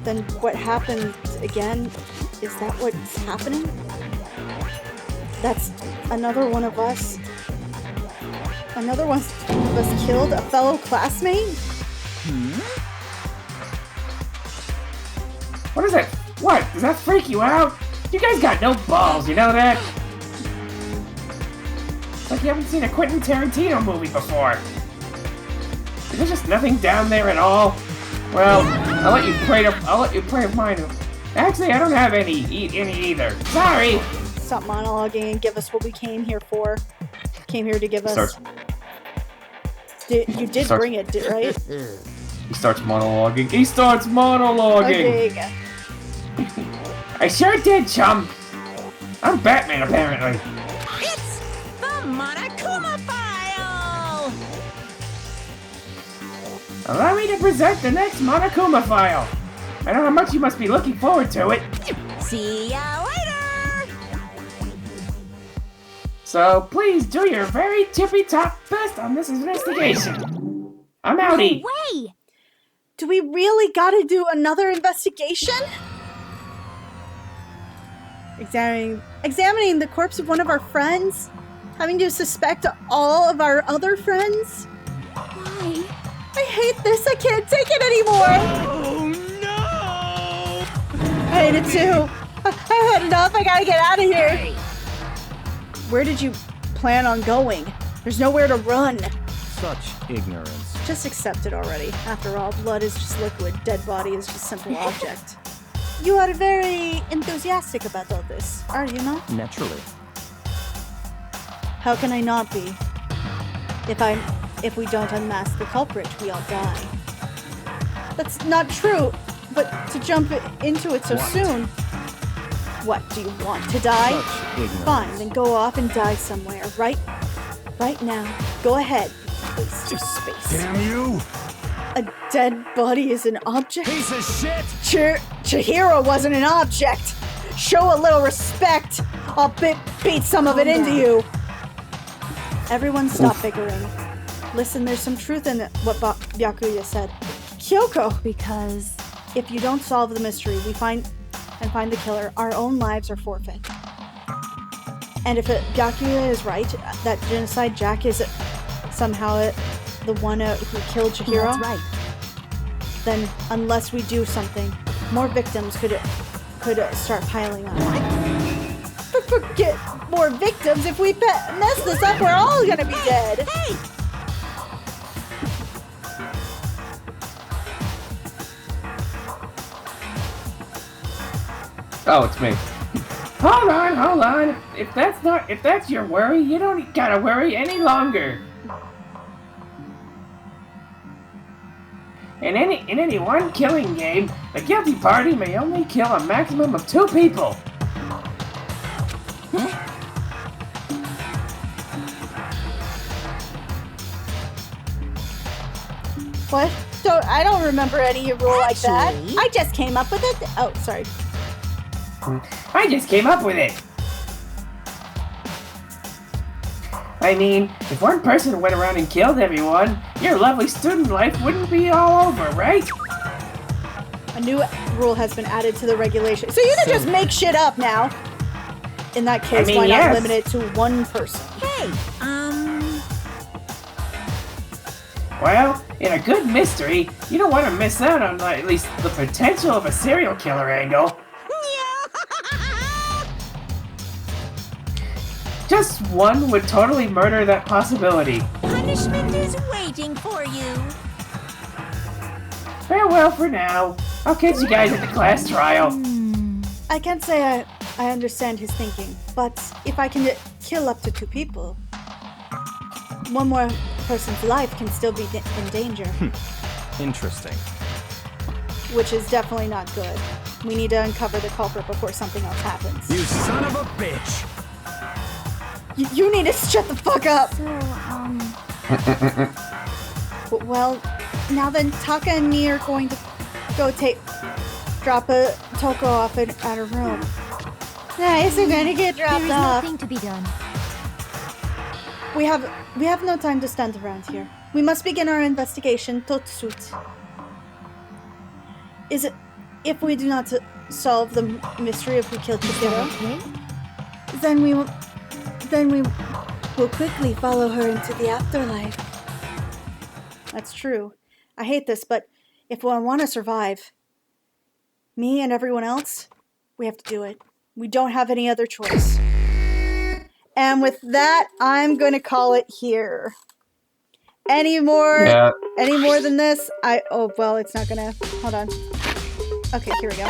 Q: Then what happened again? Is that what's happening? That's another one of us. Another one of us killed a fellow classmate?
O: What is it? What? Does that freak you out? You guys got no balls, you know that? It's like you haven't seen a Quentin Tarantino movie before. Is there just nothing down there at all? Well, I'll let you pray of mine. Actually, I don't have any either. Sorry.
Q: Stop monologuing and give us what we came here for. Came here to give us. You did bring it, right?
M: He starts monologuing. He starts monologuing.
Q: Okay.
O: I sure did, chum. I'm Batman, apparently.
C: It's the Monokuma File!
O: Allow me to present the next Monokuma File. I know how much you must be looking forward to it.
C: See ya later!
O: So please do your very tippy-top best on this investigation. I'm outie.
Q: No way! Do we really gotta do another investigation? Examining the corpse of one of our friends? Having to suspect all of our other friends? Why? I hate this. I can't take it anymore.
E: Oh no!
Q: I hate it too. I've had enough. I gotta get out of here. Where did you plan on going? There's nowhere to run.
I: Such ignorance.
Q: Just accept it already. After all, blood is just liquid. Dead body is just simple object. You are very enthusiastic about all this, are you not?
I: Naturally.
Q: How can I not be? If we don't unmask the culprit, we all die. That's not true, but to jump into it so soon. What, do you want to die? Fine, then go off and die somewhere, right now. Go ahead. Waste of space.
P: Damn you!
Q: A dead body is an object?
P: Piece of shit!
Q: Chihiro wasn't an object! Show a little respect! I'll beat some of it into you! Everyone stop bickering. Listen, there's some truth in what Byakuya said. Kyoko! Because if you don't solve the mystery, find the killer, our own lives are forfeit. And if Byakuya is right, that Genocide Jack is somehow the one who killed Chihiro,
D: That's right.
Q: then unless we do something, more victims could start piling on. But forget more victims. If we mess this up, we're all gonna be dead. Hey!
O: Oh, it's me. Hold on. If that's your worry, you don't gotta worry any longer. In any one killing game, the guilty party may only kill a maximum of 2 people.
Q: What? I don't remember any rule like that. I just came up with it. Oh, sorry.
O: I just came up with it. I mean, if one person went around and killed everyone, your lovely student life wouldn't be all over, right?
Q: A new rule has been added to the regulation. So you can just make shit up now. In that case, why not limit it to one person?
C: Hey,
O: Well, in a good mystery, you don't want to miss out on at least the potential of a serial killer angle. Just one would totally murder that possibility.
C: Punishment is waiting for you.
O: Farewell for now. I'll catch you guys at the class trial.
Q: I can't say I understand his thinking, but if I can kill up to 2 people, one more person's life can still be in danger.
I: Interesting.
Q: Which is definitely not good. We need to uncover the culprit before something else happens.
P: You son of a bitch!
Q: You need to shut the fuck up! So, well, now then, Taka and me are going to go drop a Toko off at her room. Nice, we're gonna get dropped
D: There is
Q: off.
D: nothing to be done.
Q: We have no time to stand around here. We must begin our investigation, Totsut. If we do not solve the mystery of who killed Chihiro, then we will quickly follow her into the afterlife. That's true. I hate this, but if we want to survive, me and everyone else, we have to do it. We don't have any other choice. And with that, I'm going to call it here. Any more than this? Oh, well, it's not going to. Hold on. Okay, here we go.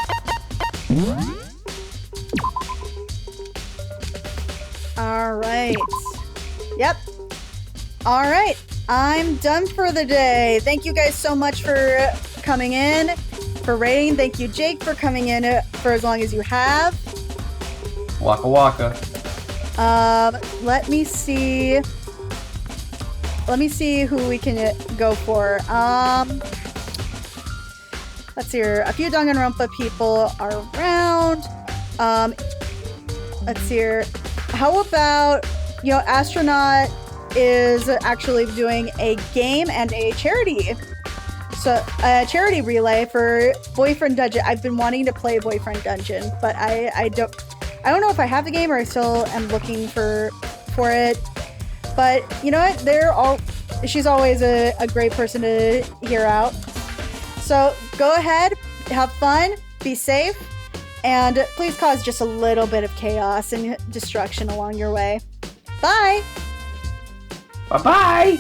Q: All right. Yep. All right. I'm done for the day. Thank you guys so much for coming in, for rating. Thank you, Jake, for coming in for as long as you have.
M: Waka waka.
Q: Let me see who we can go for. Let's see here. A few Danganronpa people are around. Let's see here. How about, Astronaut is actually doing a game and a charity. So, a charity relay for Boyfriend Dungeon. I've been wanting to play Boyfriend Dungeon, but I don't know if I have the game or I still am looking for it. But you know what? She's always a great person to hear out. So go ahead, have fun, be safe, and please cause just a little bit of chaos and destruction along your way. Bye!
O: Bye-bye!